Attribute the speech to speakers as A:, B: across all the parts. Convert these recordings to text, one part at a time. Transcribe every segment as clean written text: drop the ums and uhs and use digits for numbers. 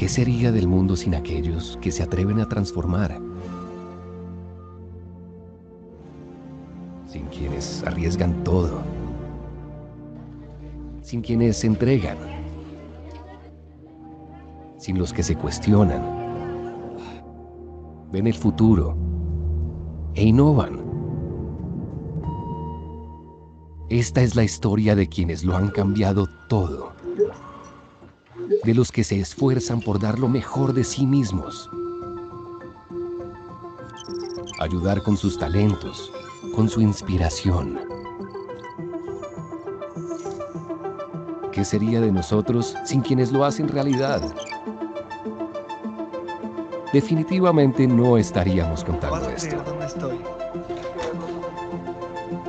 A: ¿Qué sería del mundo sin aquellos que se atreven a transformar? Sin quienes arriesgan todo. Sin quienes se entregan. Sin los que se cuestionan. Ven el futuro e innovan. Esta es la historia de quienes lo han cambiado todo. De los que se esfuerzan por dar lo mejor de sí mismos. Ayudar con sus talentos, con su inspiración. ¿Qué sería de nosotros sin quienes lo hacen realidad? Definitivamente no estaríamos contando esto.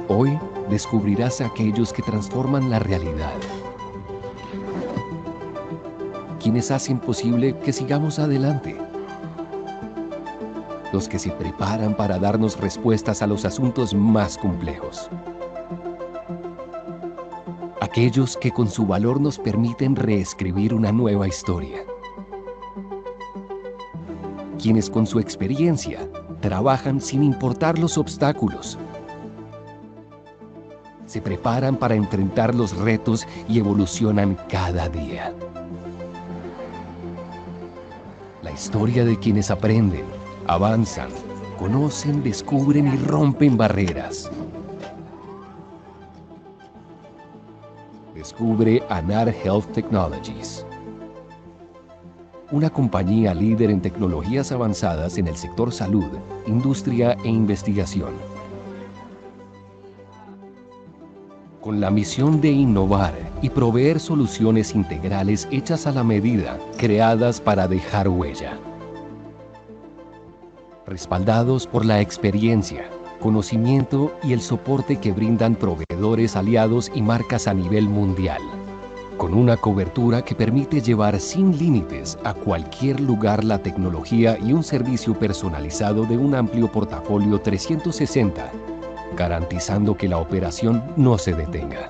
A: Hoy descubrirás a aquellos que transforman la realidad. Quienes hacen posible que sigamos adelante. Los que se preparan para darnos respuestas a los asuntos más complejos. Aquellos que con su valor nos permiten reescribir una nueva historia. Quienes con su experiencia trabajan sin importar los obstáculos. Se preparan para enfrentar los retos y evolucionan cada día. La historia de quienes aprenden, avanzan, conocen, descubren y rompen barreras. Descubre Anar Health Technologies, una compañía líder en tecnologías avanzadas en el sector salud, industria e investigación. Con la misión de innovar y proveer soluciones integrales hechas a la medida, creadas para dejar huella. Respaldados por la experiencia, conocimiento y el soporte que brindan proveedores aliados y marcas a nivel mundial. Con una cobertura que permite llevar sin límites a cualquier lugar la tecnología y un servicio personalizado de un amplio portafolio 360, garantizando que la operación no se detenga.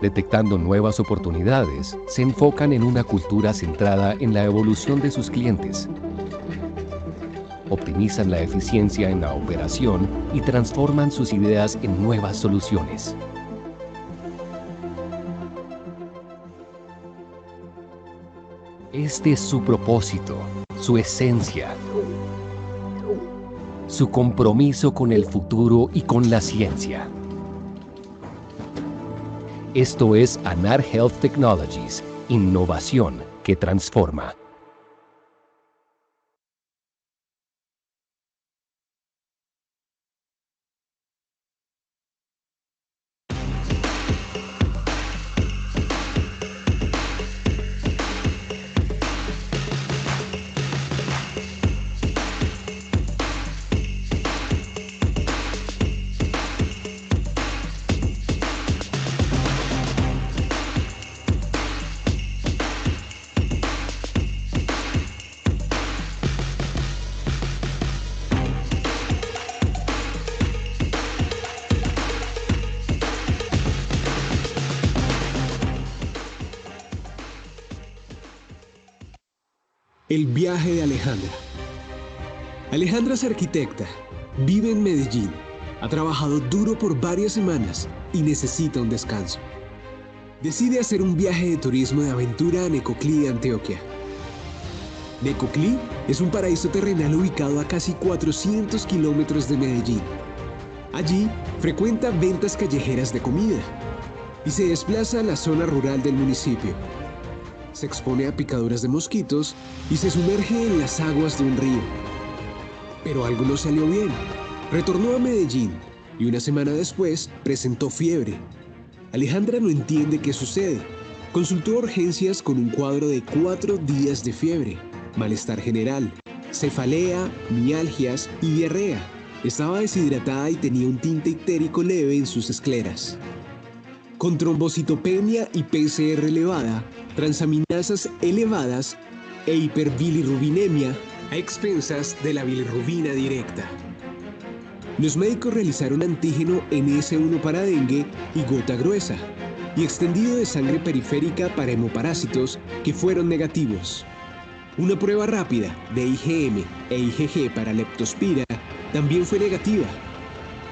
A: Detectando nuevas oportunidades, se enfocan en una cultura centrada en la evolución de sus clientes. optimizan la eficiencia en la operación y transforman sus ideas en nuevas soluciones. Este es su propósito, su esencia, su compromiso con el futuro y con la ciencia. Esto es Anar Health Technologies, innovación que transforma.
B: El viaje de Alejandra. Alejandra es arquitecta, vive en Medellín, ha trabajado duro por varias semanas y necesita un descanso. Decide hacer un viaje de turismo de aventura a Necoclí, Antioquia. Necoclí es un paraíso terrenal ubicado a casi 400 kilómetros de Medellín. Allí frecuenta ventas callejeras de comida y se desplaza a la zona rural del municipio. Se expone a picaduras de mosquitos y se sumerge en las aguas de un río. Pero algo no salió bien. Retornó a Medellín y una semana después presentó fiebre. Alejandra no entiende qué sucede. Consultó a urgencias con un cuadro de 4 días de fiebre, malestar general, cefalea, mialgias y diarrea. Estaba deshidratada y tenía un tinte ictérico leve en sus escleras. Con trombocitopenia y PCR elevada, transaminasas elevadas e hiperbilirrubinemia a expensas de la bilirrubina directa. Los médicos realizaron antígeno NS1 para dengue y gota gruesa, y extendido de sangre periférica para hemoparásitos que fueron negativos. Una prueba rápida de IgM e IgG para leptospira también fue negativa.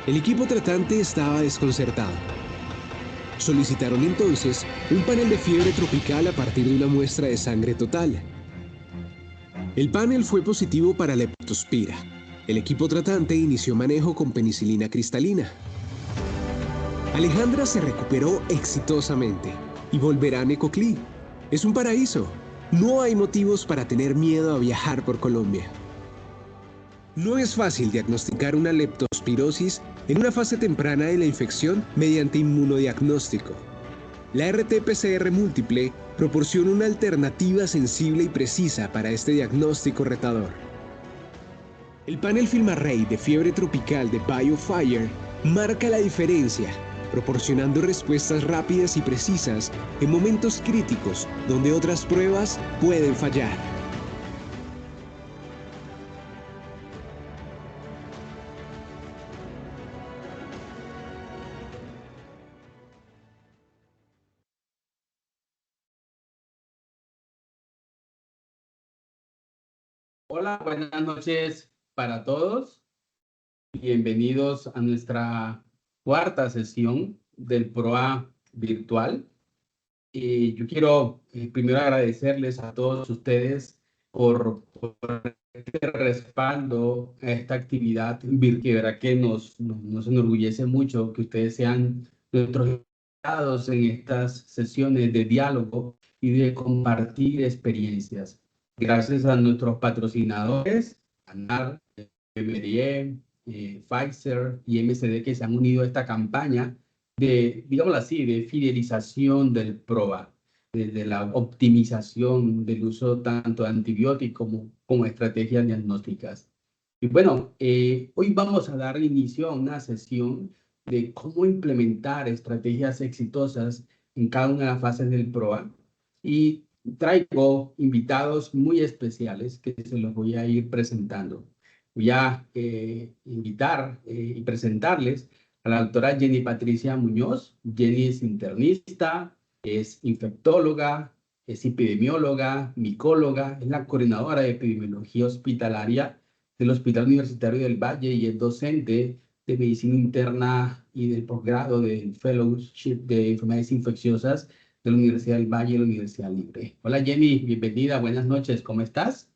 B: El equipo tratante estaba desconcertado. Solicitaron entonces un panel de fiebre tropical a partir de una muestra de sangre total. El panel fue positivo para leptospira. El equipo tratante inició manejo con penicilina cristalina. Alejandra se recuperó exitosamente y volverá a Necoclí. Es un paraíso. No hay motivos para tener miedo a viajar por Colombia. No es fácil diagnosticar una leptospirosis en una fase temprana de la infección mediante inmunodiagnóstico. La RT-PCR múltiple proporciona una alternativa sensible y precisa para este diagnóstico retador. El panel FilmArray de fiebre tropical de BioFire marca la diferencia, proporcionando respuestas rápidas y precisas en momentos críticos donde otras pruebas pueden fallar.
C: Hola, buenas noches para todos. Bienvenidos a nuestra cuarta sesión del PROA virtual. Yo quiero primero agradecerles a todos ustedes por este respaldo a esta actividad virtual, que verá que nos enorgullece mucho que ustedes sean nuestros invitados en estas sesiones de diálogo y de compartir experiencias. Gracias a nuestros patrocinadores, ANAR, BMDE, Pfizer y MSD, que se han unido a esta campaña de, digámoslo así, de fidelización del PROA, de la optimización del uso tanto de antibióticos como estrategias diagnósticas. Y bueno, hoy vamos a dar inicio a una sesión de cómo implementar estrategias exitosas en cada una de las fases del PROA. Y traigo invitados muy especiales que se los voy a ir presentando. Voy a invitar y presentarles a la doctora Jenny Patricia Muñoz. Jenny es internista, es infectóloga, es epidemióloga, micóloga, es la coordinadora de epidemiología hospitalaria del Hospital Universitario del Valle y es docente de Medicina Interna y del posgrado del Fellowship de Enfermedades Infecciosas de la Universidad del Valle y la Universidad Libre. Hola Jenny, bienvenida, buenas noches, ¿cómo estás?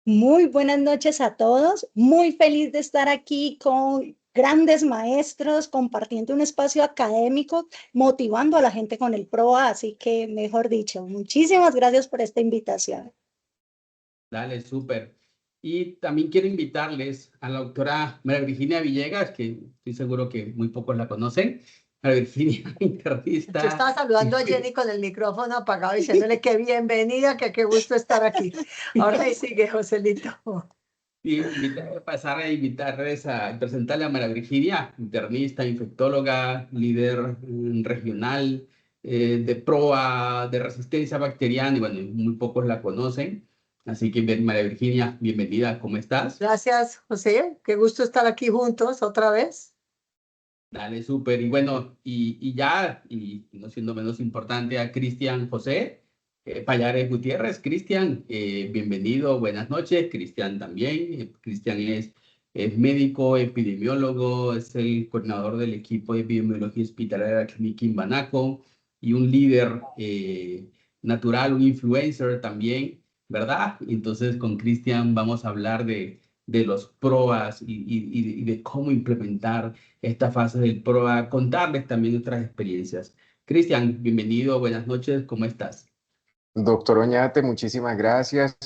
D: Muy buenas noches a todos. Muy feliz de estar aquí con grandes maestros, compartiendo un espacio académico, motivando a la gente con el PROA. Así que, mejor dicho, muchísimas gracias por esta invitación.
C: Dale, súper. Y también quiero invitarles a la doctora María Virginia Villegas, que estoy seguro que muy pocos la conocen. María Virginia, internista.
E: Yo estaba saludando a Jenny con el micrófono apagado, diciéndole que bienvenida, que qué gusto estar aquí. Ahora sí sigue, Joselito.
C: Y pasar a invitarles a presentarle a María Virginia, internista, infectóloga, líder regional de PROA, de resistencia bacteriana, y bueno, muy pocos la conocen. Así que María Virginia, bienvenida, ¿cómo estás?
E: Gracias, José. Qué gusto estar aquí juntos otra vez.
C: Dale, súper. Y bueno, y no siendo menos importante, a Cristian José Payares Gutiérrez. Cristian, bienvenido, buenas noches. Cristian también. Cristian es médico, epidemiólogo, es el coordinador del equipo de epidemiología hospitalaria de la Clínica Imbanaco y un líder natural, un influencer también, ¿verdad? Entonces, con Cristian vamos a hablar de los PROAs y de cómo implementar esta fase del PROA, contarles también nuestras experiencias. Cristian, bienvenido, buenas noches, ¿cómo estás?
F: Doctor Oñate, muchísimas gracias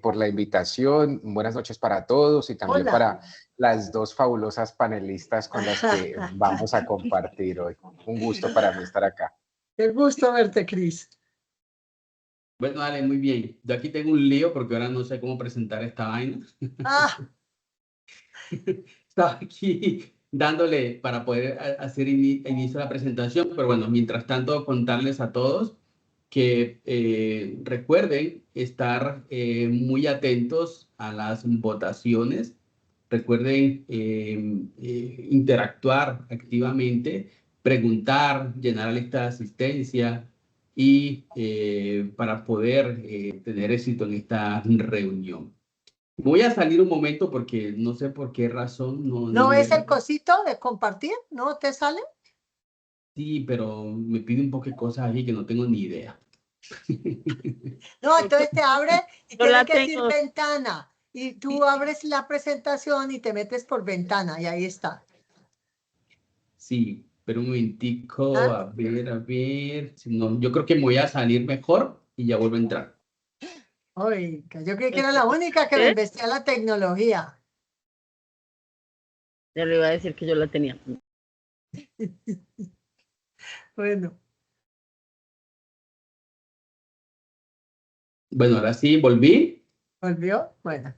F: por la invitación. Buenas noches para todos y también para las dos fabulosas panelistas con las que vamos a compartir hoy. Un gusto para mí estar acá.
E: Qué gusto verte, Cris.
C: Bueno, dale, muy bien. Yo aquí tengo un lío porque ahora no sé cómo presentar esta vaina. Estaba aquí dándole para poder hacer inicio a la presentación, pero bueno, mientras tanto contarles a todos que recuerden estar muy atentos a las votaciones, recuerden interactuar activamente, preguntar, llenar la lista de asistencia y para poder tener éxito en esta reunión. Voy a salir un momento porque no sé por qué razón
E: ¿No ves el cosito de compartir? ¿No te sale?
C: Sí, pero me pide un poco de cosas aquí que no tengo ni idea.
E: No, entonces te abre y tiene que decir ventana. Y tú abres la presentación y te metes por ventana y ahí está.
C: Sí, pero un momentico, a ver. Si no, yo creo que me voy a salir mejor y ya vuelvo a entrar.
E: Oiga, yo creí que era la única que me investía la tecnología.
G: Ya le iba a decir que yo la tenía.
E: Bueno.
C: Bueno, ahora sí, volví.
E: ¿Volvió? Bueno.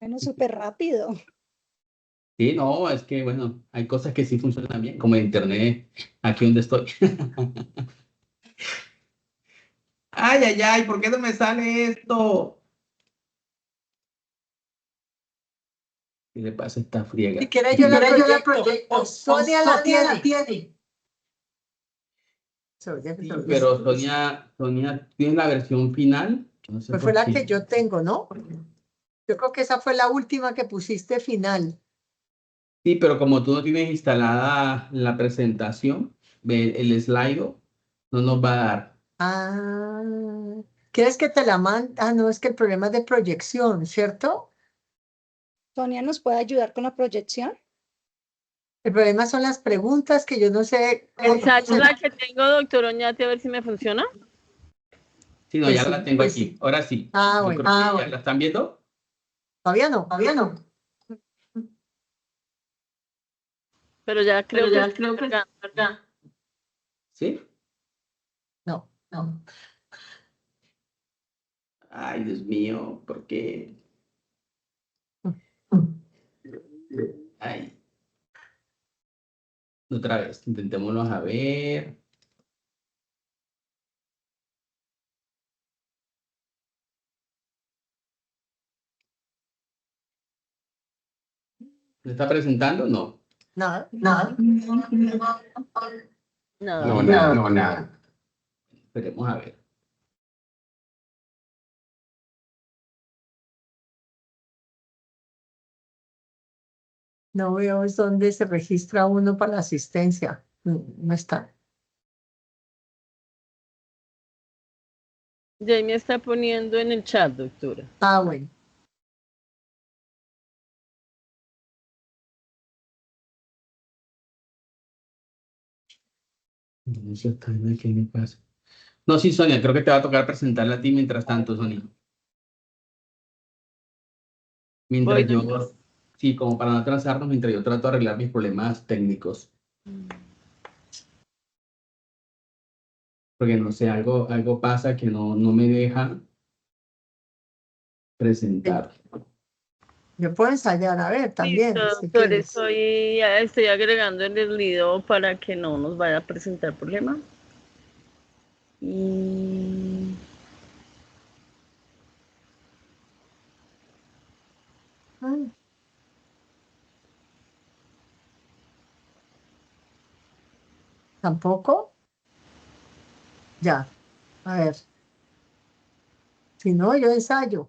D: Bueno, súper rápido.
C: Sí, no, es que, bueno, hay cosas que sí funcionan bien, como el internet, aquí donde estoy. Ay, ¿por qué no me sale esto? ¿Qué le pasa a esta friega?
E: Si quieres yo la proyecto. Sonia la tiene.
C: Sí, pero Sonia tiene la versión final. No sé
E: Pues fue la
C: qué.
E: que yo tengo, ¿no? Yo creo que esa fue la última que pusiste final.
C: Sí, pero como tú no tienes instalada la presentación, el slide, no nos va a dar.
E: ¿Quieres que te la mande? No, es que el problema es de proyección, ¿cierto?
D: Sonia, ¿nos puede ayudar con la proyección?
E: El problema son las preguntas que yo no sé.
G: Exacto, la que tengo, doctor Oñate, a ver si me funciona.
C: Sí, no,
E: Pues
C: ya
E: sí,
C: la tengo
E: pues
C: aquí.
E: sí.
C: Ahora sí.
E: Bueno.
C: ¿Ya la están viendo?
E: Todavía no.
G: Pero ya creo que acá.
C: ¿Sí?
E: No.
C: Ay, Dios mío, ¿por qué? Ay. Otra vez, intentémoslo a ver. ¿Se está presentando? No.
E: Nada.
G: No.
F: Nada.
C: Esperemos a ver.
E: No veo es dónde se registra uno para la asistencia. No está.
G: Jamie está poniendo en el chat, doctora.
E: Ah, bueno.
C: ¿Qué me pasa? No, sí, Sonia, creo que te va a tocar presentarla a ti mientras tanto, Sonia. Mientras yo, sí, como para no atrasarnos, mientras yo trato de arreglar mis problemas técnicos. Porque no sé, algo pasa que no me deja presentar.
E: Yo puedo ensayar, a ver, también,
G: Listo,
E: si
G: doctor,
E: quieres.
G: estoy agregando el deslido para que no nos vaya a presentar problema. Y...
E: ¿Tampoco? Ya, a ver. Si no, yo ensayo.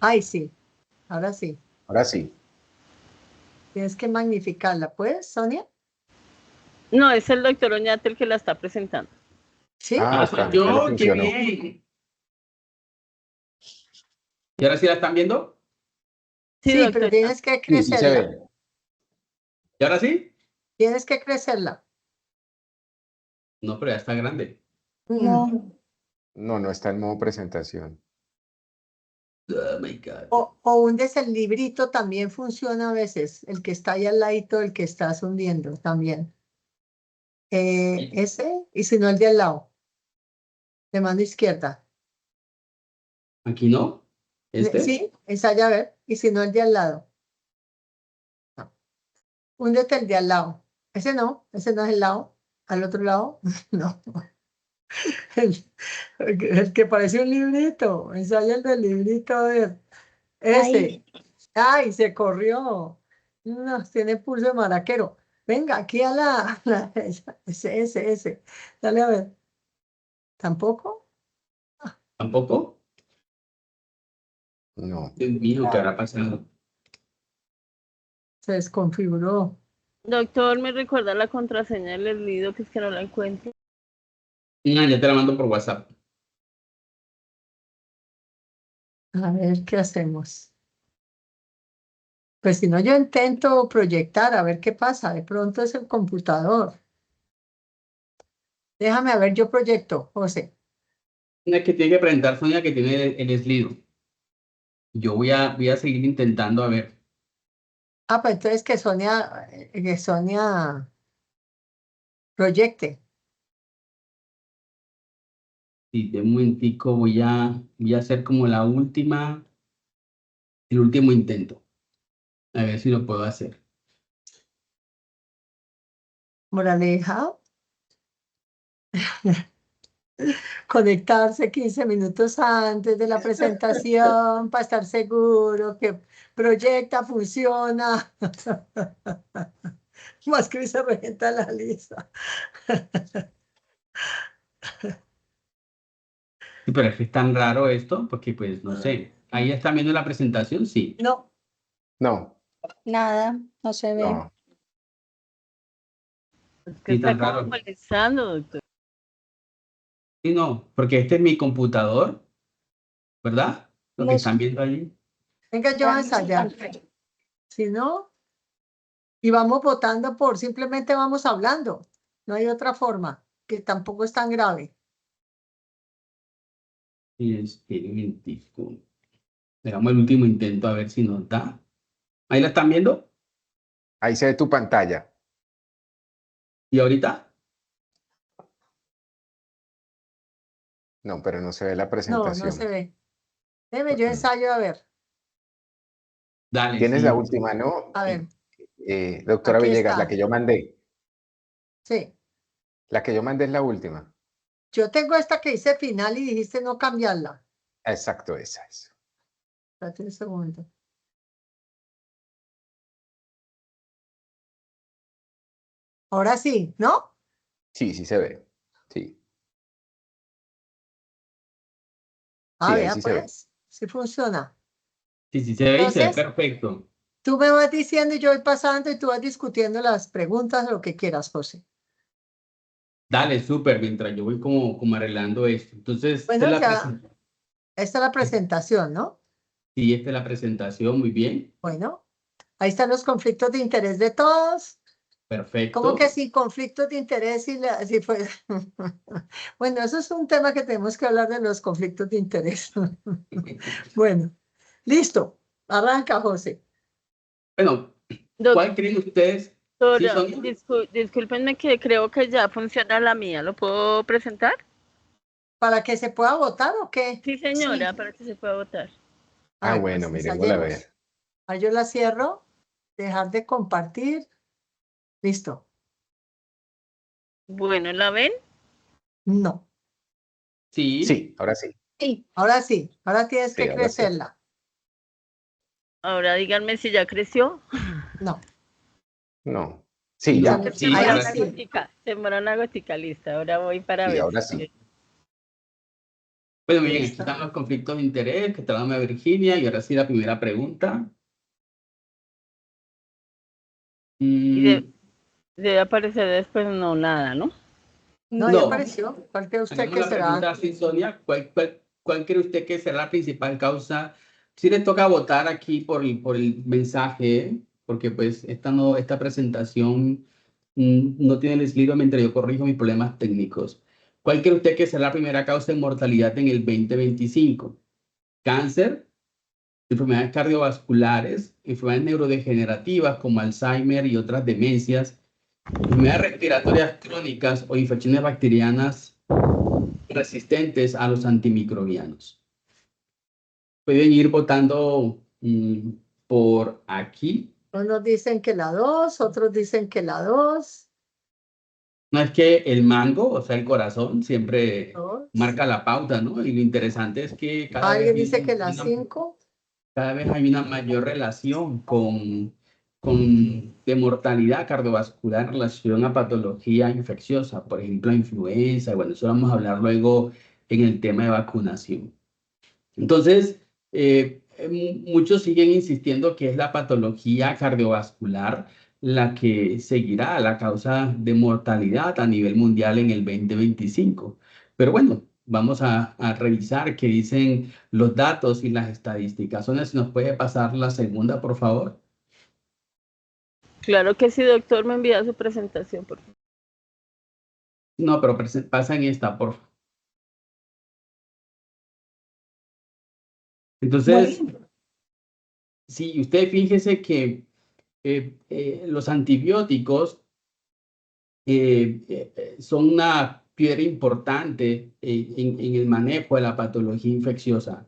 E: Ay, sí, ahora sí.
F: Ahora sí.
E: Tienes que magnificarla, ¿puedes, Sonia?
G: No, es el doctor Oñate el que la está presentando.
E: ¿Sí?
F: Ah,
C: soy
F: está. Ya le
C: yo, qué
F: funcionó.
C: bien. ¿Y ahora sí la están viendo?
E: Sí,
G: doctor.
E: pero tienes que
F: Sí, sí se
E: crecerla.
F: ve.
C: ¿Y ahora sí?
E: Tienes que crecerla.
C: No, pero ya está grande.
D: No,
F: No, no está en modo presentación.
C: Oh my God.
E: O hundes el librito, también funciona a veces. El que está ahí al ladito, el que estás hundiendo también. Ese, y si no el de al lado, de mano izquierda.
C: ¿Aquí no? ¿Este?
E: Sí, ensaya a ver. Y si no el de al lado. No. Húndete el de al lado. Ese no es el lado. Al otro lado, no. El que parece un librito. Ensaya el del librito, a ver. Ese.
D: ahí,
E: Ay, se corrió. No, tiene pulso de maraquero. Venga, aquí a ese. Dale a ver. ¿Tampoco?
C: ¿Tampoco?
F: No.
C: Dios mío, ¿qué habrá pasado?
E: Se desconfiguró.
G: Doctor, ¿me recuerda la contraseña del deslido que es que no la encuentro?
C: No, ya te la mando por WhatsApp.
E: A ver qué hacemos. Pues si no, yo intento proyectar a ver qué pasa. De pronto es el computador. Déjame a ver, yo proyecto, José.
C: Una que tiene que presentar, Sonia, que tiene el eslido. Yo voy a seguir intentando a ver.
E: Ah, pues entonces que Sonia proyecte.
C: Y de un momentico voy a hacer como el último intento. A ver si lo puedo hacer.
E: Moraleja. Conectarse 15 minutos antes de la presentación para estar seguro que proyecta, funciona. Más que se revienta la lista.
C: Sí, pero es que es tan raro esto, porque pues no sé. ¿Ahí están viendo la presentación? Sí.
E: No,
F: No,
D: nada, no se ve.
F: no.
G: Es que
C: Sí,
G: está
C: tan
G: como
C: raro.
G: molestando, doctor.
C: Sí, no, porque este es mi computador, ¿verdad? Lo que
D: Los,
C: están viendo ahí.
E: venga, yo voy a ensayar. Si no, y vamos votando simplemente vamos hablando. No hay otra forma, que tampoco es tan grave.
C: Un momentico. Hagamos el último intento a ver si nos da. ¿Ahí la están viendo?
F: Ahí se ve tu pantalla.
C: ¿Y ahorita?
F: No, pero no se ve la
E: No,
F: presentación.
E: no se ve. Déjeme, yo ensayo a ver.
C: Dale,
F: Tienes
C: sí.
F: la última, ¿no?
E: A ver,
F: Doctora
E: aquí
F: Villegas, la
E: está.
F: que yo mandé.
E: Sí.
F: La que yo mandé es la última.
E: Yo tengo esta que dice final y dijiste no cambiarla.
F: Exacto, esa es.
E: Espérate un segundo. Ahora sí, ¿no?
F: Sí, sí se ve. Sí,
E: Ah,
F: sí, ahí
E: vea,
F: sí se ve.
E: pues, sí funciona.
C: Sí, sí, se ve y se ve
E: Entonces,
C: perfecto.
E: tú me vas diciendo y yo voy pasando y tú vas discutiendo las preguntas, lo que quieras, José.
C: Dale, súper, mientras yo voy como arreglando esto. Entonces, esta es
E: Bueno,
C: la
E: ya, esta es la presentación, ¿no?
C: sí, esta es la presentación, muy bien,
E: Bueno, ahí están los conflictos de interés de todos. ¿Cómo que
C: perfecto.
E: sin conflictos de interés? Si fue... Bueno, eso es un tema que tenemos que hablar de los conflictos de interés. Bueno, listo. Arranca, José.
C: Bueno, ¿cuál creen ustedes? Sí,
G: Doctora,
C: Sonia.
G: discúlpenme que creo que ya funciona la mía. ¿Lo puedo presentar?
E: ¿Para que se pueda votar o qué?
G: Sí, señora, para que se pueda votar.
F: Ah,
E: Ay,
F: bueno,
E: pues
F: miremosla a
E: ensayemos.
F: ver.
E: Ahí yo la cierro. Dejar de compartir. Listo.
G: Bueno, ¿la ven?
E: No.
C: Sí,
F: Sí, ahora sí.
D: Sí,
E: Ahora sí. Ahora tienes
F: Sí,
E: que
F: ahora sí.
E: crecerla.
G: Ahora díganme si ya creció.
E: No.
F: No. Sí,
E: Ya,
F: ya.
C: no,
G: Se
C: sí,
G: demora
E: ahí
C: ahora
G: una
E: sí.
C: sí.
G: gotica, se demora una gotica, listo. Ahora voy para
F: Sí,
G: ver
F: ahora
G: si...
F: sí.
C: Bueno, muy bien, aquí
E: Listo.
C: están los conflictos de interés que te dame Virginia y ahora sí la primera pregunta.
G: Y
C: Mm,
G: debe aparecer después, no, nada, ¿no?
E: No, ya
C: no,
E: apareció. ¿Cuál cree usted
C: hagamos
E: que
C: la
E: será?
C: pregunta así, Sonia. ¿Cuál cree usted que será la principal causa? Si le toca votar aquí por el mensaje, porque pues esta presentación no tiene el slide mientras yo corrijo mis problemas técnicos. ¿Cuál cree usted que será la primera causa de mortalidad en el 2025? ¿Cáncer, enfermedades cardiovasculares, enfermedades neurodegenerativas como Alzheimer y otras demencias, enfermedades respiratorias crónicas o infecciones bacterianas resistentes a los antimicrobianos? Pueden ir votando por aquí.
E: Unos dicen que la 2, otros dicen que la 2.
C: No es que el mango, o sea, el corazón, siempre
E: 2.
C: marca la pauta, ¿no? Y lo interesante es que
E: Alguien dice que la 5.
C: cada vez hay una mayor relación de mortalidad cardiovascular en relación a patología infecciosa, por ejemplo, influenza. Bueno, eso vamos a hablar luego en el tema de vacunación. Entonces, muchos siguen insistiendo que es la patología cardiovascular la que seguirá la causa de mortalidad a nivel mundial en el 2025. Pero bueno, vamos a revisar qué dicen los datos y las estadísticas. Sonia, si nos puede pasar la segunda, por favor.
G: Claro que sí, doctor, me envía su presentación, por favor.
C: No, pero pasa en esta, por favor. Entonces,
D: bueno,
C: si usted fíjese que los antibióticos son una piedra importante en el manejo de la patología infecciosa.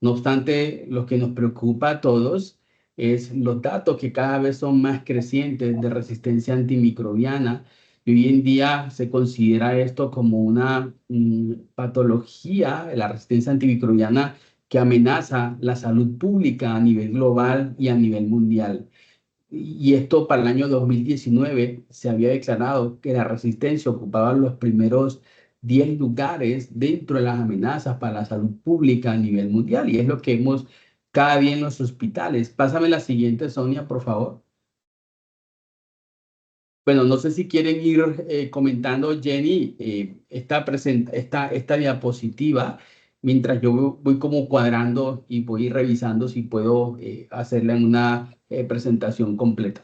C: No obstante, lo que nos preocupa a todos es los datos que cada vez son más crecientes de resistencia antimicrobiana. Y hoy en día se considera esto como una patología, la resistencia antimicrobiana, que amenaza la salud pública a nivel global y a nivel mundial. Y esto para el año 2019 se había declarado que la resistencia ocupaba los primeros 10 lugares dentro de las amenazas para la salud pública a nivel mundial. Y es lo que vemos cada día en los hospitales. Pásame la siguiente, Sonia, por favor. Bueno, no sé si quieren ir comentando, Jenny, esta diapositiva, mientras yo voy como cuadrando y voy revisando si puedo hacerla en una presentación completa.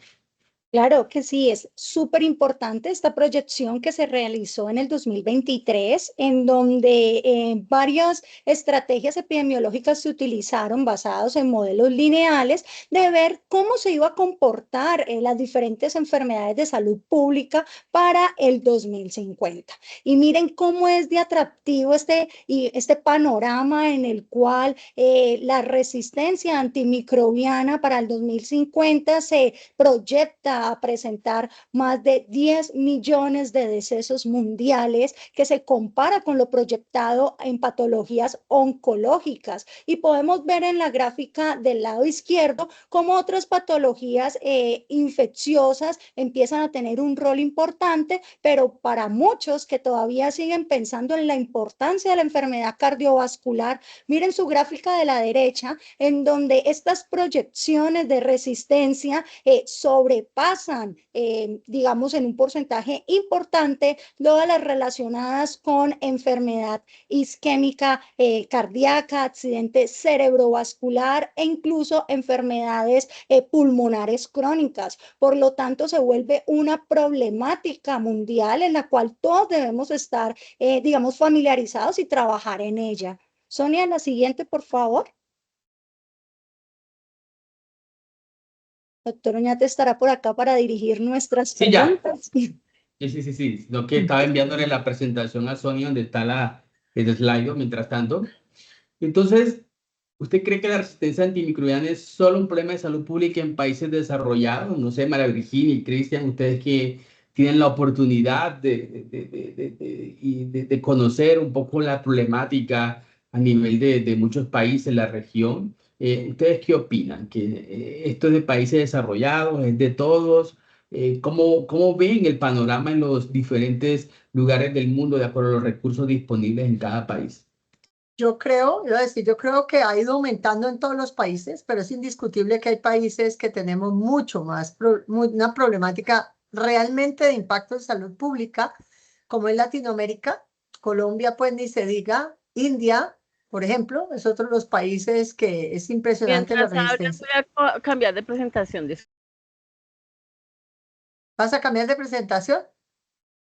D: claro que sí, es súper importante esta proyección que se realizó en el 2023, en donde varias estrategias epidemiológicas se utilizaron basados en modelos lineales de ver cómo se iba a comportar las diferentes enfermedades de salud pública para el 2050. Y miren cómo es de atractivo este panorama en el cual la resistencia antimicrobiana para el 2050 se proyecta a presentar más de 10 millones de decesos mundiales, que se compara con lo proyectado en patologías oncológicas. Y podemos ver en la gráfica del lado izquierdo cómo otras patologías infecciosas empiezan a tener un rol importante, pero para muchos que todavía siguen pensando en la importancia de la enfermedad cardiovascular, miren su gráfica de la derecha, en donde estas proyecciones de resistencia sobrepasan, digamos, en un porcentaje importante todas las relacionadas con enfermedad isquémica cardíaca, accidente cerebrovascular e incluso enfermedades pulmonares crónicas. Por lo tanto, se vuelve una problemática mundial en la cual todos debemos estar, digamos, familiarizados y trabajar en ella. Sonia, la siguiente, por favor. Doctor Oñate estará por acá para dirigir nuestras preguntas.
C: Sí. Lo que estaba enviándole la presentación a Sonia, donde está el slide, mientras tanto. Entonces, ¿usted cree que la resistencia antimicrobiana es solo un problema de salud pública en países desarrollados? No sé, María Virginia y Cristian, ustedes que tienen la oportunidad de conocer un poco la problemática a nivel de muchos países en la región. ¿Ustedes qué opinan? ¿Que esto es de países desarrollados, es de todos? ¿Cómo ven el panorama en los diferentes lugares del mundo de acuerdo a los recursos disponibles en cada país?
E: Yo creo que ha ido aumentando en todos los países, pero es indiscutible que hay países que tenemos mucho más, una problemática realmente de impacto en salud pública, como es Latinoamérica. Colombia, pues ni se diga. India, por ejemplo, es otro de los países que es impresionante la resistencia.
G: Voy a cambiar de presentación.
E: ¿Vas a cambiar de presentación?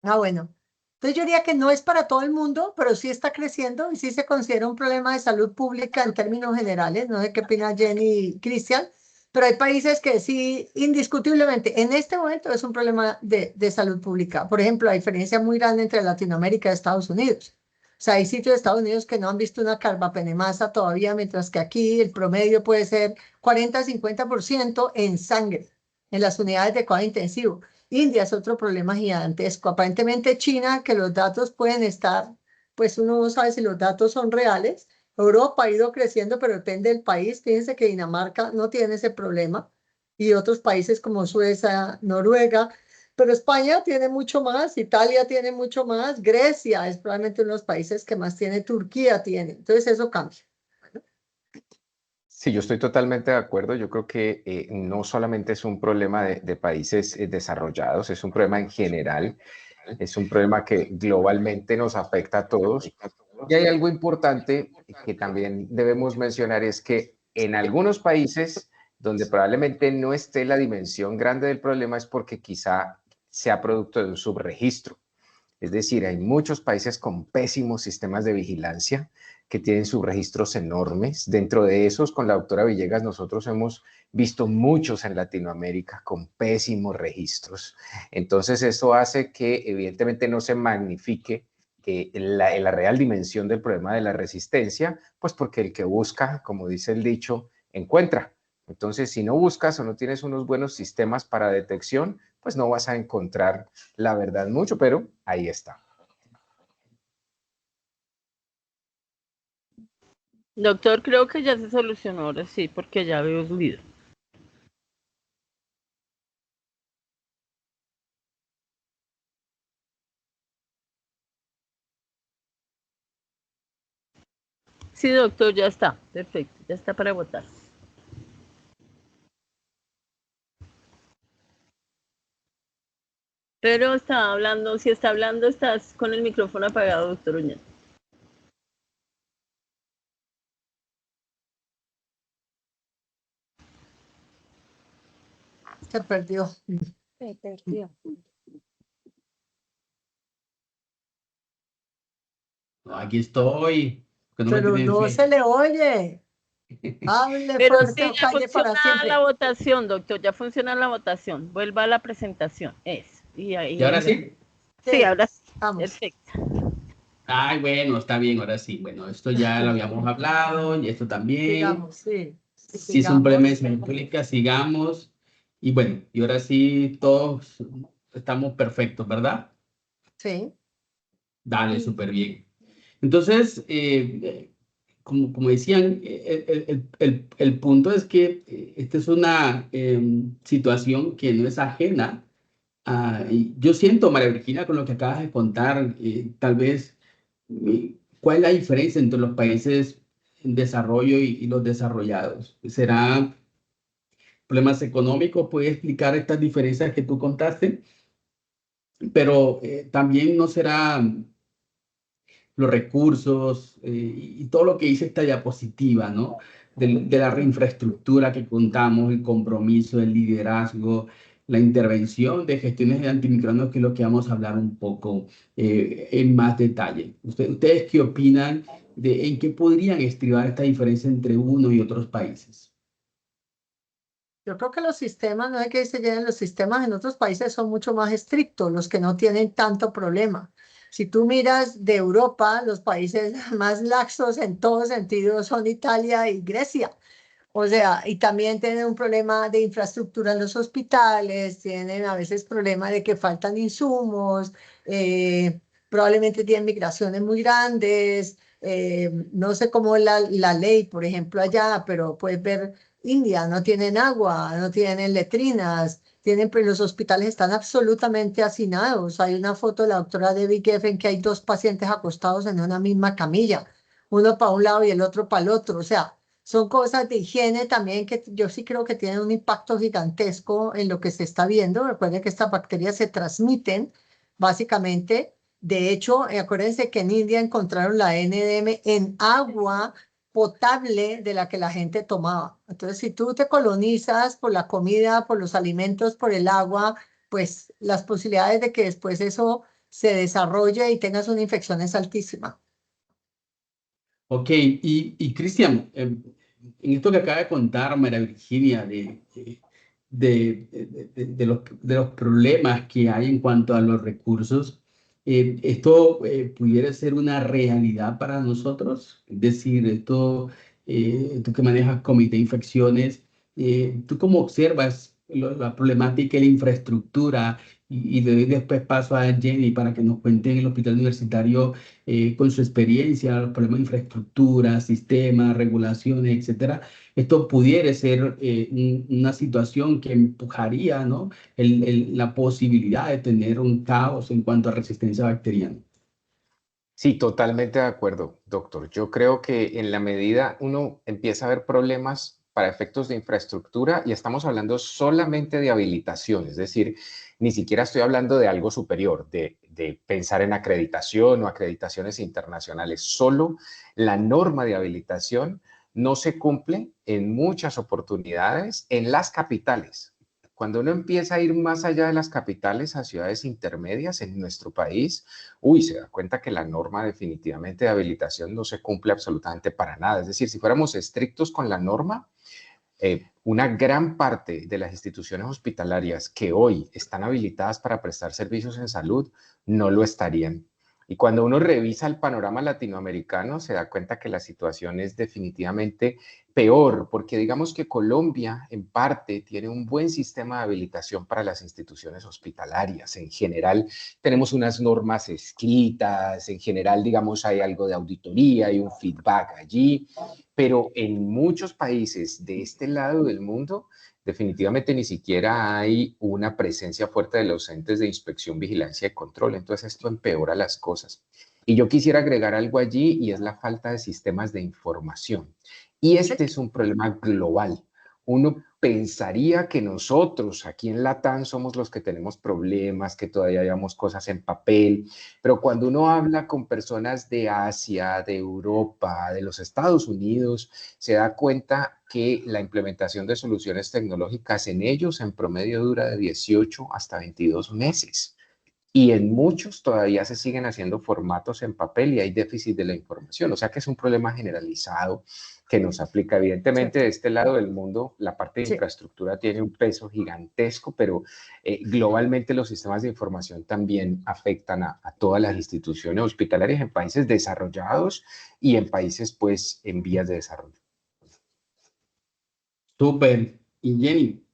E: Ah, bueno. Entonces yo diría que no es para todo el mundo, pero sí está creciendo y sí se considera un problema de salud pública en términos generales. No sé qué opina Jenny y Cristian, pero hay países que sí, indiscutiblemente, en este momento es un problema de salud pública. Por ejemplo, la diferencia muy grande entre Latinoamérica y Estados Unidos. O sea, hay sitios de Estados Unidos que no han visto una carbapenemasa todavía, mientras que aquí el promedio puede ser 40-50% en sangre, en las unidades de cuidado intensivo. India es otro problema gigantesco. Aparentemente China, que los datos pueden estar, pues uno no sabe si los datos son reales. Europa ha ido creciendo, pero depende del país. Fíjense que Dinamarca no tiene ese problema y otros países como Suecia, Noruega, pero España tiene mucho más, Italia tiene mucho más, Grecia es probablemente uno de los países que más tiene, Turquía tiene. Entonces eso cambia.
F: Sí, yo estoy totalmente de acuerdo. Yo creo que no solamente es un problema de países desarrollados, es un problema en general, es un problema que globalmente nos afecta a todos. Y hay algo importante que también debemos mencionar, es que en algunos países donde probablemente no esté la dimensión grande del problema es porque quizá sea producto de un subregistro. Es decir, hay muchos países con pésimos sistemas de vigilancia que tienen subregistros enormes. Dentro de esos, con la doctora Villegas, nosotros hemos visto muchos en Latinoamérica con pésimos registros. Entonces, eso hace que evidentemente no se magnifique la real dimensión del problema de la resistencia, pues porque el que busca, como dice el dicho, encuentra. Entonces, si no buscas o no tienes unos buenos sistemas para detección, pues no vas a encontrar la verdad mucho, pero ahí está.
G: Doctor, creo que ya se solucionó ahora sí, porque ya veo su video. Sí, doctor, ya está. Perfecto, ya está para votar. Pero está hablando, si está hablando, estás con el micrófono apagado, doctor Oñate.
E: Se perdió.
D: Se perdió.
C: No, aquí estoy.
E: Pero no se le oye. Hable
G: Pero
E: fuerte
G: sí,
E: o
G: ya
E: calle para
G: funciona
E: siempre.
G: la votación, doctor, ya funciona la votación. Vuelva a la presentación.
C: ¿Y ahora sí?
G: Sí, ahora sí.
E: Vamos.
G: Perfecto.
C: Ay, bueno, está bien, ahora sí. Bueno, esto ya lo habíamos hablado y esto también.
E: Sigamos, sí.
C: Si es un problema de salud pública, sigamos. Y bueno, y ahora sí todos estamos perfectos, ¿verdad?
E: Sí.
C: Dale, súper bien. Entonces, como decían, el punto es que esta es una situación que no es ajena. Y yo siento, María Virginia, con lo que acabas de contar, tal vez, ¿cuál es la diferencia entre los países en desarrollo y los desarrollados? ¿Será problemas económicos? ¿Puede explicar estas diferencias que tú contaste? Pero también no será los recursos y todo lo que dice esta diapositiva, ¿no? De la infraestructura que contamos, el compromiso, el liderazgo, la intervención de gestiones de antimicrobianos, que es lo que vamos a hablar un poco en más detalle. ¿Ustedes qué opinan de en qué podrían estribar esta diferencia entre unos y otros países?
E: Yo creo que los sistemas, no hay que se llenen, los sistemas en otros países son mucho más estrictos, los que no tienen tanto problema. Si tú miras de Europa, los países más laxos en todo sentido son Italia y Grecia. O sea, y también tienen un problema de infraestructura en los hospitales, tienen a veces problema de que faltan insumos, probablemente tienen migraciones muy grandes, no sé cómo es la ley, por ejemplo, allá, pero puedes ver India, no tienen agua, no tienen letrinas, tienen, pero los hospitales están absolutamente hacinados. Hay una foto de la doctora Debbie Geffen que hay dos pacientes acostados en una misma camilla, uno para un lado y el otro para el otro, o sea son cosas de higiene también que yo sí creo que tienen un impacto gigantesco en lo que se está viendo. Recuerden que estas bacterias se transmiten básicamente. De hecho, acuérdense que en India encontraron la NDM en agua potable de la que la gente tomaba. Entonces, si tú te colonizas por la comida, por los alimentos, por el agua, pues las posibilidades de que después eso se desarrolle y tengas una infección es altísima.
C: Ok, y Cristian, en esto que acaba de contar María Virginia de los problemas que hay en cuanto a los recursos, ¿esto pudiera ser una realidad para nosotros? Es decir, tú que manejas comité de infecciones, ¿tú cómo observas la problemática y la infraestructura? Y le doy después paso a Jenny para que nos cuente en el hospital universitario con su experiencia, los problemas de infraestructura, sistemas, regulaciones, etcétera, esto pudiera ser una situación que empujaría, ¿no? La posibilidad de tener un caos en cuanto a resistencia bacteriana.
F: Sí, totalmente de acuerdo, doctor. Yo creo que en la medida uno empieza a ver problemas para efectos de infraestructura y estamos hablando solamente de habilitación, es decir, ni siquiera estoy hablando de algo superior, de pensar en acreditación o acreditaciones internacionales. Solo la norma de habilitación no se cumple en muchas oportunidades en las capitales. Cuando uno empieza a ir más allá de las capitales a ciudades intermedias en nuestro país, se da cuenta que la norma definitivamente de habilitación no se cumple absolutamente para nada. Es decir, si fuéramos estrictos con la norma, una gran parte de las instituciones hospitalarias que hoy están habilitadas para prestar servicios en salud no lo estarían. Y cuando uno revisa el panorama latinoamericano, se da cuenta que la situación es definitivamente peor, porque digamos que Colombia en parte tiene un buen sistema de habilitación para las instituciones hospitalarias. En general tenemos unas normas escritas, en general digamos hay algo de auditoría, hay un feedback allí, pero en muchos países de este lado del mundo definitivamente ni siquiera hay una presencia fuerte de los entes de inspección, vigilancia y control. Entonces esto empeora las cosas. Y yo quisiera agregar algo allí y es la falta de sistemas de información. Y este es un problema global. Uno pensaría que nosotros aquí en Latam somos los que tenemos problemas, que todavía llevamos cosas en papel, pero cuando uno habla con personas de Asia, de Europa, de los Estados Unidos, se da cuenta que la implementación de soluciones tecnológicas en ellos en promedio dura de 18 hasta 22 meses. Y en muchos todavía se siguen haciendo formatos en papel y hay déficit de la información. O sea que es un problema generalizado que nos aplica. Evidentemente, de este lado del mundo, la parte de infraestructura tiene un peso gigantesco, pero globalmente los sistemas de información también afectan a todas las instituciones hospitalarias en países desarrollados y en países, pues, en vías de desarrollo.
C: Súper. Y Jenny.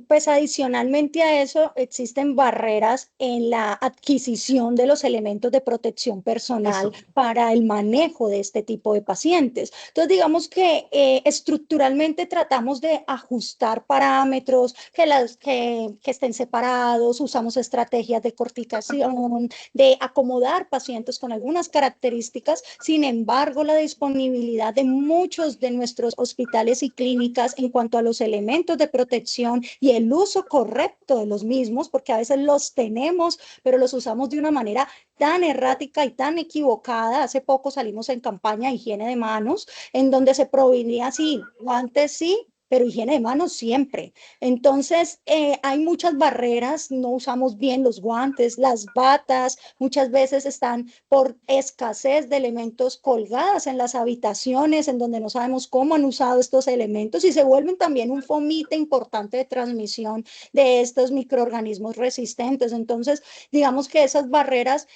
D: Pues adicionalmente a eso existen barreras en la adquisición de los elementos de protección personal para el manejo de este tipo de pacientes. Entonces, digamos que estructuralmente tratamos de ajustar parámetros, que estén separados, usamos estrategias de corticación, de acomodar pacientes con algunas características. Sin embargo, la disponibilidad de muchos de nuestros hospitales y clínicas en cuanto a los elementos de protección y el uso correcto de los mismos, porque a veces los tenemos, pero los usamos de una manera tan errática y tan equivocada. Hace poco salimos en campaña de higiene de manos, en donde se provenía así, guantes sí, pero higiene de manos siempre. Entonces, hay muchas barreras, no usamos bien los guantes, las batas, muchas veces están por escasez de elementos colgadas en las habitaciones, en donde no sabemos cómo han usado estos elementos y se vuelven también un fomite importante de transmisión de estos microorganismos resistentes. Entonces, digamos que esas barreras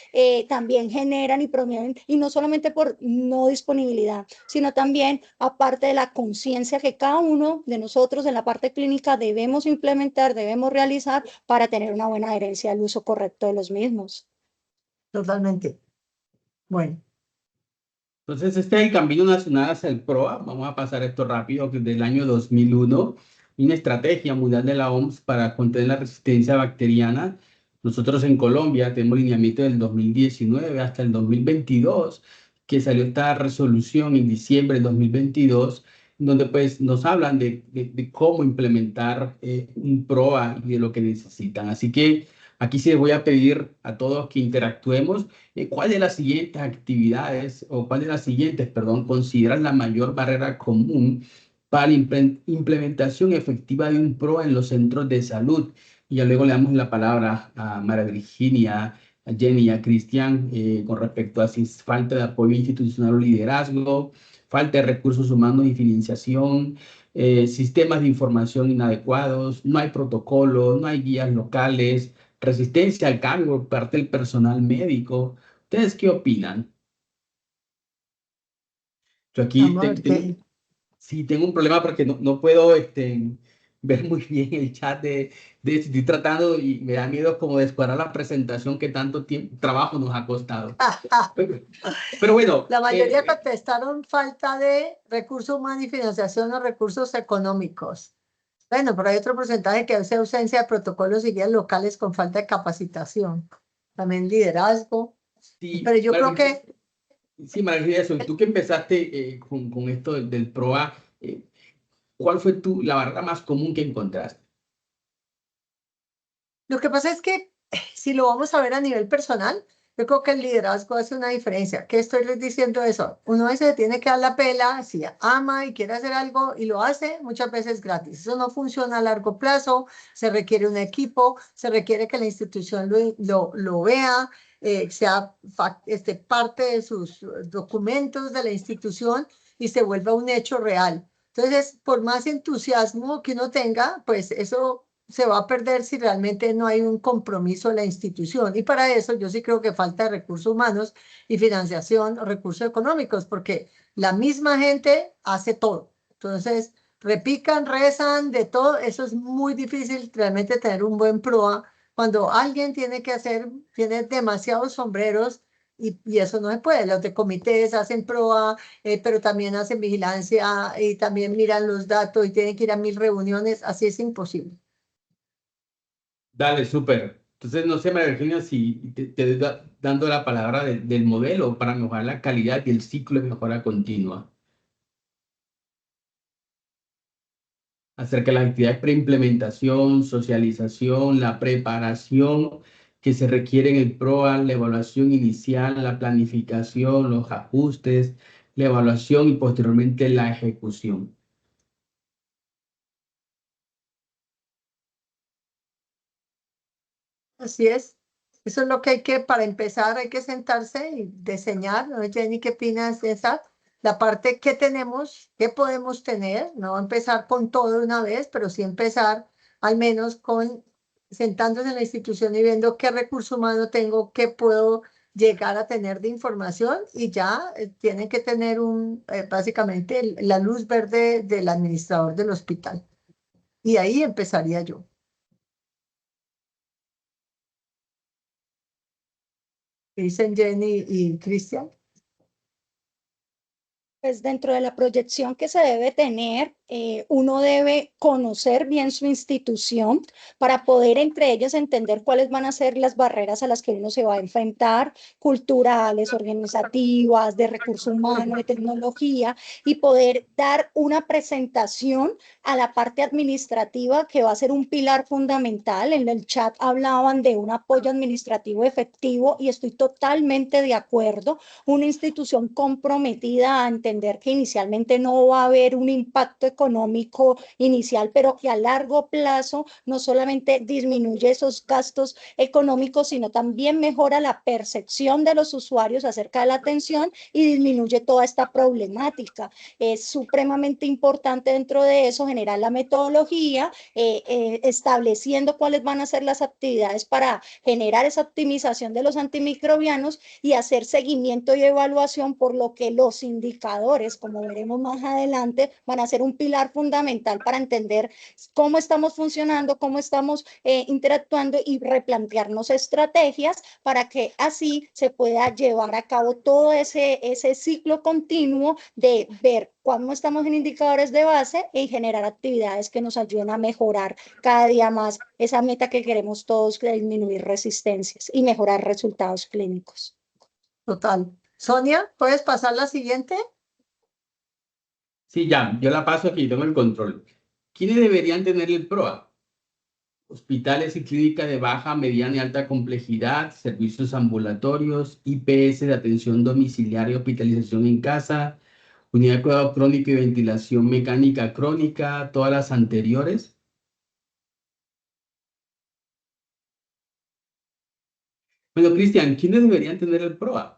D: también generan y promueven, y no solamente por no disponibilidad, sino también aparte de la conciencia que cada uno de nosotros en la parte clínica debemos implementar, debemos realizar para tener una buena adherencia al uso correcto de los mismos.
E: Totalmente. Bueno.
C: Entonces, este es el camino nacional hacia el PROA. Vamos a pasar esto rápido, que desde el año 2001, una estrategia mundial de la OMS para contener la resistencia bacteriana. Nosotros en Colombia tenemos lineamiento del 2019 hasta el 2022, que salió esta resolución en diciembre del 2022, donde pues nos hablan de cómo implementar un PROA y de lo que necesitan. Así que aquí sí les voy a pedir a todos que interactuemos. ¿Cuál de las siguientes actividades o cuál de las siguientes, perdón, consideran la mayor barrera común para la implementación efectiva de un PROA en los centros de salud? Y ya luego le damos la palabra a María Virginia, a Jenny y a Cristian con respecto a si es falta de apoyo institucional o liderazgo, falta de recursos humanos y financiación, sistemas de información inadecuados, no hay protocolos, no hay guías locales, resistencia al cambio por parte del personal médico. ¿Ustedes qué opinan? Yo aquí sí tengo un problema porque no puedo ver muy bien el chat estoy tratando y me da miedo como descuadrar la presentación que tanto trabajo nos ha costado. Pero bueno.
E: La mayoría contestaron falta de recursos humanos y financiación o recursos económicos. Bueno, pero hay otro porcentaje que hace ausencia de protocolos y guías locales con falta de capacitación. También liderazgo. Sí, pero yo creo que...
C: Sí, María, eso. Tú que empezaste con esto del PROA, ¿cuál fue la barrera más común que encontraste?
E: Lo que pasa es que si lo vamos a ver a nivel personal, yo creo que el liderazgo hace una diferencia. ¿Qué estoy les diciendo eso? Uno se tiene que dar la pela, si ama y quiere hacer algo y lo hace, muchas veces gratis. Eso no funciona a largo plazo, se requiere un equipo, se requiere que la institución lo vea, sea parte de sus documentos de la institución y se vuelva un hecho real. Entonces, por más entusiasmo que uno tenga, pues eso se va a perder si realmente no hay un compromiso de la institución. Y para eso yo sí creo que falta recursos humanos y financiación o recursos económicos, porque la misma gente hace todo. Entonces, repican, rezan, de todo. Eso es muy difícil realmente tener un buen PROA cuando alguien tiene demasiados sombreros y eso no se puede. Los de comités hacen PROA, pero también hacen vigilancia y también miran los datos y tienen que ir a 1000 reuniones. Así es imposible.
C: Dale, súper. Entonces, no sé, María Virginia, si te doy dando la palabra del modelo para mejorar la calidad y el ciclo de mejora continua. Acerca de las actividades preimplementación, socialización, la preparación que se requiere en el PROA, la evaluación inicial, la planificación, los ajustes, la evaluación y posteriormente la ejecución.
E: Así es. Eso es lo que para empezar, hay que sentarse y diseñar, ¿no? Jenny, ¿qué opinas de esa? La parte que tenemos, qué podemos tener, no empezar con todo de una vez, pero sí empezar al menos con sentándose en la institución y viendo qué recurso humano tengo, qué puedo llegar a tener de información y ya tienen que tener básicamente la luz verde del administrador del hospital. Y ahí empezaría yo. ¿Qué dicen Jenny y Cristian?
D: Pues dentro de la proyección que se debe tener, uno debe conocer bien su institución para poder entre ellas entender cuáles van a ser las barreras a las que uno se va a enfrentar, culturales, organizativas, de recursos humanos, de tecnología, y poder dar una presentación a la parte administrativa que va a ser un pilar fundamental. En el chat hablaban de un apoyo administrativo efectivo y estoy totalmente de acuerdo. Una institución comprometida a entender que inicialmente no va a haber un impacto económico inicial, pero que a largo plazo no solamente disminuye esos gastos económicos, sino también mejora la percepción de los usuarios acerca de la atención y disminuye toda esta problemática. Es supremamente importante dentro de eso generar la metodología, estableciendo cuáles van a ser las actividades para generar esa optimización de los antimicrobianos y hacer seguimiento y evaluación, por lo que los indicadores, como veremos más adelante, van a ser un pilar fundamental para entender cómo estamos funcionando, cómo estamos interactuando y replantearnos estrategias para que así se pueda llevar a cabo todo ese ciclo continuo de ver cómo estamos en indicadores de base y generar actividades que nos ayuden a mejorar cada día más esa meta que queremos todos, de disminuir resistencias y mejorar resultados clínicos.
E: Total. Sonia, ¿puedes pasar la siguiente?
C: Sí, ya, yo la paso aquí, tengo el control. ¿Quiénes deberían tener el PROA? Hospitales y clínicas de baja, mediana y alta complejidad, servicios ambulatorios, IPS de atención domiciliaria y hospitalización en casa, unidad de cuidado crónico y ventilación mecánica crónica, todas las anteriores. Bueno, Cristian, ¿quiénes deberían tener el PROA?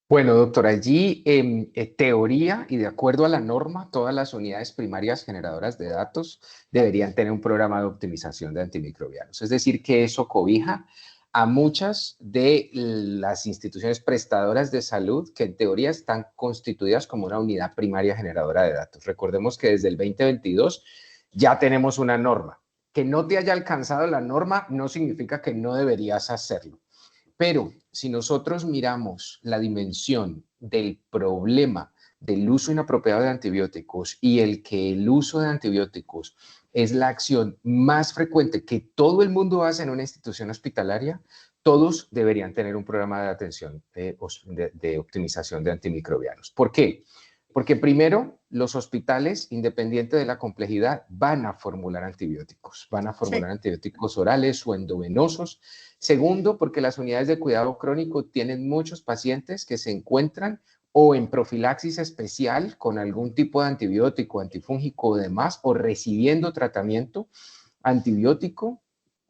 F: Bueno, doctor, allí en teoría y de acuerdo a la norma, todas las unidades primarias generadoras de datos deberían tener un programa de optimización de antimicrobianos. Es decir, que eso cobija a muchas de las instituciones prestadoras de salud que en teoría están constituidas como una unidad primaria generadora de datos. Recordemos que desde el 2022 ya tenemos una norma. Que no te haya alcanzado la norma no significa que no deberías hacerlo. Pero si nosotros miramos la dimensión del problema del uso inapropiado de antibióticos y el uso de antibióticos es la acción más frecuente que todo el mundo hace en una institución hospitalaria, todos deberían tener un programa de atención de optimización de antimicrobianos. ¿Por qué? Porque primero, los hospitales, independiente de la complejidad, van a formular antibióticos. Van a formular antibióticos orales o endovenosos. Segundo, porque las unidades de cuidado crónico tienen muchos pacientes que se encuentran o en profilaxis especial con algún tipo de antibiótico, antifúngico o demás, o recibiendo tratamiento antibiótico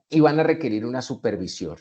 F: y van a requerir una supervisión.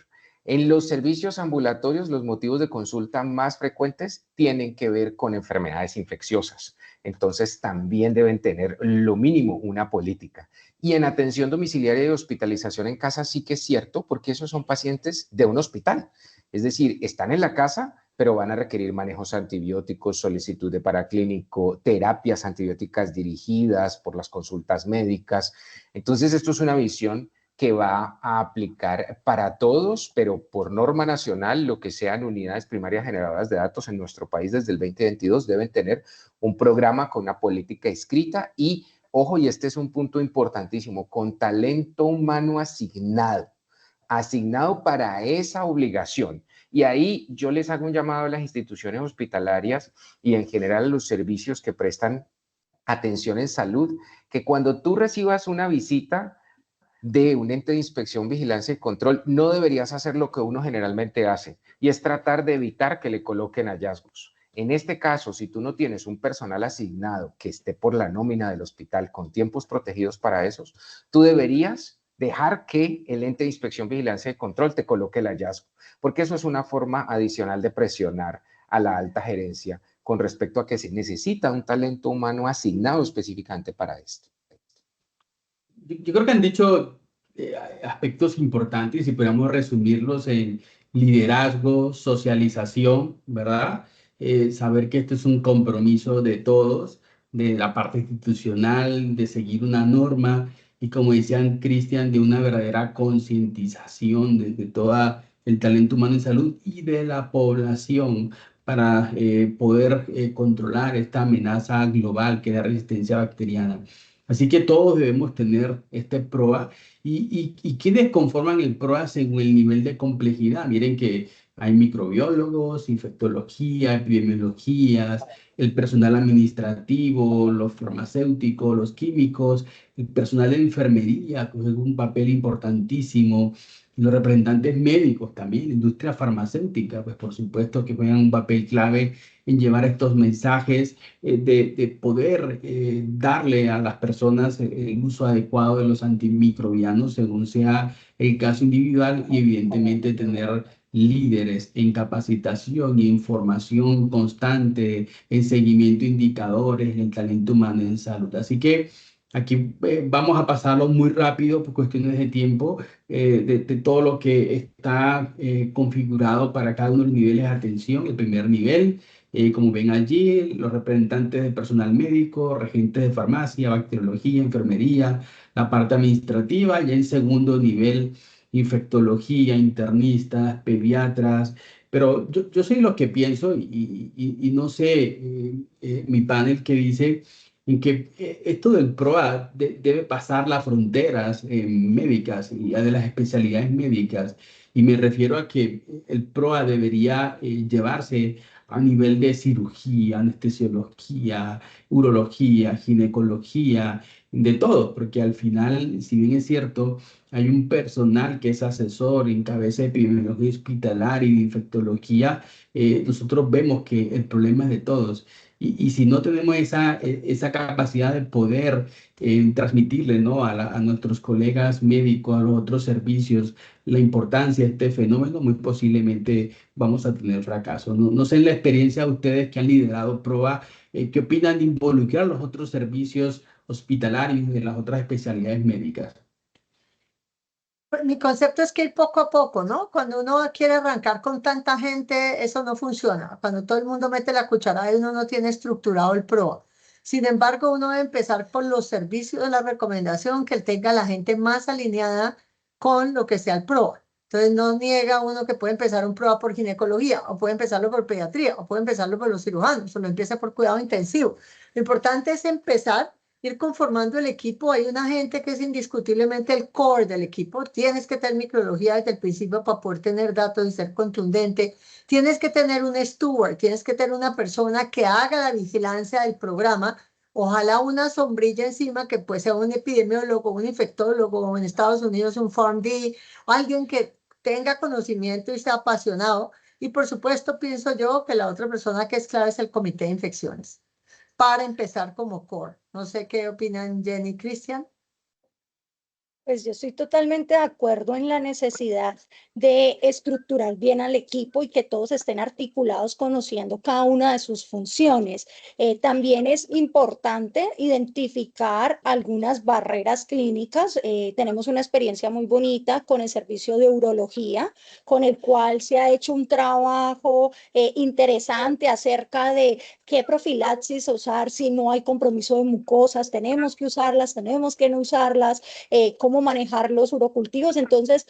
F: En los servicios ambulatorios, los motivos de consulta más frecuentes tienen que ver con enfermedades infecciosas. Entonces, también deben tener lo mínimo una política. Y en atención domiciliaria y hospitalización en casa sí que es cierto, porque esos son pacientes de un hospital. Es decir, están en la casa, pero van a requerir manejos antibióticos, solicitud de paraclínico, terapias antibióticas dirigidas por las consultas médicas. Entonces, esto es una visión que va a aplicar para todos, pero por norma nacional, lo que sean unidades primarias generadoras de datos en nuestro país desde el 2022 deben tener un programa con una política escrita y, ojo, y este es un punto importantísimo, con talento humano asignado para esa obligación. Y ahí yo les hago un llamado a las instituciones hospitalarias y en general a los servicios que prestan atención en salud, que cuando tú recibas una visita de un ente de inspección, vigilancia y control, no deberías hacer lo que uno generalmente hace, y es tratar de evitar que le coloquen hallazgos. En este caso, si tú no tienes un personal asignado que esté por la nómina del hospital con tiempos protegidos para esos, tú deberías dejar que el ente de inspección, vigilancia y control te coloque el hallazgo, porque eso es una forma adicional de presionar a la alta gerencia con respecto a que se necesita un talento humano asignado específicamente para esto.
C: Yo creo que han dicho aspectos importantes y podríamos resumirlos en liderazgo, socialización, ¿verdad? Saber que esto es un compromiso de todos de la parte institucional, de seguir una norma y, como decían Cristian, de una verdadera concientización de todo el talento humano en salud y de la población para poder controlar esta amenaza global que es la resistencia bacteriana. Así que todos debemos tener este PROA y quienes conforman el PROA según el nivel de complejidad. Miren que hay microbiólogos, infectología, epidemiologías, el personal administrativo, los farmacéuticos, los químicos, el personal de enfermería, que juega un papel importantísimo, los representantes médicos también, la industria farmacéutica, pues por supuesto que juegan un papel clave en llevar estos mensajes, de poder darle a las personas el uso adecuado de los antimicrobianos según sea el caso individual y evidentemente tener líderes en capacitación y información constante, en seguimiento de indicadores, en talento humano en salud. Así que aquí vamos a pasarlo muy rápido por cuestiones de tiempo, de todo lo que está configurado para cada uno de los niveles de atención. El primer nivel, como ven allí, los representantes del personal médico, regentes de farmacia, bacteriología, enfermería, la parte administrativa, y el segundo nivel, infectología, internistas, pediatras. Pero yo soy lo que pienso y no sé, mi panel que dice en que esto del PROA debe pasar las fronteras médicas y de las especialidades médicas. Y me refiero a que el PROA debería llevarse a nivel de cirugía, anestesiología, urología, ginecología, de todo, porque al final, si bien es cierto, hay un personal que es asesor en cabeza de epidemiología hospitalaria y de infectología, nosotros vemos que el problema es de todos. Y si no tenemos esa capacidad de poder transmitirle, ¿no? A nuestros colegas médicos, a los otros servicios, la importancia de este fenómeno, muy posiblemente vamos a tener fracaso. No sé en la experiencia de ustedes que han liderado PROA, ¿qué opinan de involucrar a los otros servicios hospitalarios y de las otras especialidades médicas?
E: Pues mi concepto es que ir poco a poco, ¿no? Cuando uno quiere arrancar con tanta gente, eso no funciona. Cuando todo el mundo mete la cucharada y uno no tiene estructurado el PROA. Sin embargo, uno debe empezar por los servicios de la recomendación que tenga la gente más alineada con lo que sea el PROA. Entonces, no niega uno que puede empezar un PROA por ginecología, o puede empezarlo por pediatría, o puede empezarlo por los cirujanos, o lo empieza por cuidado intensivo. Lo importante es empezar, ir conformando el equipo. Hay una gente que es indiscutiblemente el core del equipo. Tienes que tener microbiología desde el principio para poder tener datos y ser contundente. Tienes que tener un steward, tienes que tener una persona que haga la vigilancia del programa. Ojalá una sombrilla encima que pues sea un epidemiólogo, un infectólogo, o en Estados Unidos un PharmD, alguien que tenga conocimiento y sea apasionado. Y por supuesto pienso yo que la otra persona que es clave es el comité de infecciones para empezar como core. No sé qué opinan Jenny y Cristian.
D: Pues yo estoy totalmente de acuerdo en la necesidad de estructurar bien al equipo y que todos estén articulados conociendo cada una de sus funciones. También es importante identificar algunas barreras clínicas. Tenemos una experiencia muy bonita con el servicio de urología, con el cual se ha hecho un trabajo interesante acerca de qué profilaxis usar si no hay compromiso de mucosas. Tenemos que usarlas, tenemos que no usarlas, cómo manejar los urocultivos. Entonces,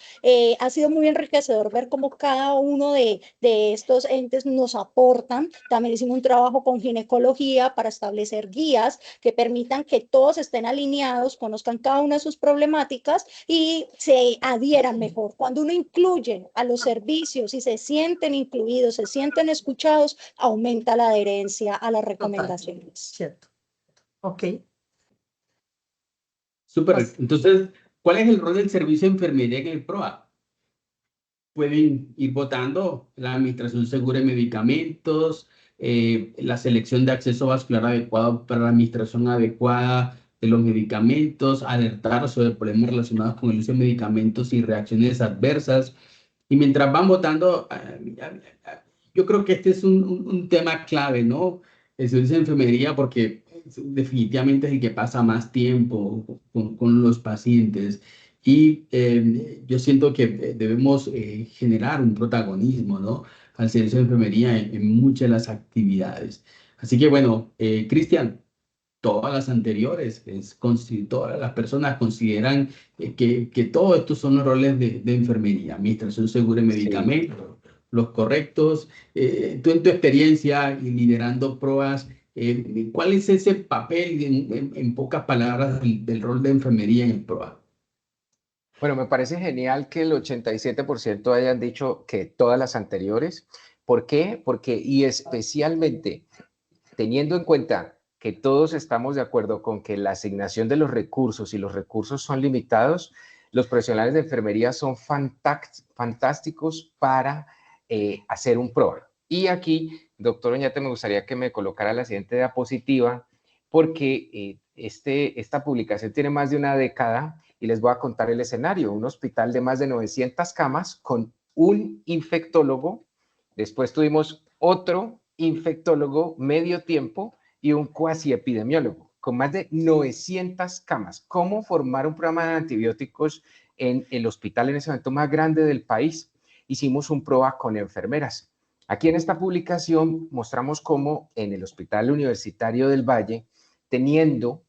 D: ha sido muy enriquecedor ver cómo cada uno de estos entes nos aportan. También hicimos un trabajo con ginecología para establecer guías que permitan que todos estén alineados, conozcan cada una de sus problemáticas y se adhieran mejor. Cuando uno incluye a los servicios y se sienten incluidos, se sienten escuchados, aumenta la adherencia a las recomendaciones.
E: Cierto. Ok.
C: Súper. Entonces, ¿cuál es el rol del servicio de enfermería en el PROA? Pueden ir votando la administración segura de medicamentos, la selección de acceso vascular adecuado para la administración adecuada de los medicamentos, alertar sobre problemas relacionados con el uso de medicamentos y reacciones adversas. Y mientras van votando, yo creo que este es un tema clave, ¿no? El servicio de enfermería, porque definitivamente es el que pasa más tiempo con los pacientes. Y yo siento que debemos generar un protagonismo, ¿no? Al servicio de enfermería en muchas de las actividades. Así que bueno, Cristian. todas las anteriores. Todas las personas consideran que todos estos son roles de enfermería, administración segura de medicamentos, los correctos. Tú en tu experiencia y liderando pruebas, ¿cuál es ese papel, en pocas palabras, del rol de enfermería en el PROA?
F: Bueno, me parece genial que el 87% hayan dicho que todas las anteriores. ¿Por qué? Porque, y especialmente teniendo en cuenta que todos estamos de acuerdo con que la asignación de los recursos y los recursos son limitados, los profesionales de enfermería son fantásticos para hacer un PROA. Y aquí, doctor Oñate, me gustaría que me colocara la siguiente diapositiva, porque esta publicación tiene más de una década y les voy a contar el escenario. Un hospital de más de 900 camas con un infectólogo. Después tuvimos otro infectólogo medio tiempo y un cuasi epidemiólogo con más de 900 camas. ¿Cómo formar un programa de antibióticos en el hospital en ese momento más grande del país? Hicimos un PROA con enfermeras. Aquí en esta publicación mostramos cómo en el Hospital Universitario del Valle, teniendo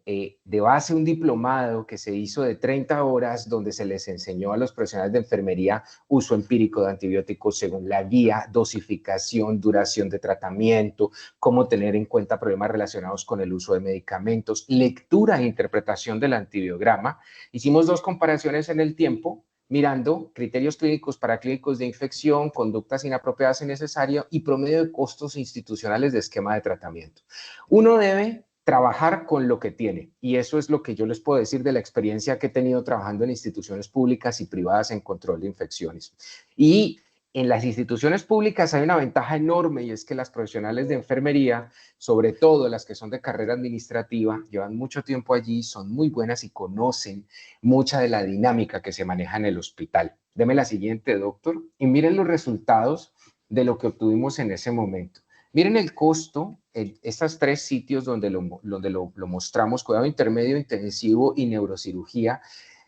F: de base un diplomado que se hizo de 30 horas donde se les enseñó a los profesionales de enfermería uso empírico de antibióticos según la guía, dosificación, duración de tratamiento, cómo tener en cuenta problemas relacionados con el uso de medicamentos, lectura e interpretación del antibiograma. Hicimos 2 comparaciones en el tiempo, mirando criterios clínicos para clínicos de infección, conductas inapropiadas innecesarias y promedio de costos institucionales de esquema de tratamiento. Uno debe trabajar con lo que tiene. Y eso es lo que yo les puedo decir de la experiencia que he tenido trabajando en instituciones públicas y privadas en control de infecciones. Y en las instituciones públicas hay una ventaja enorme y es que las profesionales de enfermería, sobre todo las que son de carrera administrativa, llevan mucho tiempo allí, son muy buenas y conocen mucha de la dinámica que se maneja en el hospital. Deme la siguiente, doctor, y miren los resultados de lo que obtuvimos en ese momento. Miren el costo, estos 3 sitios donde lo mostramos, cuidado intermedio, intensivo y neurocirugía.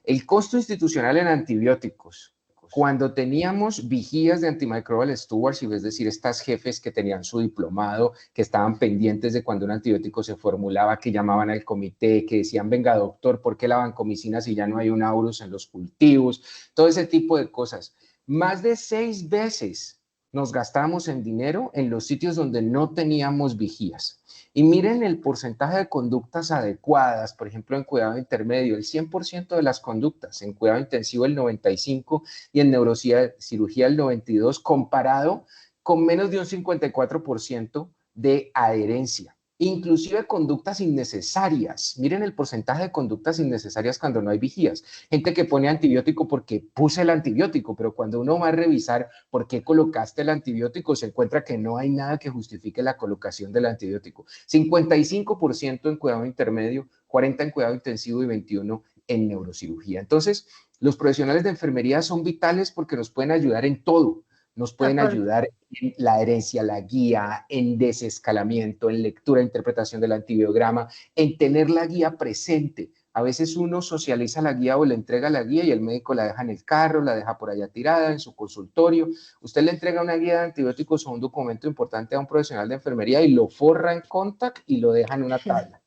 F: El costo institucional en antibióticos, cuando teníamos vigías de antimicrobial stewards, es decir, estas jefes que tenían su diplomado, que estaban pendientes de cuando un antibiótico se formulaba, que llamaban al comité, que decían, venga doctor, ¿por qué la vancomicina si ya no hay un aurus en los cultivos? Todo ese tipo de cosas. Más de 6 veces nos gastamos en dinero en los sitios donde no teníamos vigías. Y miren el porcentaje de conductas adecuadas, por ejemplo, en cuidado intermedio, el 100% de las conductas, en cuidado intensivo el 95% y en neurocirugía el 92%, comparado con menos de un 54% de adherencia. Inclusive conductas innecesarias. Miren el porcentaje de conductas innecesarias cuando no hay vigías. Gente que pone antibiótico porque puse el antibiótico, pero cuando uno va a revisar por qué colocaste el antibiótico, se encuentra que no hay nada que justifique la colocación del antibiótico. 55% en cuidado intermedio, 40% en cuidado intensivo y 21% en neurocirugía. Entonces, los profesionales de enfermería son vitales porque nos pueden ayudar en todo. Nos pueden ayudar en la herencia, la guía, en desescalamiento, en lectura e interpretación del antibiograma, en tener la guía presente. A veces uno socializa la guía o le entrega la guía y el médico la deja en el carro, la deja por allá tirada en su consultorio. Usted le entrega una guía de antibióticos o un documento importante a un profesional de enfermería y lo forra en Contact y lo deja en una tabla.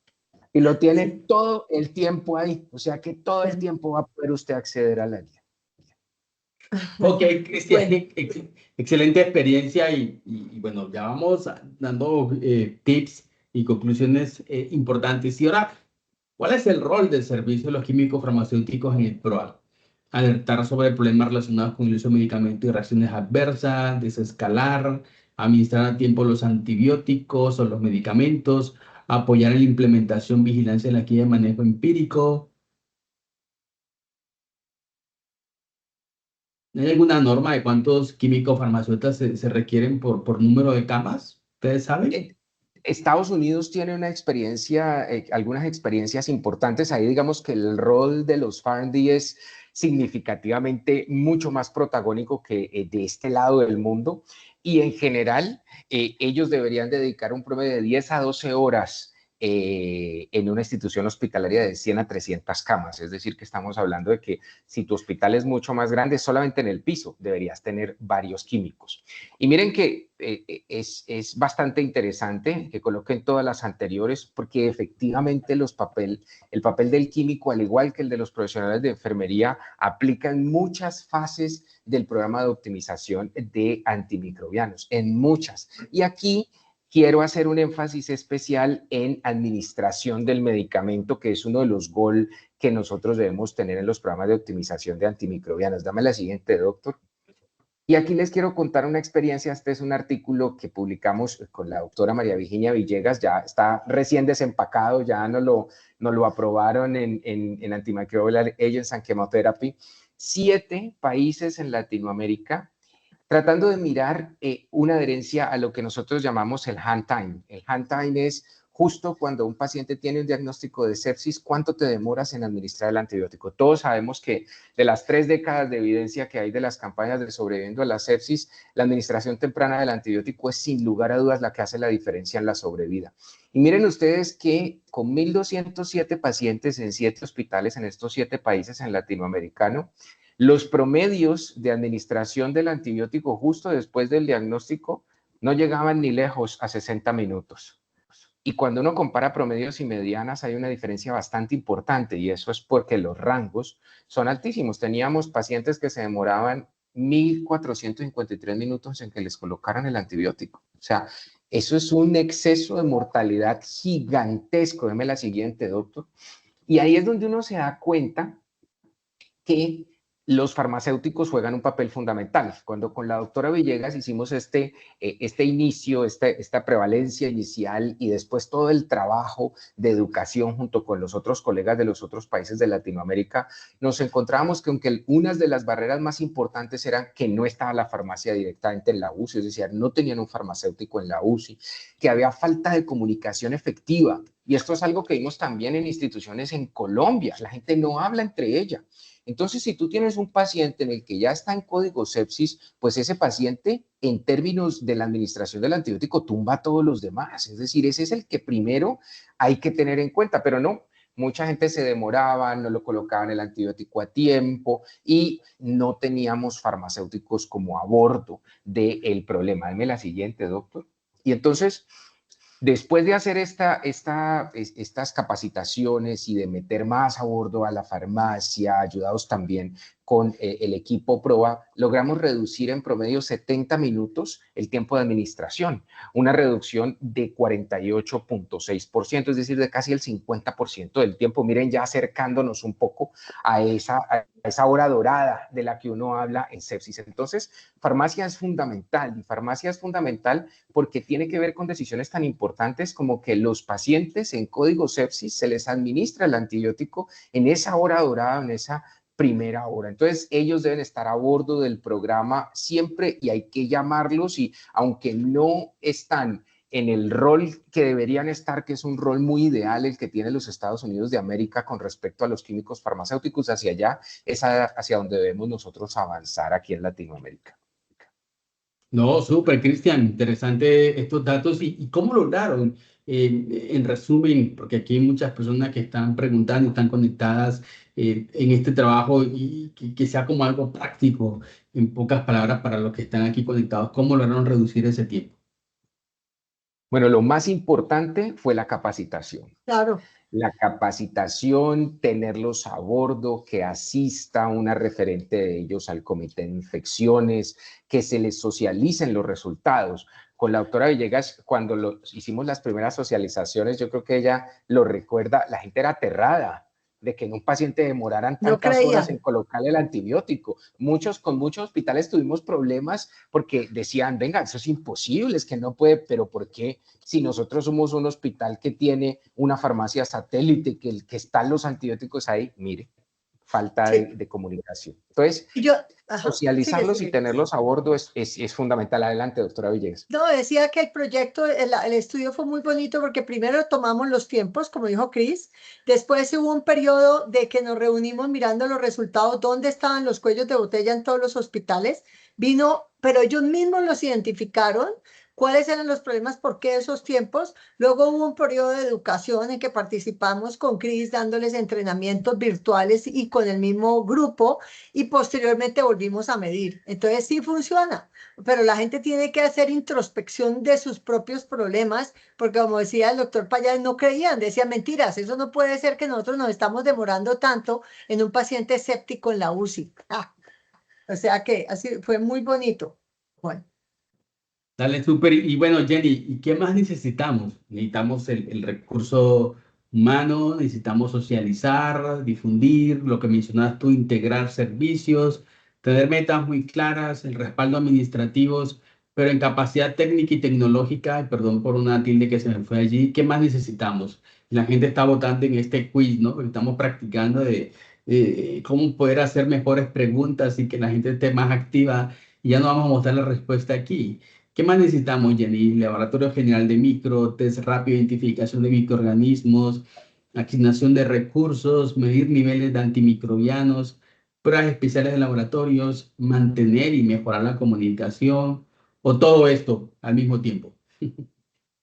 F: Y lo tiene todo el tiempo ahí. O sea que todo el tiempo va a poder usted acceder a la guía.
C: Ok, Cristian, excelente experiencia y bueno, ya vamos dando tips y conclusiones importantes. Y ahora, ¿cuál es el rol del servicio de los químicos farmacéuticos en el PROA? Alertar sobre problemas relacionados con el uso de medicamentos y reacciones adversas, desescalar, administrar a tiempo los antibióticos o los medicamentos, apoyar en la implementación, vigilancia en la guía de manejo empírico. ¿Hay alguna norma de cuántos químicos farmacéuticos se requieren por número de camas? ¿Ustedes saben?
F: Estados Unidos tiene una experiencia, algunas experiencias importantes. Ahí digamos que el rol de los PharmD es significativamente mucho más protagónico que de este lado del mundo. Y en general, ellos deberían dedicar un promedio de 10 a 12 horas en una institución hospitalaria de 100 a 300 camas. Es decir, que estamos hablando de que si tu hospital es mucho más grande, solamente en el piso deberías tener varios químicos. Y miren que es bastante interesante que coloquen todas las anteriores, porque efectivamente el papel del químico, al igual que el de los profesionales de enfermería, aplica en muchas fases del programa de optimización de antimicrobianos, en muchas. Y aquí quiero hacer un énfasis especial en administración del medicamento, que es uno de los goals que nosotros debemos tener en los programas de optimización de antimicrobianos. Dame la siguiente, doctor. Y aquí les quiero contar una experiencia. Este es un artículo que publicamos con la doctora María Virginia Villegas. Ya está recién desempacado, ya no lo aprobaron en Antimicrobial Agents and Chemotherapy. 7 países en Latinoamérica tratando de mirar una adherencia a lo que nosotros llamamos el hand time. El hand time es justo cuando un paciente tiene un diagnóstico de sepsis, ¿cuánto te demoras en administrar el antibiótico? Todos sabemos que de las 3 décadas de evidencia que hay de las campañas de sobreviviendo a la sepsis, la administración temprana del antibiótico es sin lugar a dudas la que hace la diferencia en la sobrevida. Y miren ustedes que con 1.207 pacientes en 7 hospitales en estos 7 países en latinoamericano, los promedios de administración del antibiótico justo después del diagnóstico no llegaban ni lejos a 60 minutos. Y cuando uno compara promedios y medianas hay una diferencia bastante importante, y eso es porque los rangos son altísimos. Teníamos pacientes que se demoraban 1.453 minutos en que les colocaran el antibiótico. O sea, eso es un exceso de mortalidad gigantesco. Deme la siguiente, doctor. Y ahí es donde uno se da cuenta que los farmacéuticos juegan un papel fundamental. Cuando con la doctora Villegas hicimos este inicio, esta prevalencia inicial y después todo el trabajo de educación junto con los otros colegas de los otros países de Latinoamérica, nos encontramos que aunque unas de las barreras más importantes eran que no estaba la farmacia directamente en la UCI, es decir, no tenían un farmacéutico en la UCI, que había falta de comunicación efectiva. Y esto es algo que vimos también en instituciones en Colombia. La gente no habla entre ella. Entonces, si tú tienes un paciente en el que ya está en código sepsis, pues ese paciente, en términos de la administración del antibiótico, tumba a todos los demás. Es decir, ese es el que primero hay que tener en cuenta, pero no. Mucha gente se demoraba, no lo colocaban el antibiótico a tiempo y no teníamos farmacéuticos como a bordo del problema. Deme la siguiente, doctor. Y entonces, después de hacer estas capacitaciones y de meter más a bordo a la farmacia, ayudados también con el equipo PROA, logramos reducir en promedio 70 minutos el tiempo de administración, una reducción de 48.6%, es decir, de casi el 50% del tiempo. Miren, ya acercándonos un poco a esa hora dorada de la que uno habla en sepsis. Entonces, farmacia es fundamental, y farmacia es fundamental porque tiene que ver con decisiones tan importantes como que los pacientes en código sepsis se les administra el antibiótico en esa hora dorada, en esa primera hora. Entonces, ellos deben estar a bordo del programa siempre y hay que llamarlos, y aunque no están en el rol que deberían estar, que es un rol muy ideal el que tienen los Estados Unidos de América con respecto a los químicos farmacéuticos, hacia allá es hacia donde debemos nosotros avanzar aquí en Latinoamérica.
C: No, súper, Cristian, interesante estos datos y cómo lograron, en resumen, porque aquí hay muchas personas que están preguntando y están conectadas en este trabajo y que sea como algo práctico, en pocas palabras, para los que están aquí conectados, ¿cómo lograron reducir ese tiempo?
F: Bueno, lo más importante fue la capacitación.
E: Claro.
F: La capacitación, tenerlos a bordo, que asista una referente de ellos al comité de infecciones, que se les socialicen los resultados. Con la doctora Villegas, cuando hicimos las primeras socializaciones, yo creo que ella lo recuerda, la gente era aterrada de que en un paciente demoraran tantas horas en colocarle el antibiótico. Con muchos hospitales tuvimos problemas porque decían, venga, eso es imposible, es que no puede, pero ¿por qué? Si nosotros somos un hospital que tiene una farmacia satélite, que están los antibióticos ahí, mire, falta de comunicación. Entonces, socializarlos y tenerlos a bordo es fundamental. Adelante, doctora Villegas.
E: No, decía que el proyecto, el estudio fue muy bonito porque primero tomamos los tiempos, como dijo Cris, después hubo un periodo de que nos reunimos mirando los resultados, dónde estaban los cuellos de botella en todos los hospitales, vino pero ellos mismos los identificaron, cuáles eran los problemas, por qué esos tiempos. Luego hubo un periodo de educación en que participamos con Cris dándoles entrenamientos virtuales y con el mismo grupo, y posteriormente volvimos a medir. Entonces sí funciona, pero la gente tiene que hacer introspección de sus propios problemas, porque como decía el doctor Payán, no creían, decían mentiras, eso no puede ser que nosotros nos estamos demorando tanto en un paciente escéptico en la UCI. O sea que así fue muy bonito. Bueno.
C: Dale, súper. Y bueno, Jenny, ¿y qué más necesitamos? Necesitamos el recurso humano, necesitamos socializar, difundir, lo que mencionabas tú, integrar servicios, tener metas muy claras, el respaldo administrativos, pero en capacidad técnica y tecnológica, y perdón por una tilde que se me fue allí, ¿qué más necesitamos? La gente está votando en este quiz, ¿no? Porque estamos practicando de cómo poder hacer mejores preguntas y que la gente esté más activa, y ya no vamos a mostrar la respuesta aquí. ¿Qué más necesitamos, Jenny? Laboratorio General de Micro, test rápido de identificación de microorganismos, asignación de recursos, medir niveles de antimicrobianos, pruebas especiales de laboratorios, mantener y mejorar la comunicación, o todo esto al mismo tiempo.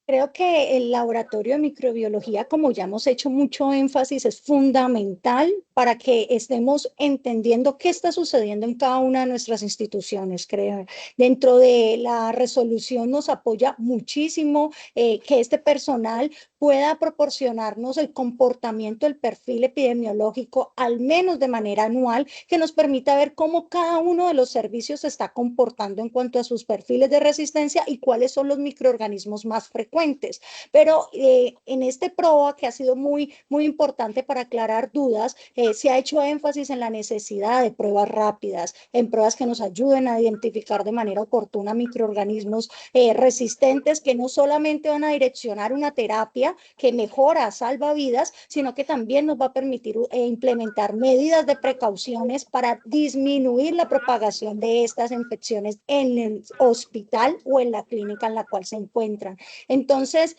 D: Creo que el laboratorio de microbiología, como ya hemos hecho mucho énfasis, es fundamental para que estemos entendiendo qué está sucediendo en cada una de nuestras instituciones. Creo. Dentro de la resolución nos apoya muchísimo que este personal pueda proporcionarnos el comportamiento, el perfil epidemiológico, al menos de manera anual, que nos permita ver cómo cada uno de los servicios se está comportando en cuanto a sus perfiles de resistencia y cuáles son los microorganismos más frecuentes. Pero en este PROA, que ha sido muy importante para aclarar dudas, se ha hecho énfasis en la necesidad de pruebas rápidas, en pruebas que nos ayuden a identificar de manera oportuna microorganismos resistentes que no solamente van a direccionar una terapia que mejora, salva vidas, sino que también nos va a permitir implementar medidas de precauciones para disminuir la propagación de estas infecciones en el hospital o en la clínica en la cual se encuentran. Entonces,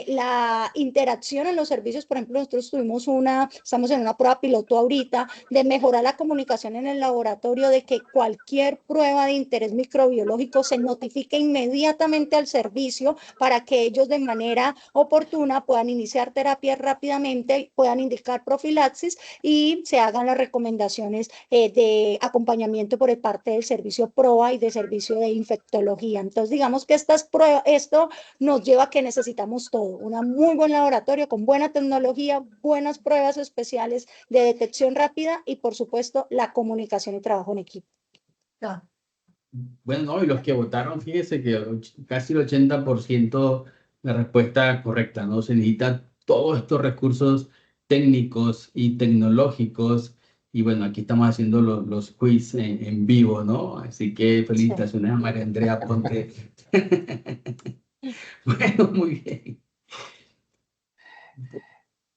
D: la interacción en los servicios, por ejemplo, nosotros estamos en una prueba piloto ahorita de mejorar la comunicación en el laboratorio, de que cualquier prueba de interés microbiológico se notifique inmediatamente al servicio para que ellos de manera oportuna puedan iniciar terapias rápidamente, puedan indicar profilaxis y se hagan las recomendaciones de acompañamiento por parte del servicio PROA y de servicio de infectología. Entonces, digamos que esto nos lleva a que necesitamos todo, un muy buen laboratorio con buena tecnología, buenas pruebas especiales de detección rápida y, por supuesto, la comunicación y trabajo en equipo.
C: Bueno, no, y los que votaron, fíjese que casi el 80% la respuesta correcta, ¿no? Se necesitan todos estos recursos técnicos y tecnológicos. Y bueno, aquí estamos haciendo los quiz en vivo, ¿no? Así que felicitaciones a María Andrea Ponte. Bueno, muy bien.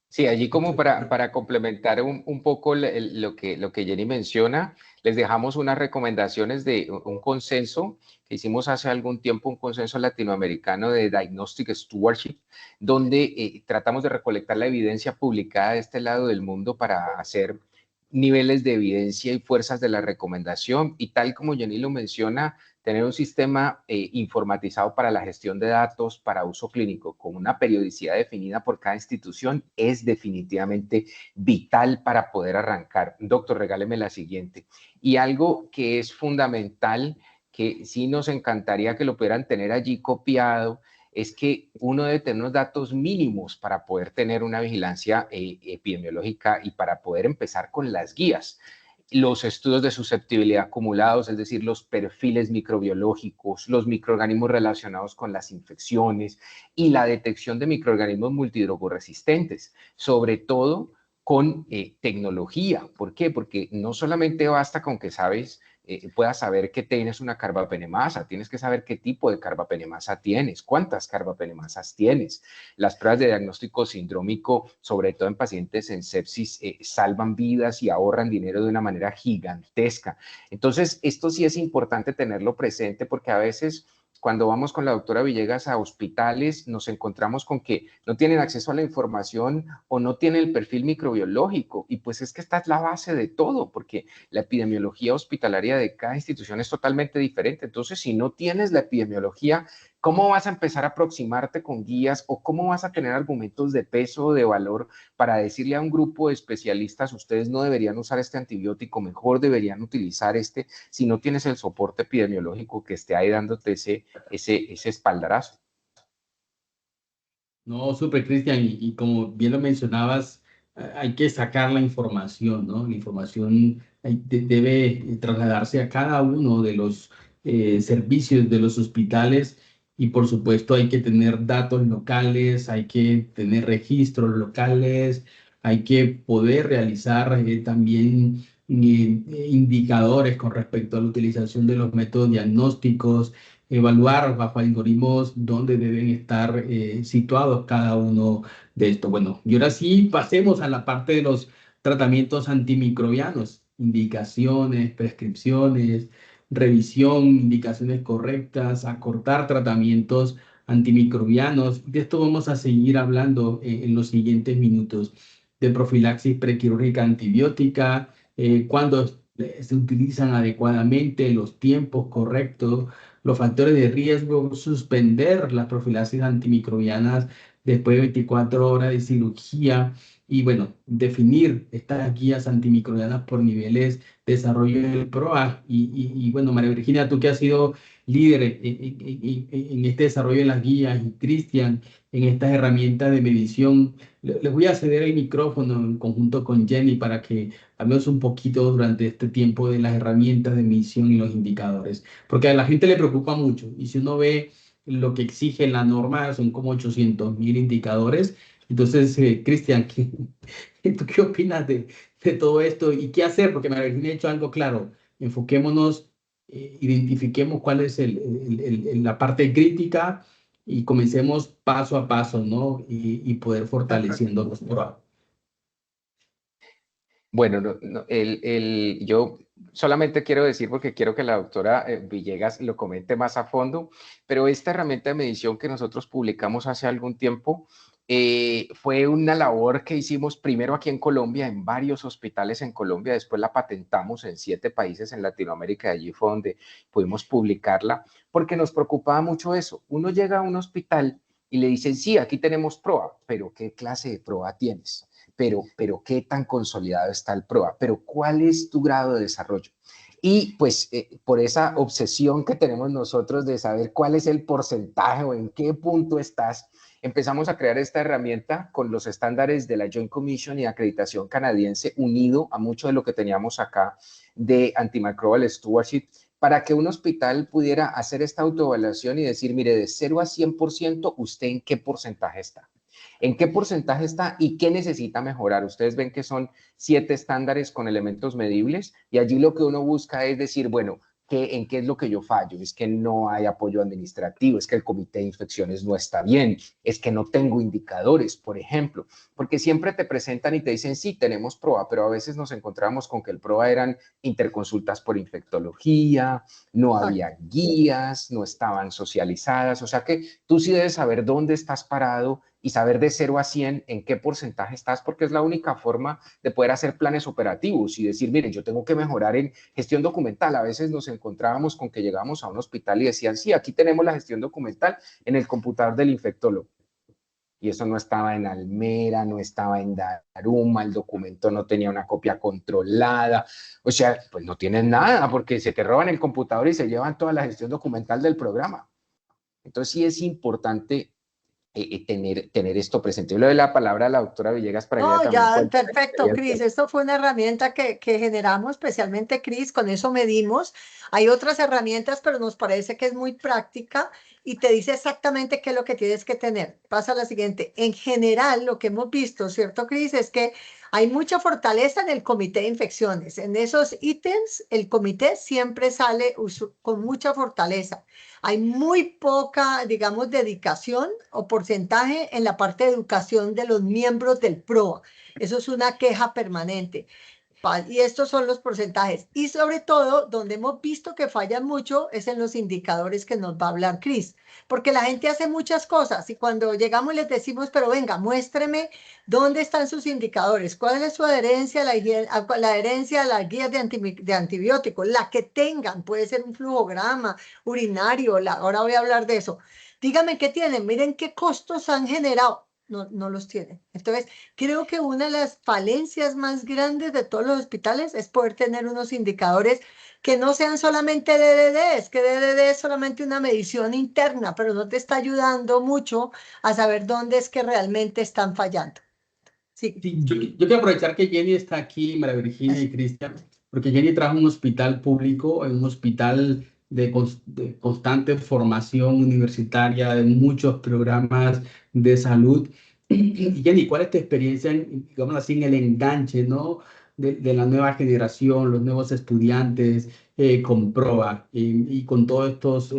F: Sí, allí como para complementar un poco lo que Jenny menciona, les dejamos unas recomendaciones de un consenso que hicimos hace algún tiempo, un consenso latinoamericano de Diagnostic Stewardship, donde tratamos de recolectar la evidencia publicada de este lado del mundo para hacer niveles de evidencia y fuerzas de la recomendación, y tal como Jenny lo menciona, tener un sistema informatizado para la gestión de datos para uso clínico con una periodicidad definida por cada institución es definitivamente vital para poder arrancar. Doctor, regáleme la siguiente. Y algo que es fundamental, que sí nos encantaría que lo pudieran tener allí copiado, es que uno debe tener unos datos mínimos para poder tener una vigilancia epidemiológica y para poder empezar con las guías. Los estudios de susceptibilidad acumulados, es decir, los perfiles microbiológicos, los microorganismos relacionados con las infecciones y la detección de microorganismos multidrogoresistentes, sobre todo con tecnología. ¿Por qué? Porque no solamente basta con que puedas saber que tienes una carbapenemasa, tienes que saber qué tipo de carbapenemasa tienes, cuántas carbapenemasas tienes. Las pruebas de diagnóstico sindrómico, sobre todo en pacientes en sepsis, salvan vidas y ahorran dinero de una manera gigantesca. Entonces, esto sí es importante tenerlo presente porque a veces cuando vamos con la doctora Villegas a hospitales, nos encontramos con que no tienen acceso a la información o no tienen el perfil microbiológico. Y pues es que esta es la base de todo, porque la epidemiología hospitalaria de cada institución es totalmente diferente. Entonces, si no tienes la epidemiología, ¿cómo vas a empezar a aproximarte con guías o cómo vas a tener argumentos de peso o de valor para decirle a un grupo de especialistas, ustedes no deberían usar este antibiótico, mejor deberían utilizar este, si no tienes el soporte epidemiológico que esté ahí dándote ese espaldarazo?
C: No, súper, Cristian, y como bien lo mencionabas, hay que sacar la información, ¿no? La información debe trasladarse a cada uno de los servicios de los hospitales y por supuesto hay que tener datos locales, hay que tener registros locales, hay que poder realizar también indicadores con respecto a la utilización de los métodos diagnósticos, evaluar bajo algoritmos dónde deben estar situados cada uno de estos. Bueno, y ahora sí pasemos a la parte de los tratamientos antimicrobianos, indicaciones, prescripciones, revisión, indicaciones correctas, acortar tratamientos antimicrobianos. De esto vamos a seguir hablando en los siguientes minutos, de profilaxis prequirúrgica antibiótica, cuándo se utilizan adecuadamente, los tiempos correctos, los factores de riesgo, suspender las profilaxis antimicrobianas después de 24 horas de cirugía y, bueno, definir estas guías antimicrobianas por niveles de desarrollo del PROA. Bueno, María Virginia, tú que has sido líder en este desarrollo de las guías y Cristian en estas herramientas de medición, les voy a ceder el micrófono en conjunto con Jenny para que hablemos un poquito durante este tiempo de las herramientas de medición y los indicadores, porque a la gente le preocupa mucho y si uno ve lo que exige la norma son como 800.000 indicadores. Entonces, Cristian, ¿tú qué opinas de todo esto y qué hacer? Porque me habéis hecho algo claro, enfoquémonos, identifiquemos cuál es la parte crítica y comencemos paso a paso, ¿no? Y poder fortaleciendo los programas.
F: Bueno, yo solamente quiero decir, porque quiero que la doctora Villegas lo comente más a fondo, pero esta herramienta de medición que nosotros publicamos hace algún tiempo fue una labor que hicimos primero aquí en Colombia, en varios hospitales en Colombia, después la patentamos en 7 países en Latinoamérica, allí fue donde pudimos publicarla, porque nos preocupaba mucho eso. Uno llega a un hospital y le dicen, sí, aquí tenemos PROA, pero ¿qué clase de PROA tienes? Pero ¿qué tan consolidado está el PROA? Pero ¿cuál es tu grado de desarrollo? Y pues por esa obsesión que tenemos nosotros de saber cuál es el porcentaje o en qué punto estás, empezamos a crear esta herramienta con los estándares de la Joint Commission y acreditación canadiense, unido a mucho de lo que teníamos acá de Antimicrobial Stewardship, para que un hospital pudiera hacer esta autoevaluación y decir, mire, de 0 a 100%, ¿usted en qué porcentaje está? ¿En qué porcentaje está y qué necesita mejorar? Ustedes ven que son 7 estándares con elementos medibles y allí lo que uno busca es decir, bueno, ¿en qué es lo que yo fallo? Es que no hay apoyo administrativo, es que el comité de infecciones no está bien, es que no tengo indicadores, por ejemplo, porque siempre te presentan y te dicen, sí, tenemos PROA, pero a veces nos encontramos con que el PROA eran interconsultas por infectología, no había guías, no estaban socializadas, o sea que tú sí debes saber dónde estás parado y saber de 0 a 100 en qué porcentaje estás, porque es la única forma de poder hacer planes operativos y decir, miren, yo tengo que mejorar en gestión documental. A veces nos encontrábamos con que llegábamos a un hospital y decían, sí, aquí tenemos la gestión documental en el computador del infectólogo. Y eso no estaba en Almera, no estaba en Daruma, el documento no tenía una copia controlada. O sea, pues no tienen nada porque se te roban el computador y se llevan toda la gestión documental del programa. Entonces sí es importante tener esto presente. Yo le doy la palabra a la doctora Villegas para que ella
E: No,
F: también
E: ya,
F: cuente.
E: perfecto, Cris. Esto fue una herramienta que generamos, especialmente Cris, con eso medimos. Hay otras herramientas, pero nos parece que es muy práctica y te dice exactamente qué es lo que tienes que tener. Pasa a la siguiente. En general, lo que hemos visto, ¿cierto, Cris? Es que hay mucha fortaleza en el comité de infecciones. En esos ítems, el comité siempre sale con mucha fortaleza. Hay muy poca, digamos, dedicación o porcentaje en la parte de educación de los miembros del PROA. Eso es una queja permanente. Y estos son los porcentajes. Y sobre todo, donde hemos visto que fallan mucho es en los indicadores que nos va a hablar Cris. Porque la gente hace muchas cosas y cuando llegamos les decimos, pero venga, muéstreme dónde están sus indicadores, cuál es su adherencia a la adherencia a las guías de antibióticos, la que tengan, puede ser un flujograma urinario, ahora voy a hablar de eso. Díganme qué tienen, miren qué costos han generado. No los tienen. Entonces, creo que una de las falencias más grandes de todos los hospitales es poder tener unos indicadores que no sean solamente DDD, que DDD es solamente una medición interna, pero no te está ayudando mucho a saber dónde es que realmente están fallando. Sí.
C: Sí, yo quiero aprovechar que Jenny está aquí, María Virginia y Cristian, porque Jenny trabaja en un hospital público, en un hospital de constante formación universitaria, de muchos programas de salud. Y Jenny, ¿cuál es tu experiencia, digamos así, en el enganche, ¿no? de la nueva generación, los nuevos estudiantes con PROA y con todos estos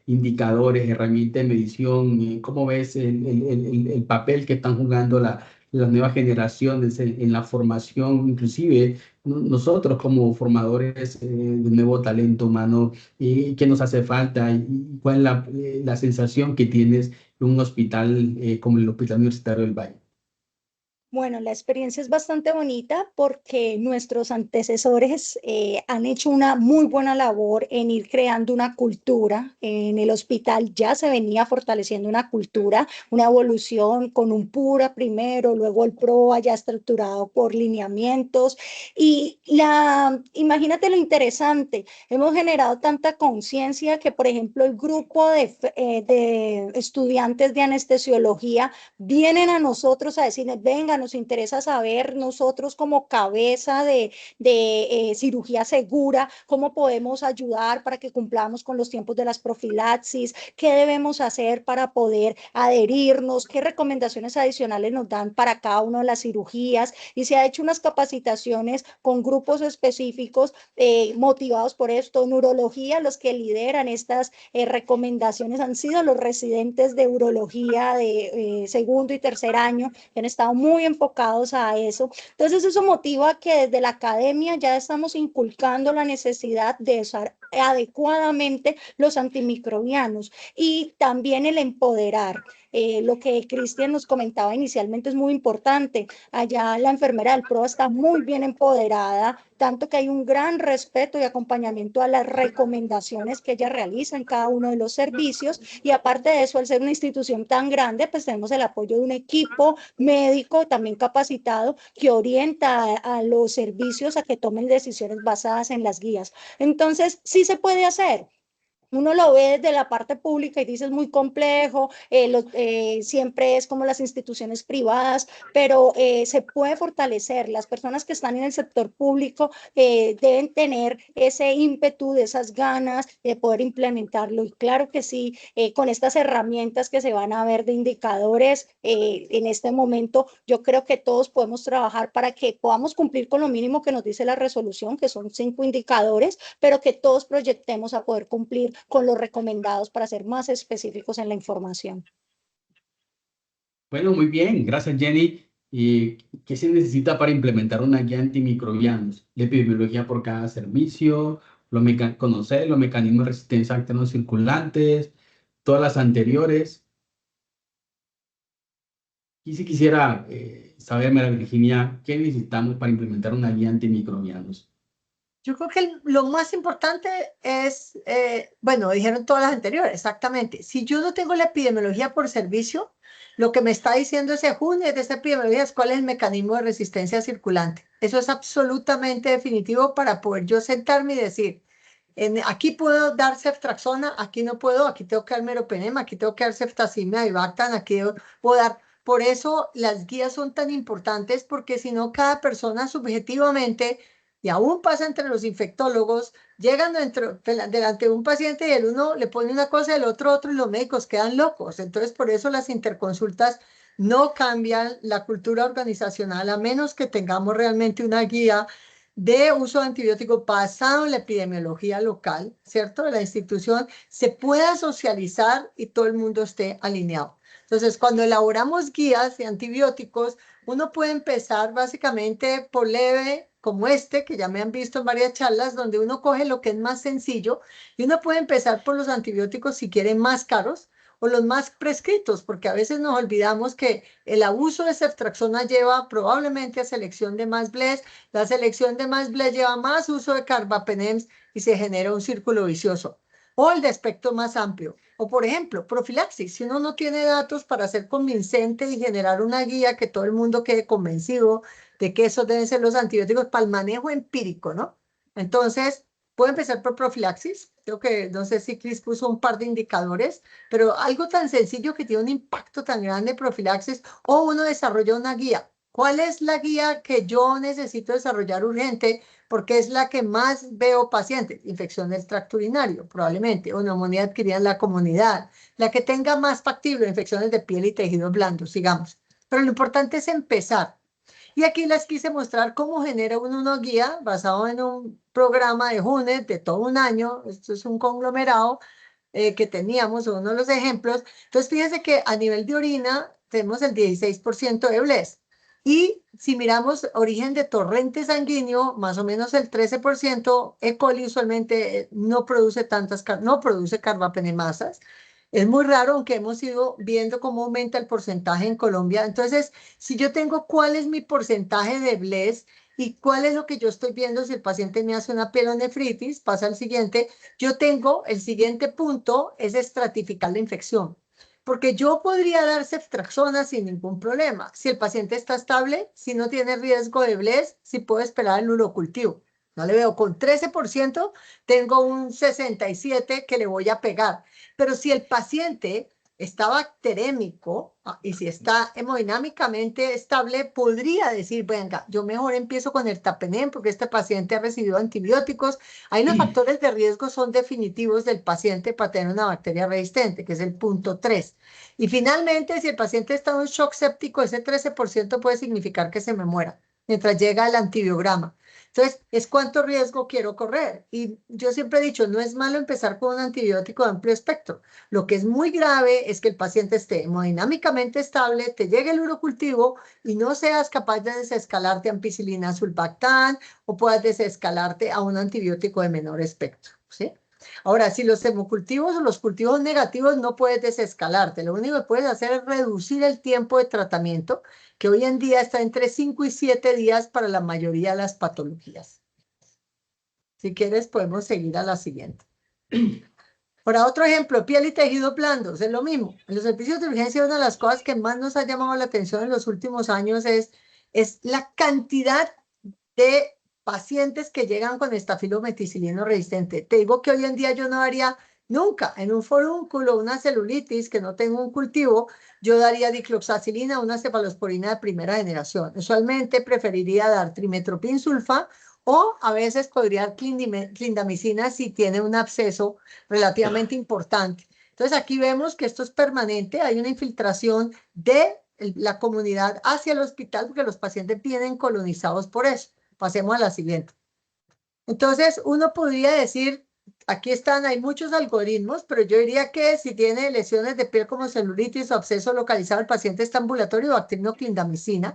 C: indicadores, herramientas de medición? ¿Cómo ves el papel que están jugando las nuevas generaciones en la formación, inclusive nosotros como formadores de nuevo talento humano, qué nos hace falta y cuál es la sensación que tienes en un hospital como el Hospital Universitario del Valle?
D: Bueno, la experiencia es bastante bonita porque nuestros antecesores han hecho una muy buena labor en ir creando una cultura. En el hospital ya se venía fortaleciendo una cultura, una evolución con un PURA primero, luego el PROA ya estructurado por lineamientos. Y imagínate lo interesante, hemos generado tanta conciencia que, por ejemplo, el grupo de estudiantes de anestesiología vienen a nosotros a decirnos, venga, nos interesa saber nosotros como cabeza de cirugía segura, cómo podemos ayudar para que cumplamos con los tiempos de las profilaxis, qué debemos hacer para poder adherirnos, qué recomendaciones adicionales nos dan para cada una de las cirugías. Y se ha hecho unas capacitaciones con grupos específicos motivados por esto. Neurología, los que lideran estas recomendaciones han sido los residentes de urología de segundo y tercer año, que han estado muy enfocados a eso. Entonces eso motiva que desde la academia ya estamos inculcando la necesidad de usar adecuadamente los antimicrobianos y también el empoderar. Lo que Cristian nos comentaba inicialmente es muy importante. Allá la enfermera del PROA está muy bien empoderada, tanto que hay un gran respeto y acompañamiento a las recomendaciones que ella realiza en cada uno de los servicios. Y aparte de eso, al ser una institución tan grande, pues tenemos el apoyo de un equipo médico también capacitado que orienta a los servicios a que tomen decisiones basadas en las guías. Entonces, sí se puede hacer. Uno lo ve desde la parte pública y dice es muy complejo, siempre es como las instituciones privadas, pero se puede fortalecer. Las personas que están en el sector público deben tener ese ímpetu, de esas ganas de poder implementarlo. Y claro que sí, con estas herramientas que se van a ver de indicadores en este momento, yo creo que todos podemos trabajar para que podamos cumplir con lo mínimo que nos dice la resolución, que son 5 indicadores, pero que todos proyectemos a poder cumplir con los recomendados para ser más específicos en la información.
C: Bueno, muy bien, gracias Jenny. ¿Y qué se necesita para implementar una guía antimicrobianos? La epidemiología por cada servicio, conocer los mecanismos de resistencia a actinos circulantes, todas las anteriores. Y si quisiera saber, María Virginia, ¿qué necesitamos para implementar una guía antimicrobianos?
E: Yo creo que lo más importante es, bueno, dijeron todas las anteriores, exactamente. Si yo no tengo la epidemiología por servicio, lo que me está diciendo ese junio de esta epidemiología es cuál es el mecanismo de resistencia circulante. Eso es absolutamente definitivo para poder yo sentarme y decir, aquí puedo dar ceftraxona, aquí no puedo, aquí tengo que dar meropenema, aquí tengo que dar ceftazimia y bactan, aquí puedo dar. Por eso las guías son tan importantes, porque si no, cada persona subjetivamente, y aún pasa entre los infectólogos, llegan delante de un paciente y el uno le pone una cosa, el otro otra, y los médicos quedan locos. Entonces, por eso las interconsultas no cambian la cultura organizacional, a menos que tengamos realmente una guía de uso de antibióticos basado en la epidemiología local, ¿cierto? De la institución, se pueda socializar y todo el mundo esté alineado. Entonces, cuando elaboramos guías de antibióticos, uno puede empezar básicamente por leve, como este, que ya me han visto en varias charlas, donde uno coge lo que es más sencillo y uno puede empezar por los antibióticos si quieren más caros o los más prescritos, porque a veces nos olvidamos que el abuso de ceftriaxona lleva probablemente a selección de más BLES, la selección de más BLES lleva más uso de carbapenems y se genera un círculo vicioso. O el de espectro más amplio. O, por ejemplo, profilaxis. Si uno no tiene datos para ser convincente y generar una guía que todo el mundo quede convencido de que esos deben ser los antibióticos para el manejo empírico, ¿no? Entonces, puedo empezar por profilaxis. Creo que, no sé si Chris puso un par de indicadores, pero algo tan sencillo que tiene un impacto tan grande profilaxis, o uno desarrolla una guía. ¿Cuál es la guía que yo necesito desarrollar urgente? Porque es la que más veo pacientes, infección del tracto urinario, probablemente, o neumonía adquirida en la comunidad, la que tenga más factible, infecciones de piel y tejidos blandos, sigamos. Pero lo importante es empezar. Y aquí les quise mostrar cómo genera uno una guía basado en un programa de HUNET de todo un año. Esto es un conglomerado que teníamos, uno de los ejemplos. Entonces, fíjense que a nivel de orina tenemos el 16% de BLES. Y si miramos origen de torrente sanguíneo, más o menos el 13%, E. coli usualmente no produce no produce carbapenemasas. Es muy raro, aunque hemos ido viendo cómo aumenta el porcentaje en Colombia. Entonces, si yo tengo cuál es mi porcentaje de BLES y cuál es lo que yo estoy viendo, si el paciente me hace una pielonefritis, pasa al siguiente, yo tengo el siguiente punto, es estratificar la infección. Porque yo podría dar ceftriaxona sin ningún problema. Si el paciente está estable, si no tiene riesgo de BLES, si puedo esperar el urocultivo. No le veo, con 13% tengo un 67% que le voy a pegar. Pero si el paciente está bacterémico y si está hemodinámicamente estable, podría decir, venga, yo mejor empiezo con el tapenem porque este paciente ha recibido antibióticos. Ahí los factores de riesgo son definitivos del paciente para tener una bacteria resistente, que es el punto 3. Y finalmente, si el paciente está en un shock séptico, ese 13% puede significar que se me muera mientras llega el antibiograma. Entonces, es cuánto riesgo quiero correr. Y yo siempre he dicho, no es malo empezar con un antibiótico de amplio espectro. Lo que es muy grave es que el paciente esté hemodinámicamente estable, te llegue el urocultivo y no seas capaz de desescalarte a ampicilina sulbactam o puedas desescalarte a un antibiótico de menor espectro, ¿sí? Ahora, si los hemocultivos o los cultivos negativos no puedes desescalarte, lo único que puedes hacer es reducir el tiempo de tratamiento, que hoy en día está entre 5 y 7 días para la mayoría de las patologías. Si quieres, podemos seguir a la siguiente. Ahora, otro ejemplo, piel y tejidos blandos, es lo mismo. En los servicios de urgencia, una de las cosas que más nos ha llamado la atención en los últimos años es la cantidad de pacientes que llegan con estafilometicilino resistente. Te digo que hoy en día yo no haría nunca en un forúnculo, una celulitis que no tengo un cultivo, yo daría dicloxacilina, una cefalosporina de primera generación. Usualmente preferiría dar trimetoprim sulfa o a veces podría dar clindamicina si tiene un absceso relativamente importante. Entonces aquí vemos que esto es permanente, hay una infiltración de la comunidad hacia el hospital porque los pacientes vienen colonizados por eso. Pasemos a la siguiente. Entonces, uno podría decir, aquí están, hay muchos algoritmos, pero yo diría que si tiene lesiones de piel como celulitis o absceso localizado, el paciente está ambulatorio, bacterino clindamicina,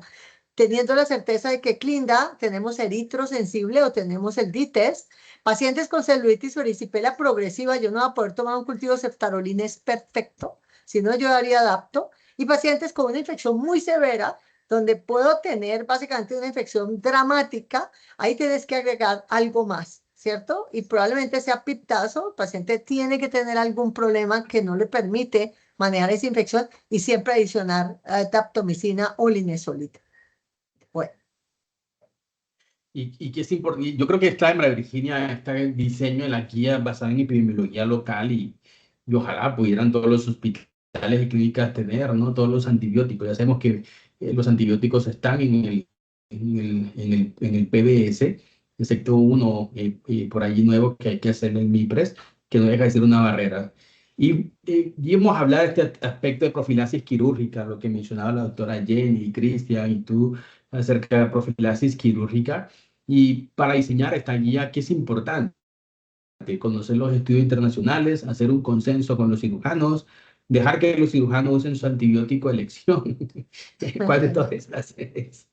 E: teniendo la certeza de que clinda, tenemos eritrosensible o tenemos el D-test. Pacientes con celulitis o erisipela progresiva, yo no voy a poder tomar un cultivo ceftarolina, es perfecto, si no yo daría adapto. Y pacientes con una infección muy severa, donde puedo tener básicamente una infección dramática, ahí tienes que agregar algo más, ¿cierto? Y probablemente sea piptazo, el paciente tiene que tener algún problema que no le permite manejar esa infección y siempre adicionar daptomicina o linezolida. Bueno.
C: Y que es importante, yo creo que está en María Virginia, está el diseño de la guía basada en epidemiología local y ojalá pudieran todos los hospitales y clínicas tener, ¿no? Todos los antibióticos. Ya sabemos que los antibióticos están en el PBS, excepto uno por allí nuevo que hay que hacer el MIPRES, que no deja de ser una barrera. Y íbamos a hablar de este aspecto de profilaxis quirúrgica, lo que mencionaba la doctora Jenny, Cristian y tú, acerca de profilaxis quirúrgica. Y para diseñar esta guía, que es importante conocer los estudios internacionales, hacer un consenso con los cirujanos, dejar que los cirujanos usen su antibiótico de elección. ¿Cuál de todas las es?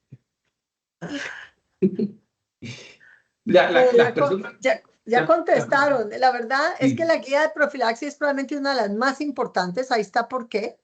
C: Las personas...
E: Ya contestaron. La verdad es que
C: Sí.
E: la guía de profilaxis es probablemente una de las más importantes. Ahí está por qué.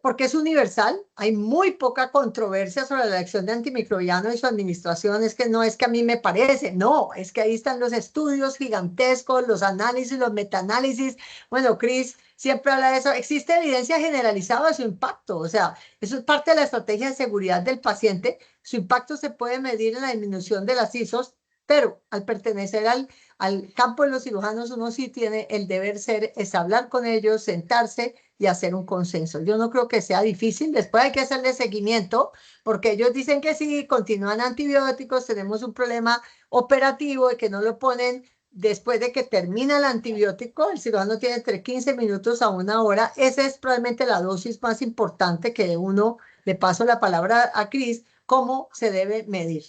E: Porque es universal. Hay muy poca controversia sobre la acción de antimicrobiano y su administración. Es que no es que a mí me parece. No, es que ahí están los estudios gigantescos, los análisis, los metaanálisis. Bueno, Cris siempre habla de eso. Existe evidencia generalizada de su impacto. O sea, eso es parte de la estrategia de seguridad del paciente. Su impacto se puede medir en la disminución de las ISOs, pero al pertenecer al campo de los cirujanos, uno sí tiene el deber ser, es hablar con ellos, sentarse y hacer un consenso. Yo no creo que sea difícil, después hay que hacerle seguimiento, porque ellos dicen que sí, continúan antibióticos, tenemos un problema operativo de que no lo ponen después de que termina el antibiótico, el cirujano tiene entre 15 minutos a 1 hora, esa es probablemente la dosis más importante que uno, le paso la palabra a Cris, cómo se debe medir.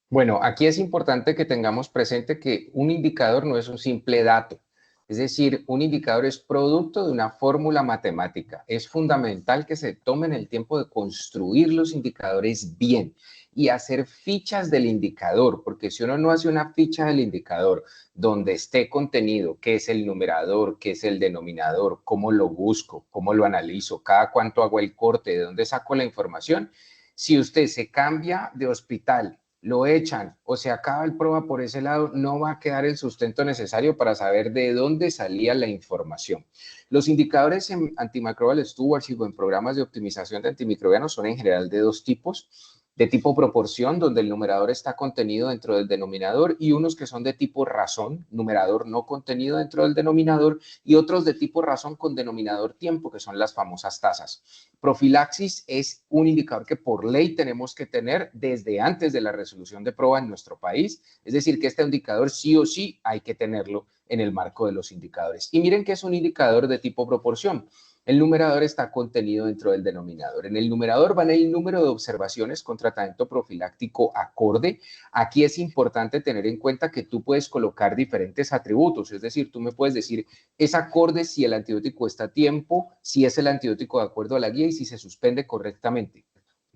F: Bueno, aquí es importante que tengamos presente que un indicador no es un simple dato. Es decir, un indicador es producto de una fórmula matemática. Es fundamental que se tomen el tiempo de construir los indicadores bien y hacer fichas del indicador, porque si uno no hace una ficha del indicador donde esté contenido, qué es el numerador, qué es el denominador, cómo lo busco, cómo lo analizo, cada cuánto hago el corte, de dónde saco la información, si usted se cambia de hospital, lo echan o se acaba el prueba por ese lado, no va a quedar el sustento necesario para saber de dónde salía la información. Los indicadores en antimicrobial stewards y en programas de optimización de antimicrobianos son en general de dos tipos: de tipo proporción, donde el numerador está contenido dentro del denominador, y unos que son de tipo razón, numerador no contenido dentro del denominador, y otros de tipo razón con denominador tiempo, que son las famosas tasas. Profilaxis es un indicador que por ley tenemos que tener desde antes de la resolución de prueba en nuestro país, es decir, que este indicador sí o sí hay que tenerlo en el marco de los indicadores. Y miren que es un indicador de tipo proporción. El numerador está contenido dentro del denominador. En el numerador van el número de observaciones con tratamiento profiláctico acorde. Aquí es importante tener en cuenta que tú puedes colocar diferentes atributos, es decir, tú me puedes decir, es acorde si el antibiótico está a tiempo, si es el antibiótico de acuerdo a la guía y si se suspende correctamente.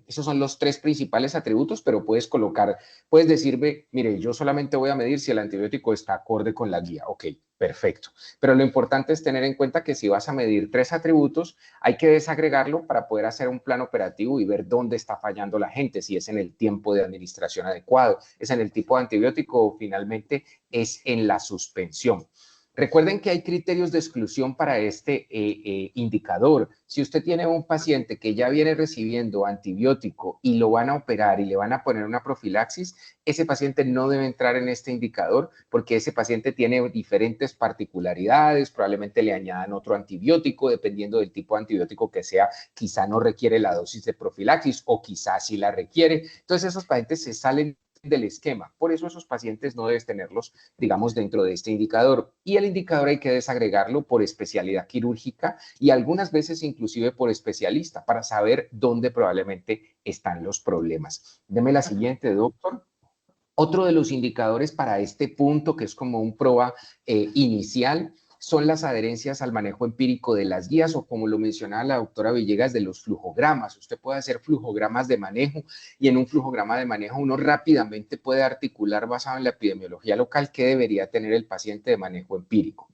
F: Esos son los tres principales atributos, pero puedes decirme, mire, yo solamente voy a medir si el antibiótico está acorde con la guía. Ok, perfecto. Pero lo importante es tener en cuenta que si vas a medir tres atributos, hay que desagregarlo para poder hacer un plan operativo y ver dónde está fallando la gente, si es en el tiempo de administración adecuado, es en el tipo de antibiótico o finalmente es en la suspensión. Recuerden que hay criterios de exclusión para este indicador. Si usted tiene un paciente que ya viene recibiendo antibiótico y lo van a operar y le van a poner una profilaxis, ese paciente no debe entrar en este indicador porque ese paciente tiene diferentes particularidades, probablemente le añadan otro antibiótico, dependiendo del tipo de antibiótico que sea, quizá no requiere la dosis de profilaxis o quizá sí la requiere. Entonces esos pacientes se salen del esquema. Por eso esos pacientes no debes tenerlos, digamos, dentro de este indicador. Y el indicador hay que desagregarlo por especialidad quirúrgica y algunas veces inclusive por especialista para saber dónde probablemente están los problemas. Deme la siguiente, doctor. Otro de los indicadores para este punto, que es como un prueba inicial, son las adherencias al manejo empírico de las guías o, como lo mencionaba la doctora Villegas, de los flujogramas. Usted puede hacer flujogramas de manejo y en un flujograma de manejo uno rápidamente puede articular, basado en la epidemiología local, qué debería tener el paciente de manejo empírico.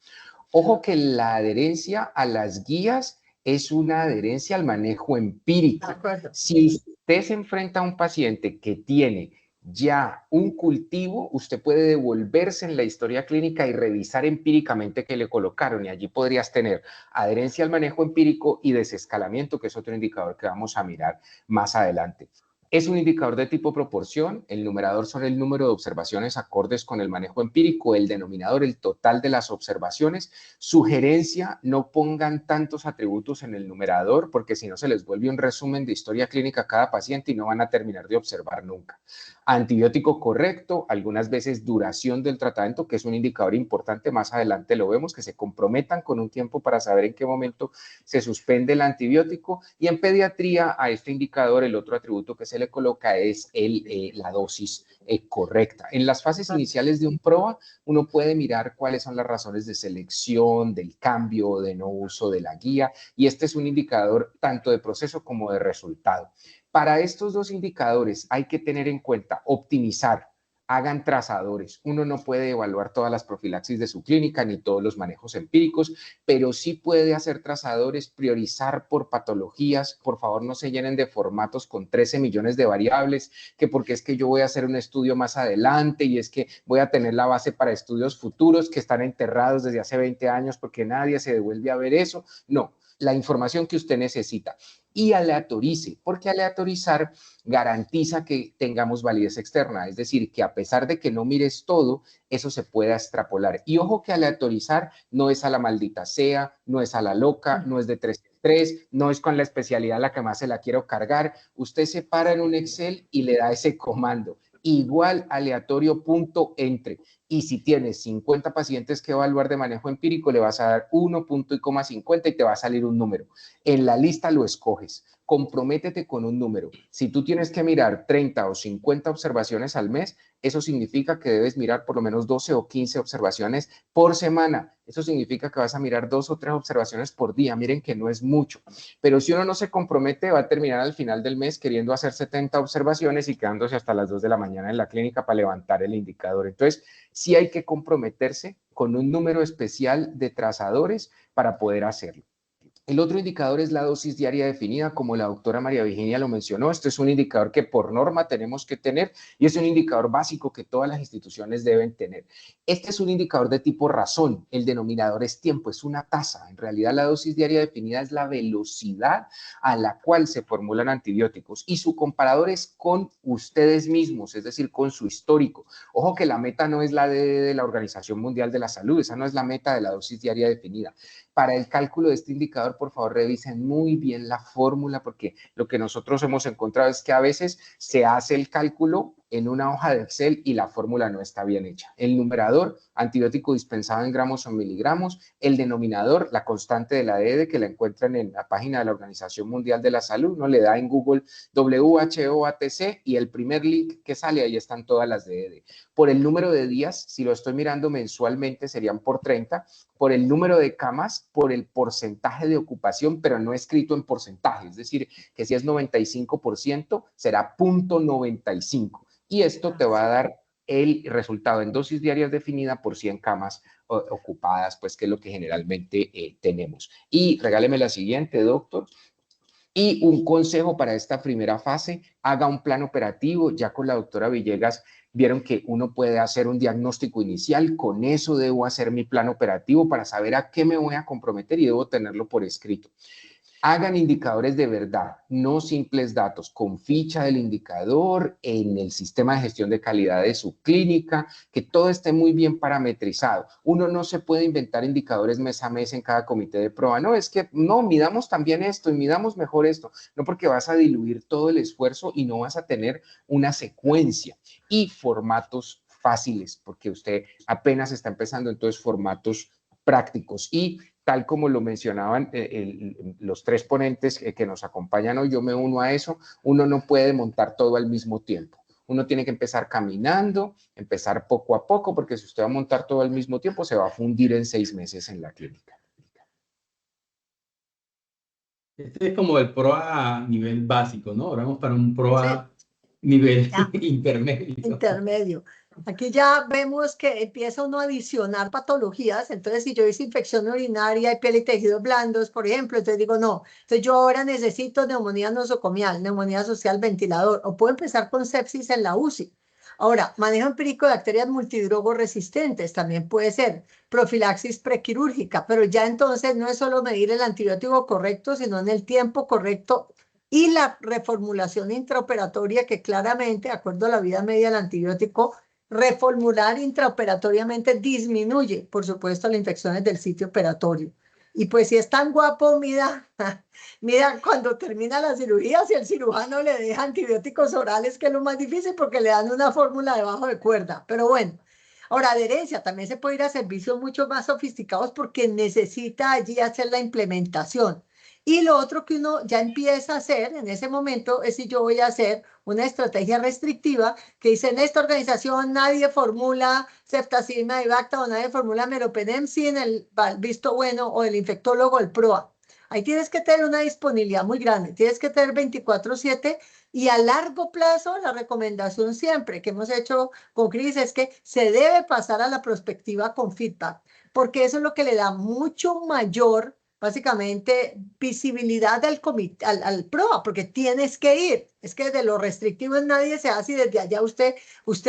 F: Ojo que la adherencia a las guías es una adherencia al manejo empírico. Si usted se enfrenta a un paciente que tiene ya un cultivo, usted puede devolverse en la historia clínica y revisar empíricamente qué le colocaron, y allí podrías tener adherencia al manejo empírico y desescalamiento, que es otro indicador que vamos a mirar más adelante. Es un indicador de tipo proporción. El numerador son el número de observaciones acordes con el manejo empírico, el denominador, el total de las observaciones. Sugerencia, no pongan tantos atributos en el numerador, porque si no se les vuelve un resumen de historia clínica a cada paciente y no van a terminar de observar nunca. Antibiótico correcto, algunas veces duración del tratamiento, que es un indicador importante, más adelante lo vemos, que se comprometan con un tiempo para saber en qué momento se suspende el antibiótico. Y en pediatría, a este indicador, el otro atributo que se le coloca es la dosis correcta. En las fases iniciales de un PROA, uno puede mirar cuáles son las razones de selección, del cambio, de no uso de la guía, y este es un indicador tanto de proceso como de resultado. Para estos dos indicadores hay que tener en cuenta optimizar hagan trazadores. Uno no puede evaluar todas las profilaxis de su clínica ni todos los manejos empíricos, pero sí puede hacer trazadores, priorizar por patologías. Por favor, no se llenen de formatos con 13 millones de variables, que porque es que yo voy a hacer un estudio más adelante y es que voy a tener la base para estudios futuros que están enterrados desde hace 20 años porque nadie se devuelve a ver eso. No, la información que usted necesita. Y aleatorice, porque aleatorizar garantiza que tengamos validez externa, es decir, que a pesar de que no mires todo, eso se pueda extrapolar. Y ojo que aleatorizar no es a la maldita sea, no es a la loca, no es de 3 en 3, no es con la especialidad a la que más se la quiero cargar. Usted se para en un Excel y le da ese comando, igual aleatorio punto entre. Y si tienes 50 pacientes que evaluar de manejo empírico, le vas a dar 1,50 y te va a salir un número. En la lista lo escoges. Comprométete con un número. Si tú tienes que mirar 30 o 50 observaciones al mes, eso significa que debes mirar por lo menos 12 o 15 observaciones por semana. Eso significa que vas a mirar 2 o 3 observaciones por día. Miren que no es mucho. Pero si uno no se compromete, va a terminar al final del mes queriendo hacer 70 observaciones y quedándose hasta las 2 de la mañana en la clínica para levantar el indicador. Entonces, sí hay que comprometerse con un número especial de trazadores para poder hacerlo. El otro indicador es la dosis diaria definida, como la doctora María Virginia lo mencionó. Este es un indicador que por norma tenemos que tener y es un indicador básico que todas las instituciones deben tener. Este es un indicador de tipo razón. El denominador es tiempo, es una tasa. En realidad, la dosis diaria definida es la velocidad a la cual se formulan antibióticos y su comparador es con ustedes mismos, es decir, con su histórico. Ojo que la meta no es la de la Organización Mundial de la Salud, esa no es la meta de la dosis diaria definida. Para el cálculo de este indicador, por favor, revisen muy bien la fórmula, porque lo que nosotros hemos encontrado es que a veces se hace el cálculo en una hoja de Excel y la fórmula no está bien hecha. El numerador, antibiótico dispensado en gramos o miligramos. El denominador, la constante de la ED, que la encuentran en la página de la Organización Mundial de la Salud. No le da en Google WHOATC y el primer link que sale, ahí están todas las de ED. Por el número de días, si lo estoy mirando mensualmente, serían por 30. Por el número de camas, por el porcentaje de ocupación, pero no escrito en porcentaje. Es decir, que si es 95%, será 0.95. Y esto te va a dar el resultado en dosis diarias definida por 100 camas ocupadas, pues que es lo que generalmente tenemos. Y regáleme la siguiente, doctor. Y un consejo para esta primera fase, haga un plan operativo. Ya con la doctora Villegas vieron que uno puede hacer un diagnóstico inicial. Con eso debo hacer mi plan operativo para saber a qué me voy a comprometer y debo tenerlo por escrito. Hagan indicadores de verdad, no simples datos, con ficha del indicador en el sistema de gestión de calidad de su clínica, que todo esté muy bien parametrizado. Uno no se puede inventar indicadores mes a mes en cada comité de prueba. No, es que no, midamos también esto y midamos mejor esto. No, porque vas a diluir todo el esfuerzo y no vas a tener una secuencia y formatos fáciles, porque usted apenas está empezando, entonces formatos prácticos y tal como lo mencionaban los tres ponentes que nos acompañan hoy, yo me uno a eso, uno no puede montar todo al mismo tiempo. Uno tiene que empezar caminando, empezar poco a poco, porque si usted va a montar todo al mismo tiempo, se va a fundir en 6 meses en la clínica.
C: Este es como el PROA a nivel básico, ¿no? Ahora vamos para un PROA nivel intermedio.
E: Intermedio. Aquí ya vemos que empieza uno a adicionar patologías. Entonces, si yo hice infección urinaria y piel y tejidos blandos, por ejemplo, entonces digo, no, entonces yo ahora necesito neumonía nosocomial, neumonía social ventilador, o puedo empezar con sepsis en la UCI. Ahora, manejo empírico de bacterias multidrogos resistentes, también puede ser profilaxis prequirúrgica, pero ya entonces no es solo medir el antibiótico correcto, sino en el tiempo correcto y la reformulación intraoperatoria que claramente, de acuerdo a la vida media del antibiótico, reformular intraoperatoriamente disminuye, por supuesto, las infecciones del sitio operatorio. Y pues si es tan guapo, mira cuando termina la cirugía, si el cirujano le deja antibióticos orales, que es lo más difícil porque le dan una fórmula debajo de cuerda. Pero bueno, ahora adherencia, también se puede ir a servicios mucho más sofisticados porque necesita allí hacer la implementación. Y lo otro que uno ya empieza a hacer en ese momento es si yo voy a hacer una estrategia restrictiva que dice en esta organización nadie formula ceftazidima y bacta o nadie formula meropenem sin el visto bueno o el infectólogo, el PROA. Ahí tienes que tener una disponibilidad muy grande, tienes que tener 24/7 y a largo plazo la recomendación siempre que hemos hecho con Cris es que se debe pasar a la prospectiva con feedback, porque eso es lo que le da mucho mayor, básicamente, visibilidad al comité, al PROA, porque tienes que ir. Es que de lo restrictivo en nadie se hace y desde allá usted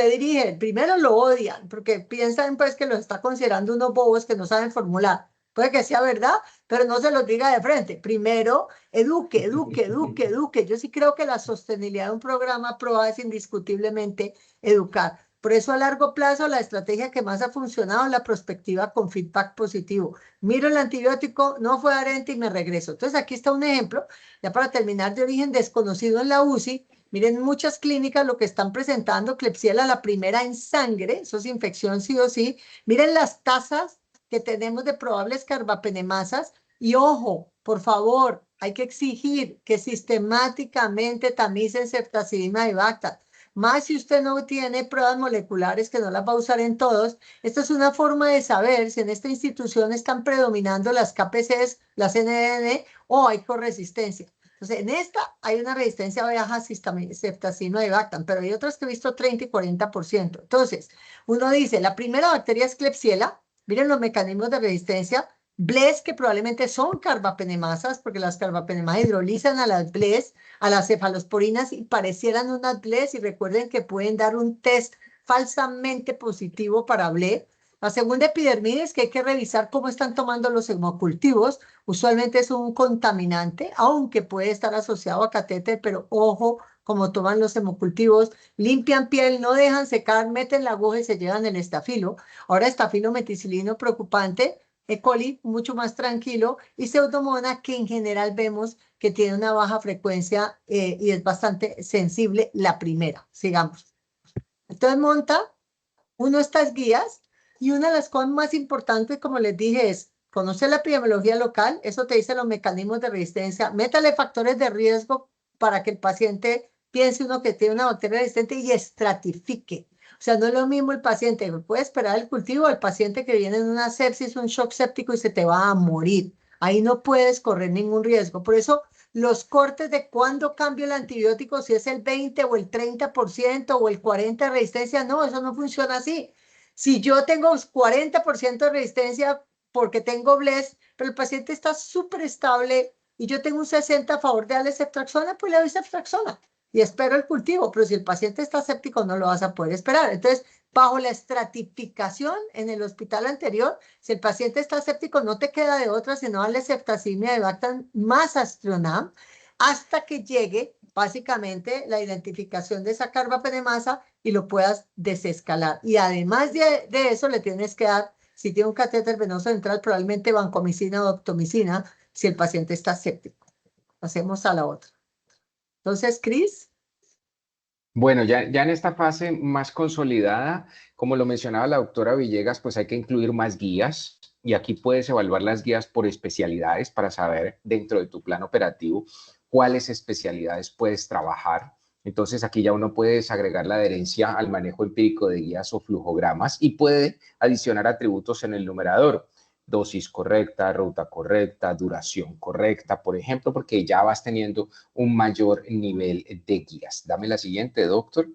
E: dirige. Primero lo odian, porque piensan pues que los está considerando unos bobos que no saben formular. Puede que sea verdad, pero no se los diga de frente. Primero, eduque, eduque, eduque, eduque. Yo sí creo que la sostenibilidad de un programa PROA es indiscutiblemente educar. Por eso a largo plazo la estrategia que más ha funcionado es la prospectiva con feedback positivo. Miro el antibiótico, no fue adherente y me regreso. Entonces aquí está un ejemplo, ya para terminar, de origen desconocido en la UCI. Miren, muchas clínicas lo que están presentando, Klebsiella la primera en sangre, eso es infección sí o sí. Miren las tasas que tenemos de probables carbapenemasas y ojo, por favor, hay que exigir que sistemáticamente tamicen ceftazidima y Bacta. Más si usted no tiene pruebas moleculares, que no las va a usar en todos. Esta es una forma de saber si en esta institución están predominando las KPCs, las NDN o hay corresistencia. Entonces, en esta hay una resistencia baja a ceftazidima y Bactam, pero hay otras que he visto 30 y 40%. Entonces, uno dice, la primera bacteria es Klebsiella. Miren los mecanismos de resistencia. BLES, que probablemente son carbapenemasas, porque las carbapenemasas hidrolizan a las BLES, a las cefalosporinas, y parecieran unas BLES, y recuerden que pueden dar un test falsamente positivo para BLE. La segunda epidermides, que hay que revisar cómo están tomando los hemocultivos. Usualmente es un contaminante, aunque puede estar asociado a catéter, pero ojo cómo toman los hemocultivos. Limpian piel, no dejan secar, meten la aguja y se llevan el estafilo. Ahora estafilo meticilino preocupante, E. coli mucho más tranquilo y Pseudomonas que en general vemos que tiene una baja frecuencia y es bastante sensible la primera. Sigamos. Entonces monta uno de estas guías y una de las cosas más importantes, como les dije, es conocer la epidemiología local, eso te dice los mecanismos de resistencia, métale factores de riesgo para que el paciente piense uno que tiene una bacteria resistente y estratifique. O sea, no es lo mismo el paciente que puede esperar el cultivo al paciente que viene en una sepsis, un shock séptico y se te va a morir. Ahí no puedes correr ningún riesgo. Por eso, los cortes de cuándo cambio el antibiótico, si es el 20 o el 30% o el 40% de resistencia, no, eso no funciona así. Si yo tengo 40% de resistencia porque tengo BLES, pero el paciente está súper estable y yo tengo un 60% a favor de darle ceftriaxona, pues le doy ceftriaxona y espero el cultivo, pero si el paciente está séptico no lo vas a poder esperar. Entonces, bajo la estratificación en el hospital anterior, si el paciente está séptico no te queda de otra sino darle ceftazimia y Bactam más Astronam hasta que llegue básicamente la identificación de esa carbapenemasa y lo puedas desescalar. Y además de eso le tienes que dar, si tiene un catéter venoso central, probablemente vancomicina o doptomicina si el paciente está séptico. Pasemos a la otra. Entonces, Cris.
F: Bueno, ya en esta fase más consolidada, como lo mencionaba la doctora Villegas, pues hay que incluir más guías y aquí puedes evaluar las guías por especialidades para saber dentro de tu plan operativo cuáles especialidades puedes trabajar. Entonces aquí ya uno puede desagregar la adherencia al manejo empírico de guías o flujogramas y puede adicionar atributos en el numerador. Dosis correcta, ruta correcta, duración correcta, por ejemplo, porque ya vas teniendo un mayor nivel de guías. Dame la siguiente, doctor.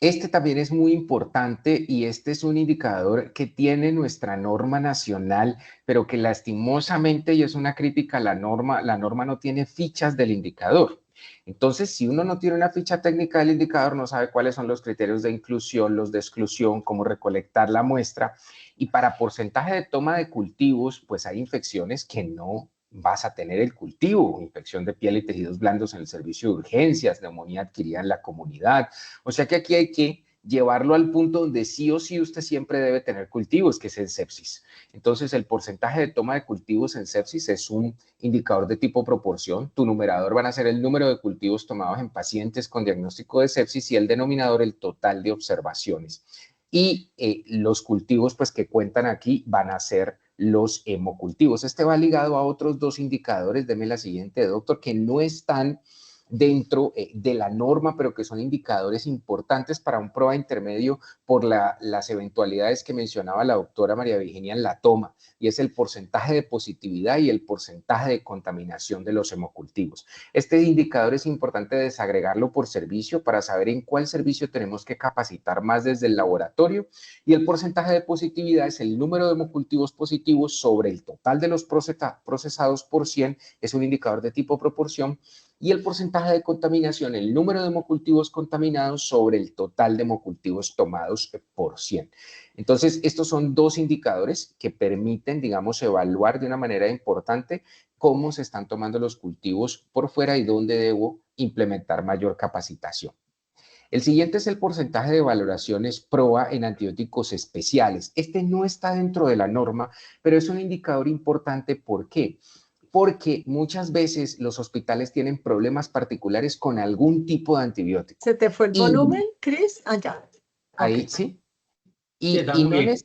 F: Este también es muy importante y este es un indicador que tiene nuestra norma nacional, pero que lastimosamente, y es una crítica a la norma no tiene fichas del indicador. Entonces, si uno no tiene una ficha técnica del indicador, no sabe cuáles son los criterios de inclusión, los de exclusión, cómo recolectar la muestra. Y para porcentaje de toma de cultivos, pues hay infecciones que no vas a tener el cultivo, infección de piel y tejidos blandos en el servicio de urgencias, neumonía adquirida en la comunidad. O sea que aquí hay que llevarlo al punto donde sí o sí usted siempre debe tener cultivos, que es en sepsis. Entonces, el porcentaje de toma de cultivos en sepsis es un indicador de tipo proporción. Tu numerador van a ser el número de cultivos tomados en pacientes con diagnóstico de sepsis y el denominador el total de observaciones. Y los cultivos pues que cuentan aquí van a ser los hemocultivos. Este va ligado a otros dos indicadores, deme la siguiente, doctor, que no están dentro de la norma, pero que son indicadores importantes para un PROA intermedio por las eventualidades que mencionaba la doctora María Virginia en la toma, y es el porcentaje de positividad y el porcentaje de contaminación de los hemocultivos. Este indicador es importante desagregarlo por servicio para saber en cuál servicio tenemos que capacitar más desde el laboratorio, y el porcentaje de positividad es el número de hemocultivos positivos sobre el total de los procesados por 100, es un indicador de tipo proporción, y el porcentaje de contaminación, el número de hemocultivos contaminados sobre el total de hemocultivos tomados por 100. Entonces, estos son dos indicadores que permiten, digamos, evaluar de una manera importante cómo se están tomando los cultivos por fuera y dónde debo implementar mayor capacitación. El siguiente es el porcentaje de valoraciones PROA en antibióticos especiales. Este no está dentro de la norma, pero es un indicador importante. ¿Por qué? Porque muchas veces los hospitales tienen problemas particulares con algún tipo de antibiótico.
E: ¿Se te fue el volumen, Cris? Ah, ya.
F: Ahí,
E: Okay.
F: sí.
C: Sí, está muy bien.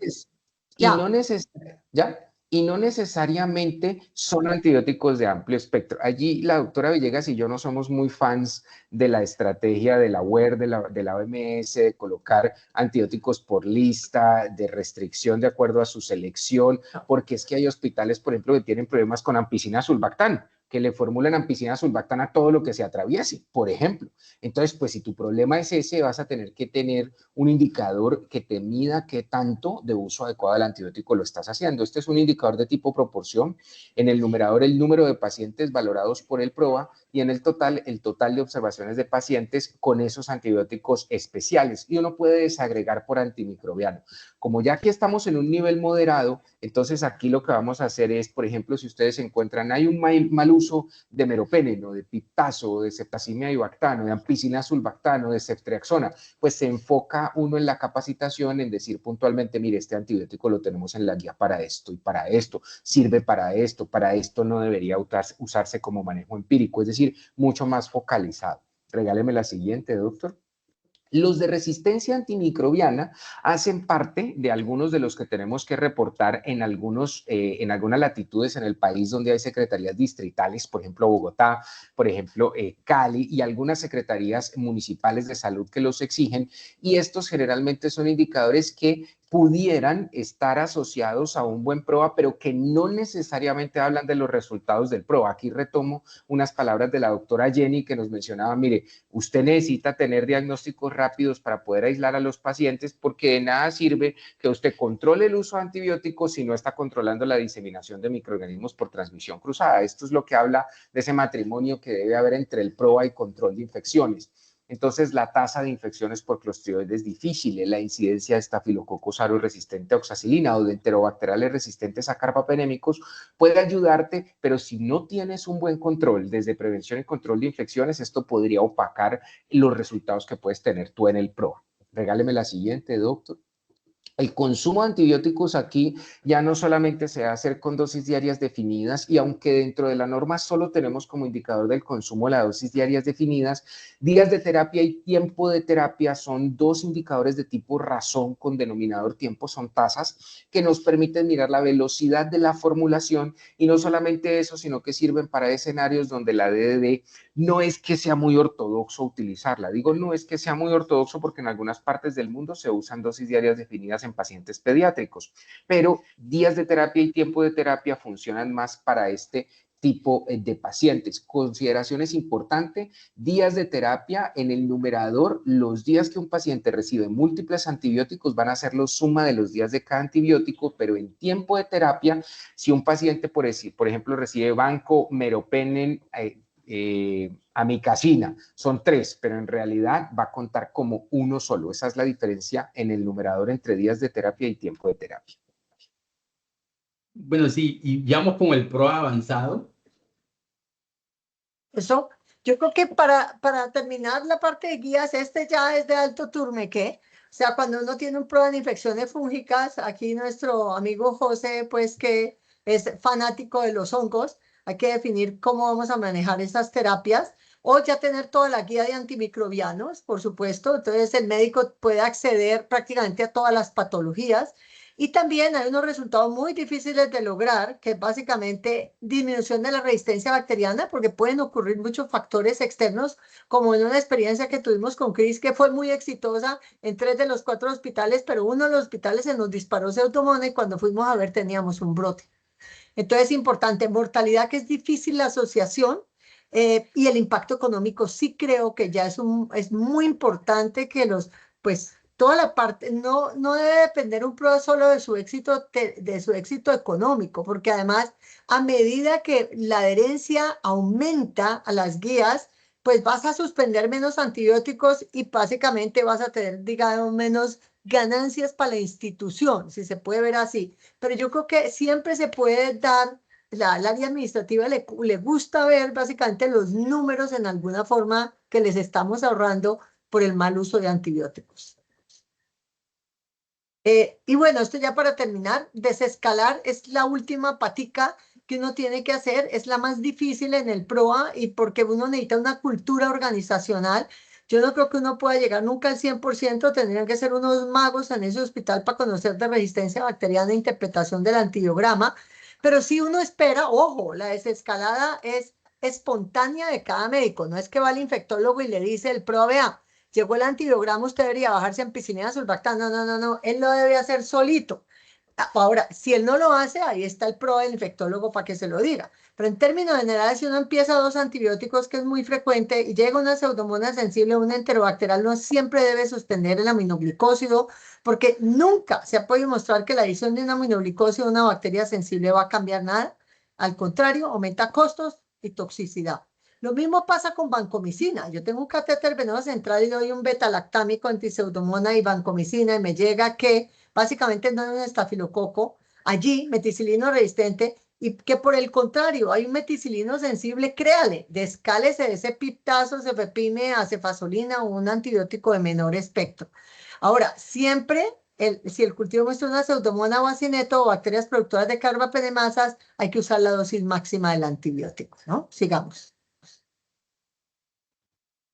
F: Y no necesariamente son antibióticos de amplio espectro. Allí la doctora Villegas y yo no somos muy fans de la estrategia de la UER, de la OMS, de colocar antibióticos por lista, de restricción de acuerdo a su selección, porque es que hay hospitales, por ejemplo, que tienen problemas con ampicilina sulbactam, que le formulan ampicilina sulbactam a todo lo que se atraviese, por ejemplo. Entonces, pues si tu problema es ese, vas a tener que tener un indicador que te mida qué tanto de uso adecuado del antibiótico lo estás haciendo. Este es un indicador de tipo proporción. En el numerador, el número de pacientes valorados por el PROA, y en el total de observaciones de pacientes con esos antibióticos especiales. Y uno puede desagregar por antimicrobiano. Como ya aquí estamos en un nivel moderado, entonces aquí lo que vamos a hacer es, por ejemplo, si ustedes encuentran, hay un mal uso de meropenem, de piptazo, de ceftazimia ibactano, de ampicilina sulbactam, de ceftriaxona, pues se enfoca uno en la capacitación, en decir puntualmente, mire, este antibiótico lo tenemos en la guía para esto y para esto, sirve para esto no debería usarse como manejo empírico, es decir, mucho más focalizado. Regáleme la siguiente, doctor. Los de resistencia antimicrobiana hacen parte de algunos de los que tenemos que reportar en algunas latitudes en el país donde hay secretarías distritales, por ejemplo Bogotá, por ejemplo Cali, y algunas secretarías municipales de salud que los exigen, y estos generalmente son indicadores que pudieran estar asociados a un buen PROA, pero que no necesariamente hablan de los resultados del PROA. Aquí retomo unas palabras de la doctora Jenny que nos mencionaba, mire, usted necesita tener diagnósticos rápidos para poder aislar a los pacientes, porque de nada sirve que usted controle el uso de antibióticos si no está controlando la diseminación de microorganismos por transmisión cruzada. Esto es lo que habla de ese matrimonio que debe haber entre el PROA y control de infecciones. Entonces, la tasa de infecciones por clostridioides es difícil, la incidencia de Staphylococcus aureus resistente a oxacilina o de enterobacteriales resistentes a carbapenémicos puede ayudarte, pero si no tienes un buen control desde prevención y control de infecciones, esto podría opacar los resultados que puedes tener tú en el PROA. Regáleme la siguiente, doctor. El consumo de antibióticos aquí ya no solamente se va a hacer con dosis diarias definidas, y aunque dentro de la norma solo tenemos como indicador del consumo las dosis diarias definidas, días de terapia y tiempo de terapia son dos indicadores de tipo razón con denominador tiempo, son tasas que nos permiten mirar la velocidad de la formulación, y no solamente eso, sino que sirven para escenarios donde la DDD no es que sea muy ortodoxo utilizarla. Digo no es que sea muy ortodoxo porque en algunas partes del mundo se usan dosis diarias definidas en pacientes pediátricos, pero días de terapia y tiempo de terapia funcionan más para este tipo de pacientes. Consideraciones importantes: días de terapia en el numerador, los días que un paciente recibe múltiples antibióticos van a ser la suma de los días de cada antibiótico, pero en tiempo de terapia, si un paciente, por ejemplo, recibe banco, meropenem, amicacina, son 3, pero en realidad va a contar como uno solo. Esa es la diferencia en el numerador entre días de terapia y tiempo de terapia.
C: Bueno, sí, y ya vamos con el PROA avanzado.
E: Eso, yo creo que para terminar la parte de guías, este ya es de alto turmequé. O sea, cuando uno tiene un PROA de infecciones fúngicas, aquí nuestro amigo José, pues que es fanático de los hongos, hay que definir cómo vamos a manejar esas terapias, o ya tener toda la guía de antimicrobianos, por supuesto. Entonces el médico puede acceder prácticamente a todas las patologías. Y también hay unos resultados muy difíciles de lograr, que es básicamente disminución de la resistencia bacteriana, porque pueden ocurrir muchos factores externos, como en una experiencia que tuvimos con Cris, que fue muy exitosa en 3 de los 4 hospitales, pero uno de los hospitales se nos disparó Pseudomonas y cuando fuimos a ver teníamos un brote. Entonces es importante, mortalidad, que es difícil la asociación, y el impacto económico sí creo que ya es muy importante que pues toda la parte, no debe depender un PROA solo de su éxito económico, porque además a medida que la adherencia aumenta a las guías, pues vas a suspender menos antibióticos y básicamente vas a tener, digamos, menos ganancias para la institución, si se puede ver así. Pero yo creo que siempre se puede dar, al área administrativa le gusta ver básicamente los números en alguna forma que les estamos ahorrando por el mal uso de antibióticos. Y bueno, esto ya para terminar, desescalar es la última patica que uno tiene que hacer, es la más difícil en el PROA y porque uno necesita una cultura organizacional. Yo no creo que uno pueda llegar nunca al 100%, tendrían que ser unos magos en ese hospital para conocer de resistencia bacteriana e interpretación del antibiograma, pero si uno espera, ojo, la desescalada es espontánea de cada médico, no es que va al infectólogo y le dice el PROA, vea, llegó el antibiograma, usted debería bajarse en ampicilina sulbactam. No, él lo debe hacer solito. Ahora, si él no lo hace, ahí está el PROA del infectólogo para que se lo diga. Pero en términos generales, si uno empieza 2 antibióticos, que es muy frecuente, y llega una pseudomonas sensible o una enterobacterial, no siempre debe suspender el aminoglicósido, porque nunca se ha podido mostrar que la adición de un aminoglicósido a una bacteria sensible va a cambiar nada. Al contrario, aumenta costos y toxicidad. Lo mismo pasa con vancomicina. Yo tengo un catéter venoso central y doy un beta-lactámico anti-pseudomonas y vancomicina y me llega que básicamente no es un estafilococo, allí meticilino resistente, y que por el contrario hay un meticilino sensible, créale, descálese de ese piptazo, cefepime, acefasolina o un antibiótico de menor espectro. Ahora, siempre, si el cultivo muestra una pseudomonas bacineto o bacterias productoras de carbapenemasas, hay que usar la dosis máxima del antibiótico, ¿no? Sigamos.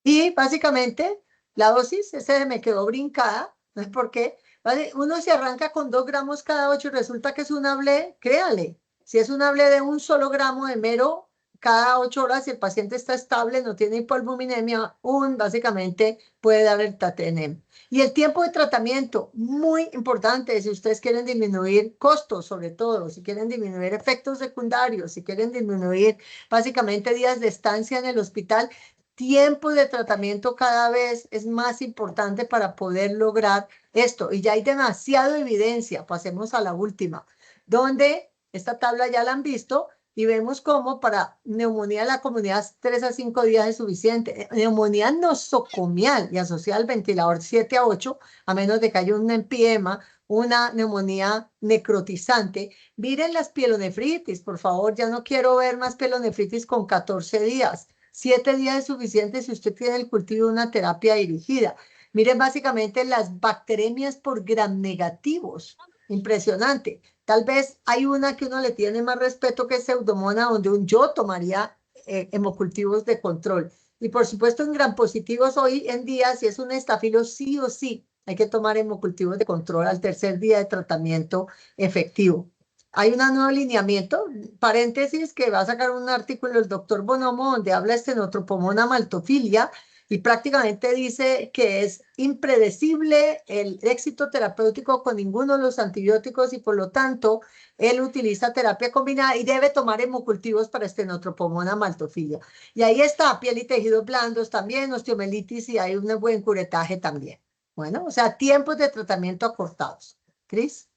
E: Y básicamente la dosis, ese me quedó brincada, no es por qué, ¿vale? Uno se arranca con 2 gramos cada 8 y resulta que es un hable, créale, si es un hable de un solo gramo de mero cada 8 horas, si el paciente está estable, no tiene hipoalbuminemia, básicamente puede dar el tatenem. Y el tiempo de tratamiento, muy importante, si ustedes quieren disminuir costos, sobre todo, si quieren disminuir efectos secundarios, si quieren disminuir básicamente días de estancia en el hospital, tiempo de tratamiento cada vez es más importante para poder lograr esto. Y ya hay demasiada evidencia. Pasemos a la última, donde esta tabla ya la han visto y vemos cómo para neumonía de la comunidad 3 a 5 días es suficiente. Neumonía nosocomial y asociada al ventilador 7 a 8, a menos de que haya un empiema, una neumonía necrotizante. Miren las pielonefritis, por favor, ya no quiero ver más pielonefritis con 14 días. 7 días es suficiente si usted tiene el cultivo de una terapia dirigida. Miren básicamente las bacteremias por gram negativos. Impresionante. Tal vez hay una que uno le tiene más respeto que Pseudomonas, donde yo tomaría hemocultivos de control. Y por supuesto en gram positivos hoy en día, si es un estafilo, sí o sí hay que tomar hemocultivos de control al tercer día de tratamiento efectivo. Hay un nuevo alineamiento, paréntesis, que va a sacar un artículo del doctor Bonomo donde habla de Stenotropomona maltophilia y prácticamente dice que es impredecible el éxito terapéutico con ninguno de los antibióticos y por lo tanto él utiliza terapia combinada y debe tomar hemocultivos para Stenotropomona maltophilia. Y ahí está, piel y tejidos blandos también, osteomelitis y hay un buen curetaje también. Bueno, o sea, tiempos de tratamiento acortados. ¿Cris?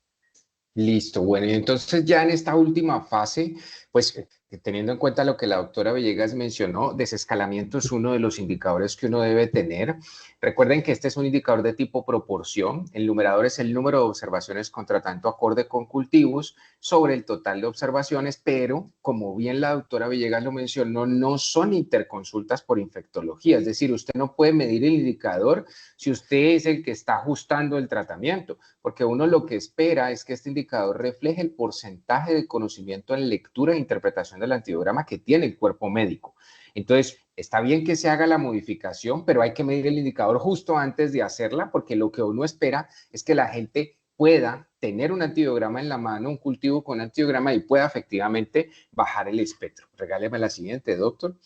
F: Listo, bueno, y entonces ya en esta última fase, pues teniendo en cuenta lo que la doctora Villegas mencionó, desescalamiento es uno de los indicadores que uno debe tener. Recuerden que este es un indicador de tipo proporción. El numerador es el número de observaciones con tratamiento acorde con cultivos sobre el total de observaciones, pero como bien la doctora Villegas lo mencionó, no son interconsultas por infectología. Es decir, usted no puede medir el indicador si usted es el que está ajustando el tratamiento, porque uno lo que espera es que este indicador refleje el porcentaje de conocimiento en lectura e interpretación del antibiograma que tiene el cuerpo médico. Entonces, está bien que se haga la modificación, pero hay que medir el indicador justo antes de hacerla, porque lo que uno espera es que la gente pueda tener un antibiograma en la mano, un cultivo con antibiograma y pueda efectivamente bajar el espectro. Regáleme la siguiente, doctor.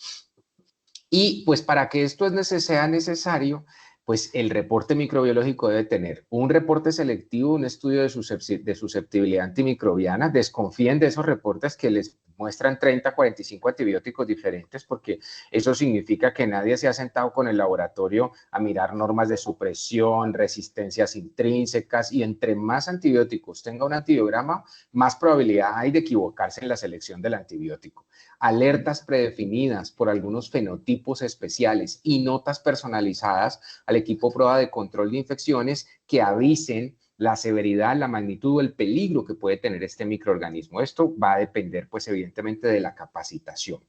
F: Y pues para que esto sea necesario, pues el reporte microbiológico debe tener un reporte selectivo, un estudio de susceptibilidad antimicrobiana. Desconfíen de esos reportes que les muestran 30, 45 antibióticos diferentes, porque eso significa que nadie se ha sentado con el laboratorio a mirar normas de supresión, resistencias intrínsecas, y entre más antibióticos tenga un antibiograma, más probabilidad hay de equivocarse en la selección del antibiótico. Alertas predefinidas por algunos fenotipos especiales y notas personalizadas al equipo prueba de control de infecciones que avisen la severidad, la magnitud o el peligro que puede tener este microorganismo. Esto va a depender, pues, evidentemente de la capacitación.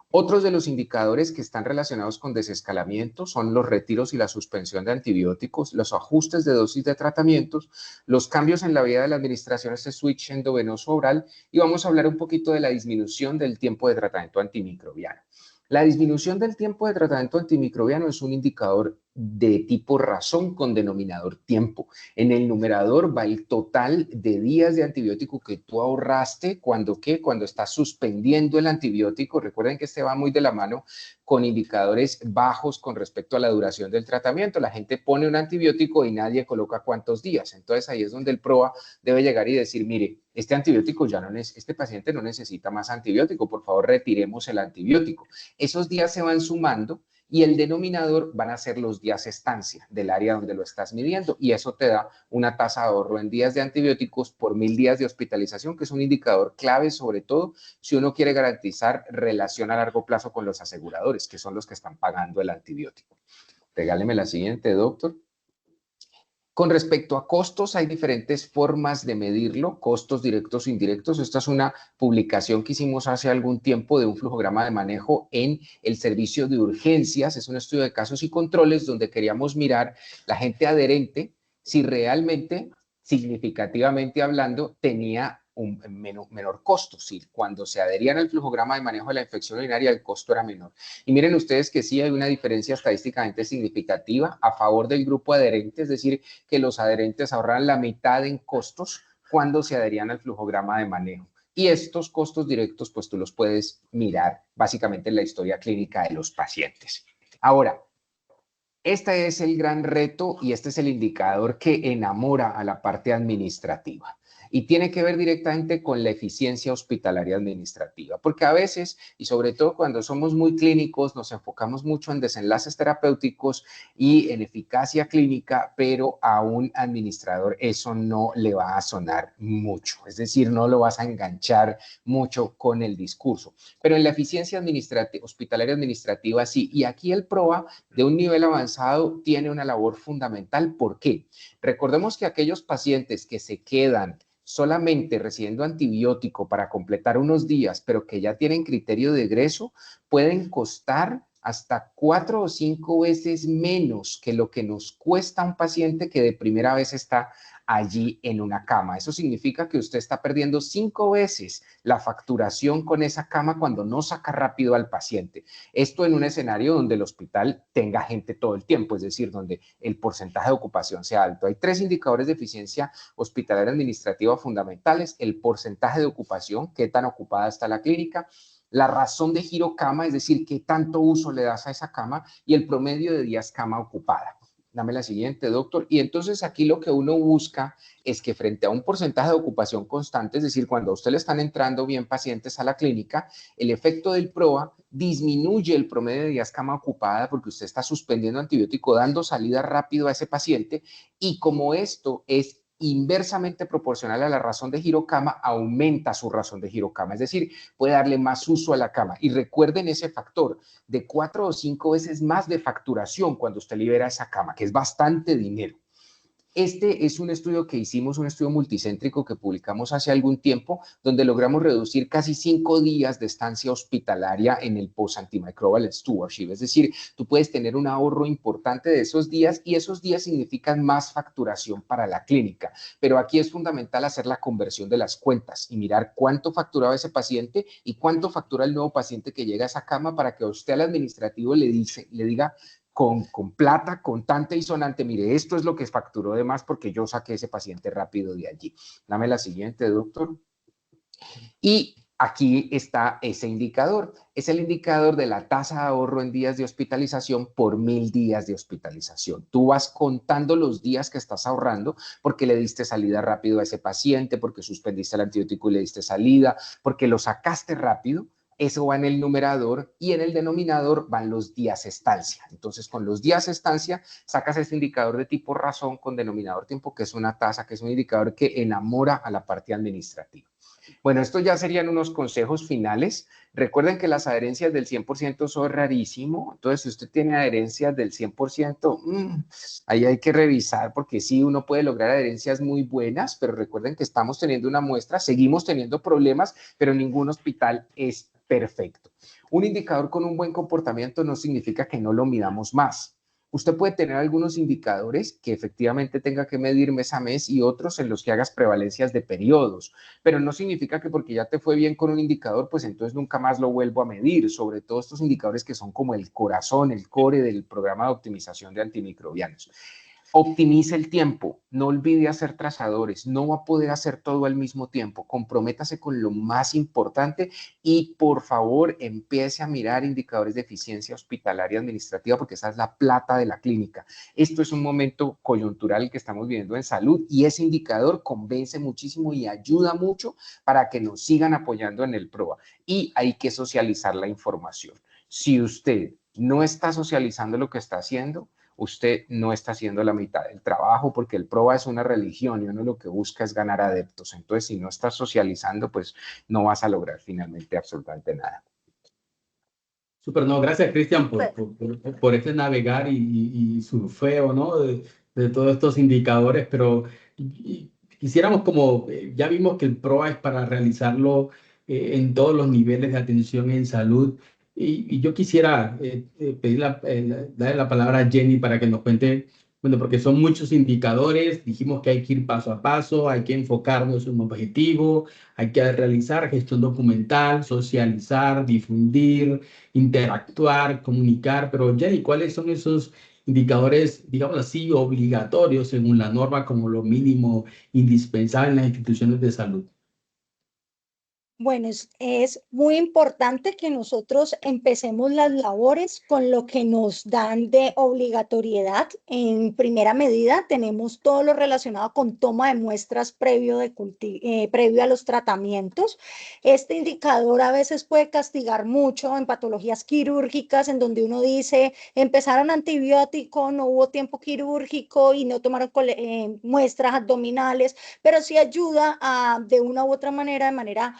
F: Otros de los indicadores que están relacionados con desescalamiento son los retiros y la suspensión de antibióticos, los ajustes de dosis de tratamientos, los cambios en la vía de la administración, este switch endovenoso oral, y vamos a hablar un poquito de la disminución del tiempo de tratamiento antimicrobiano. La disminución del tiempo de tratamiento antimicrobiano es un indicador de tipo razón con denominador tiempo. En el numerador va el total de días de antibiótico que tú ahorraste cuando estás suspendiendo el antibiótico. Recuerden que este va muy de la mano con indicadores bajos con respecto a la duración del tratamiento. La gente pone un antibiótico y nadie coloca cuántos días. Entonces ahí es donde el PROA debe llegar y decir, mire, este antibiótico este paciente no necesita más antibiótico, por favor retiremos el antibiótico. Esos días se van sumando y el denominador van a ser los días estancia del área donde lo estás midiendo, y eso te da una tasa de ahorro en días de antibióticos por 1000 días de hospitalización, que es un indicador clave, sobre todo si uno quiere garantizar relación a largo plazo con los aseguradores, que son los que están pagando el antibiótico. Regáleme la siguiente, doctor. Con respecto a costos, hay diferentes formas de medirlo, costos directos e indirectos. Esta es una publicación que hicimos hace algún tiempo de un flujograma de manejo en el servicio de urgencias. Es un estudio de casos y controles donde queríamos mirar la gente adherente si realmente, significativamente hablando, tenía un menor costo. Si cuando se adherían al flujograma de manejo de la infección urinaria, el costo era menor. Y miren ustedes que sí hay una diferencia estadísticamente significativa a favor del grupo adherente, es decir, que los adherentes ahorran la mitad en costos cuando se adherían al flujograma de manejo. Y estos costos directos, pues tú los puedes mirar básicamente en la historia clínica de los pacientes. Ahora, este es el gran reto y este es el indicador que enamora a la parte administrativa. Y tiene que ver directamente con la eficiencia hospitalaria administrativa, porque a veces, y sobre todo cuando somos muy clínicos, nos enfocamos mucho en desenlaces terapéuticos y en eficacia clínica, pero a un administrador eso no le va a sonar mucho, es decir, no lo vas a enganchar mucho con el discurso. Pero en la eficiencia hospitalaria administrativa sí, y aquí el PROA de un nivel avanzado tiene una labor fundamental. ¿Por qué? Recordemos que aquellos pacientes que se quedan solamente recibiendo antibiótico para completar unos días, pero que ya tienen criterio de egreso, pueden costar hasta 4 o 5 veces menos que lo que nos cuesta un paciente que de primera vez está allí en una cama. Eso significa que usted está perdiendo 5 veces la facturación con esa cama cuando no saca rápido al paciente. Esto en un escenario donde el hospital tenga gente todo el tiempo, es decir, donde el porcentaje de ocupación sea alto. Hay 3 indicadores de eficiencia hospitalaria administrativa fundamentales: el porcentaje de ocupación, qué tan ocupada está la clínica; la razón de giro cama, es decir, qué tanto uso le das a esa cama; y el promedio de días cama ocupada. Dame la siguiente, doctor. Y entonces aquí lo que uno busca es que frente a un porcentaje de ocupación constante, es decir, cuando a usted le están entrando bien pacientes a la clínica, el efecto del PROA disminuye el promedio de días cama ocupada porque usted está suspendiendo antibiótico, dando salida rápido a ese paciente, y como esto es inversamente proporcional a la razón de giro cama, aumenta su razón de giro cama, es decir, puede darle más uso a la cama. Y recuerden ese factor de 4 o 5 veces más de facturación cuando usted libera esa cama, que es bastante dinero. Este es un estudio que hicimos, un estudio multicéntrico que publicamos hace algún tiempo, donde logramos reducir casi 5 días de estancia hospitalaria en el post-antimicrobial stewardship. Es decir, tú puedes tener un ahorro importante de esos días, y esos días significan más facturación para la clínica. Pero aquí es fundamental hacer la conversión de las cuentas y mirar cuánto facturaba ese paciente y cuánto factura el nuevo paciente que llega a esa cama, para que a usted, al administrativo, le diga con plata, contante y sonante. Mire, esto es lo que facturó de más porque yo saqué ese paciente rápido de allí. Dame la siguiente, doctor. Y aquí está ese indicador. Es el indicador de la tasa de ahorro en días de hospitalización por 1000 días de hospitalización. Tú vas contando los días que estás ahorrando porque le diste salida rápido a ese paciente, porque suspendiste el antibiótico y le diste salida, porque lo sacaste rápido. Eso va en el numerador y en el denominador van los días estancia. Entonces, con los días estancia, sacas ese indicador de tipo razón con denominador tiempo, que es una tasa, que es un indicador que enamora a la parte administrativa. Bueno, esto ya serían unos consejos finales. Recuerden que las adherencias del 100% son rarísimo. Entonces, si usted tiene adherencias del 100%, ahí hay que revisar porque sí, uno puede lograr adherencias muy buenas, pero recuerden que estamos teniendo una muestra, seguimos teniendo problemas, pero ningún hospital es perfecto. Un indicador con un buen comportamiento no significa que no lo midamos más. Usted puede tener algunos indicadores que efectivamente tenga que medir mes a mes y otros en los que hagas prevalencias de periodos, pero no significa que porque ya te fue bien con un indicador, pues entonces nunca más lo vuelvo a medir, sobre todo estos indicadores que son como el corazón, el core del programa de optimización de antimicrobianos. Optimice el tiempo, no olvide hacer trazadores, no va a poder hacer todo al mismo tiempo, comprométase con lo más importante y por favor empiece a mirar indicadores de eficiencia hospitalaria administrativa porque esa es la plata de la clínica. Esto es un momento coyuntural que estamos viviendo en salud y ese indicador convence muchísimo y ayuda mucho para que nos sigan apoyando en el PROA y hay que socializar la información. Si usted no está socializando lo que está haciendo, usted no está haciendo la mitad del trabajo porque el PROA es una religión y uno lo que busca es ganar adeptos. Entonces, si no estás socializando, pues no vas a lograr finalmente absolutamente nada.
C: Súper, no, gracias Cristian por este navegar y surfeo, ¿no? De todos estos indicadores, pero quisiéramos como, ya vimos que el PROA es para realizarlo en todos los niveles de atención en salud y yo quisiera darle la palabra a Jenny para que nos cuente, bueno, porque son muchos indicadores, dijimos que hay que ir paso a paso, hay que enfocarnos en un objetivo, hay que realizar gestión documental, socializar, difundir, interactuar, comunicar, pero Jenny, ¿cuáles son esos indicadores, digamos así, obligatorios según la norma como lo mínimo indispensable en las instituciones de salud?
D: Bueno, es muy importante que nosotros empecemos las labores con lo que nos dan de obligatoriedad. En primera medida, tenemos todo lo relacionado con toma de muestras previo a los tratamientos. Este indicador a veces puede castigar mucho en patologías quirúrgicas, en donde uno dice, empezaron antibiótico, no hubo tiempo quirúrgico y no tomaron muestras abdominales, pero sí ayuda a, de una u otra manera, de manera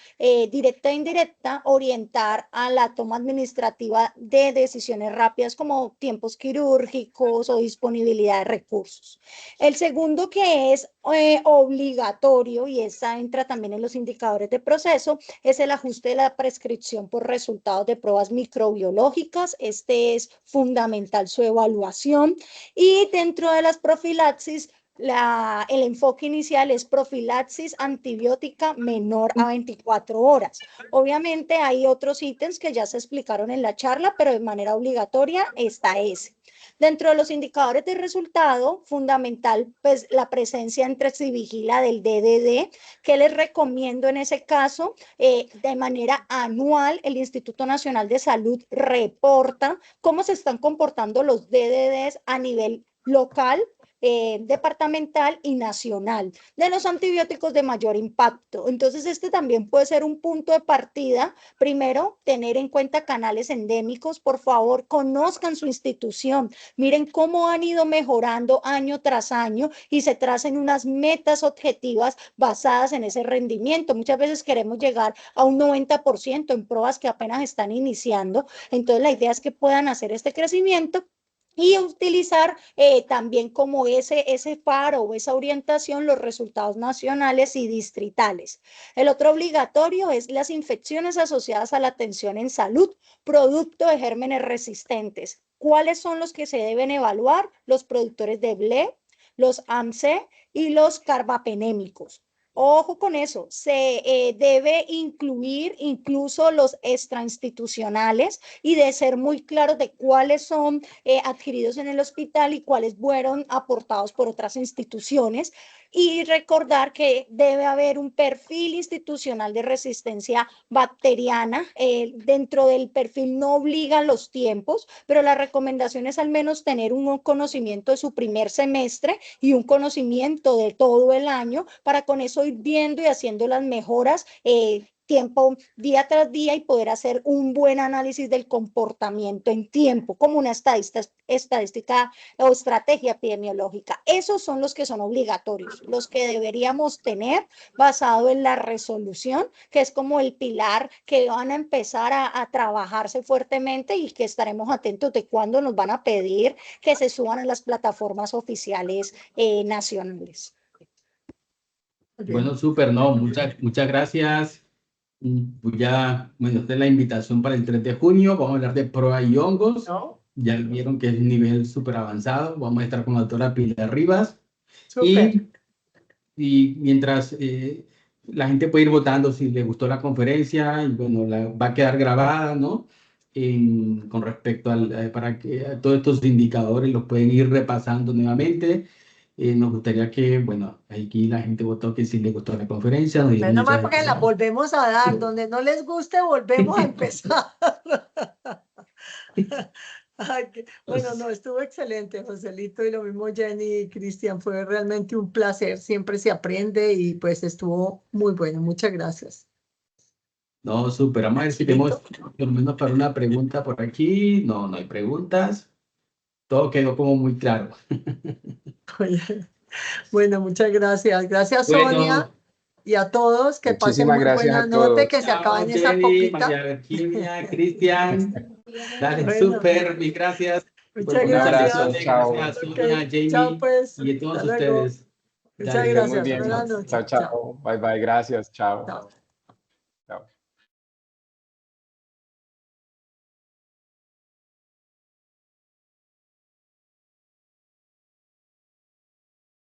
D: directa e indirecta, orientar a la toma administrativa de decisiones rápidas como tiempos quirúrgicos o disponibilidad de recursos. El segundo que es obligatorio, y esa entra también en los indicadores de proceso, es el ajuste de la prescripción por resultados de pruebas microbiológicas. Este es fundamental su evaluación y dentro de las profilaxis, el enfoque inicial es profilaxis antibiótica menor a 24 horas. Obviamente hay otros ítems que ya se explicaron en la charla, pero de manera obligatoria está ese. Dentro de los indicadores de resultado, fundamental, pues la presencia entre si vigila del DDD, que les recomiendo en ese caso, de manera anual, el Instituto Nacional de Salud reporta cómo se están comportando los DDDs a nivel local, departamental y nacional de los antibióticos de mayor impacto. Entonces, este también puede ser un punto de partida. Primero, tener en cuenta canales endémicos. Por favor, conozcan su institución. Miren cómo han ido mejorando año tras año y se tracen unas metas objetivas basadas en ese rendimiento. Muchas veces queremos llegar a un 90% en pruebas que apenas están iniciando. Entonces, la idea es que puedan hacer este crecimiento y utilizar también como ese faro o esa orientación los resultados nacionales y distritales. El otro obligatorio es las infecciones asociadas a la atención en salud, producto de gérmenes resistentes. ¿Cuáles son los que se deben evaluar? Los productores de BLE, los AMC y los carbapenémicos. Ojo con eso, se debe incluir incluso los extrainstitucionales y de ser muy claros de cuáles son adquiridos en el hospital y cuáles fueron aportados por otras instituciones. Y recordar que debe haber un perfil institucional de resistencia bacteriana. Dentro del perfil no obligan los tiempos, pero la recomendación es al menos tener un conocimiento de su primer semestre y un conocimiento de todo el año para con eso ir viendo y haciendo las mejoras tiempo día tras día y poder hacer un buen análisis del comportamiento en tiempo, como una estadística o estrategia epidemiológica. Esos son los que son obligatorios, los que deberíamos tener basado en la resolución, que es como el pilar que van a empezar a trabajarse fuertemente y que estaremos atentos de cuándo nos van a pedir que se suban a las plataformas oficiales nacionales.
C: Bueno, súper, no, muchas gracias. Pues ya, bueno, esta es la invitación para el 3 de junio. Vamos a hablar de proa y hongos.
E: ¿No?
C: Ya vieron que es un nivel súper avanzado. Vamos a estar con la doctora Pilar Rivas.
E: Súper.
C: Y mientras la gente puede ir votando si le gustó la conferencia, y bueno, va a quedar grabada, ¿no? Con respecto para que todos estos indicadores los pueden ir repasando nuevamente. Nos gustaría que, bueno, aquí la gente votó que sí le gustó la conferencia.
E: Menos mal porque la volvemos a dar. Donde no les guste, volvemos a empezar. Ay, bueno, no, estuvo excelente, Joselito, y lo mismo Jenny y Cristian. Fue realmente un placer. Siempre se aprende y pues estuvo muy bueno. Muchas gracias.
C: No, súper. Vamos a ver si tenemos por lo menos para una pregunta por aquí. No, no hay preguntas. Todo quedó como muy claro.
E: Bueno, muchas gracias. Gracias,
C: Bueno,
E: Sonia, y a todos. Que pasen
F: muchísimas
E: muy
F: gracias
E: buena
F: a
E: noche,
F: todos.
E: que se
C: chao,
E: acaben esa
C: Jenny,
E: copita.
C: María Virginia, Cristian. Dale,
E: Bueno.
C: súper, mil gracias.
E: Muchas
F: Un abrazo,
E: gracias.
F: chao.
C: Gracias a
E: Ok,
C: Sonia, Jamie
E: chao, pues.
C: y a todos
E: Hasta luego.
C: ustedes.
E: Muchas
C: Dale,
F: Estén muy
E: gracias.
F: bien.
E: Buenas noches.
F: Chao, chao. Bye, bye. Gracias. Chao.
E: Chao.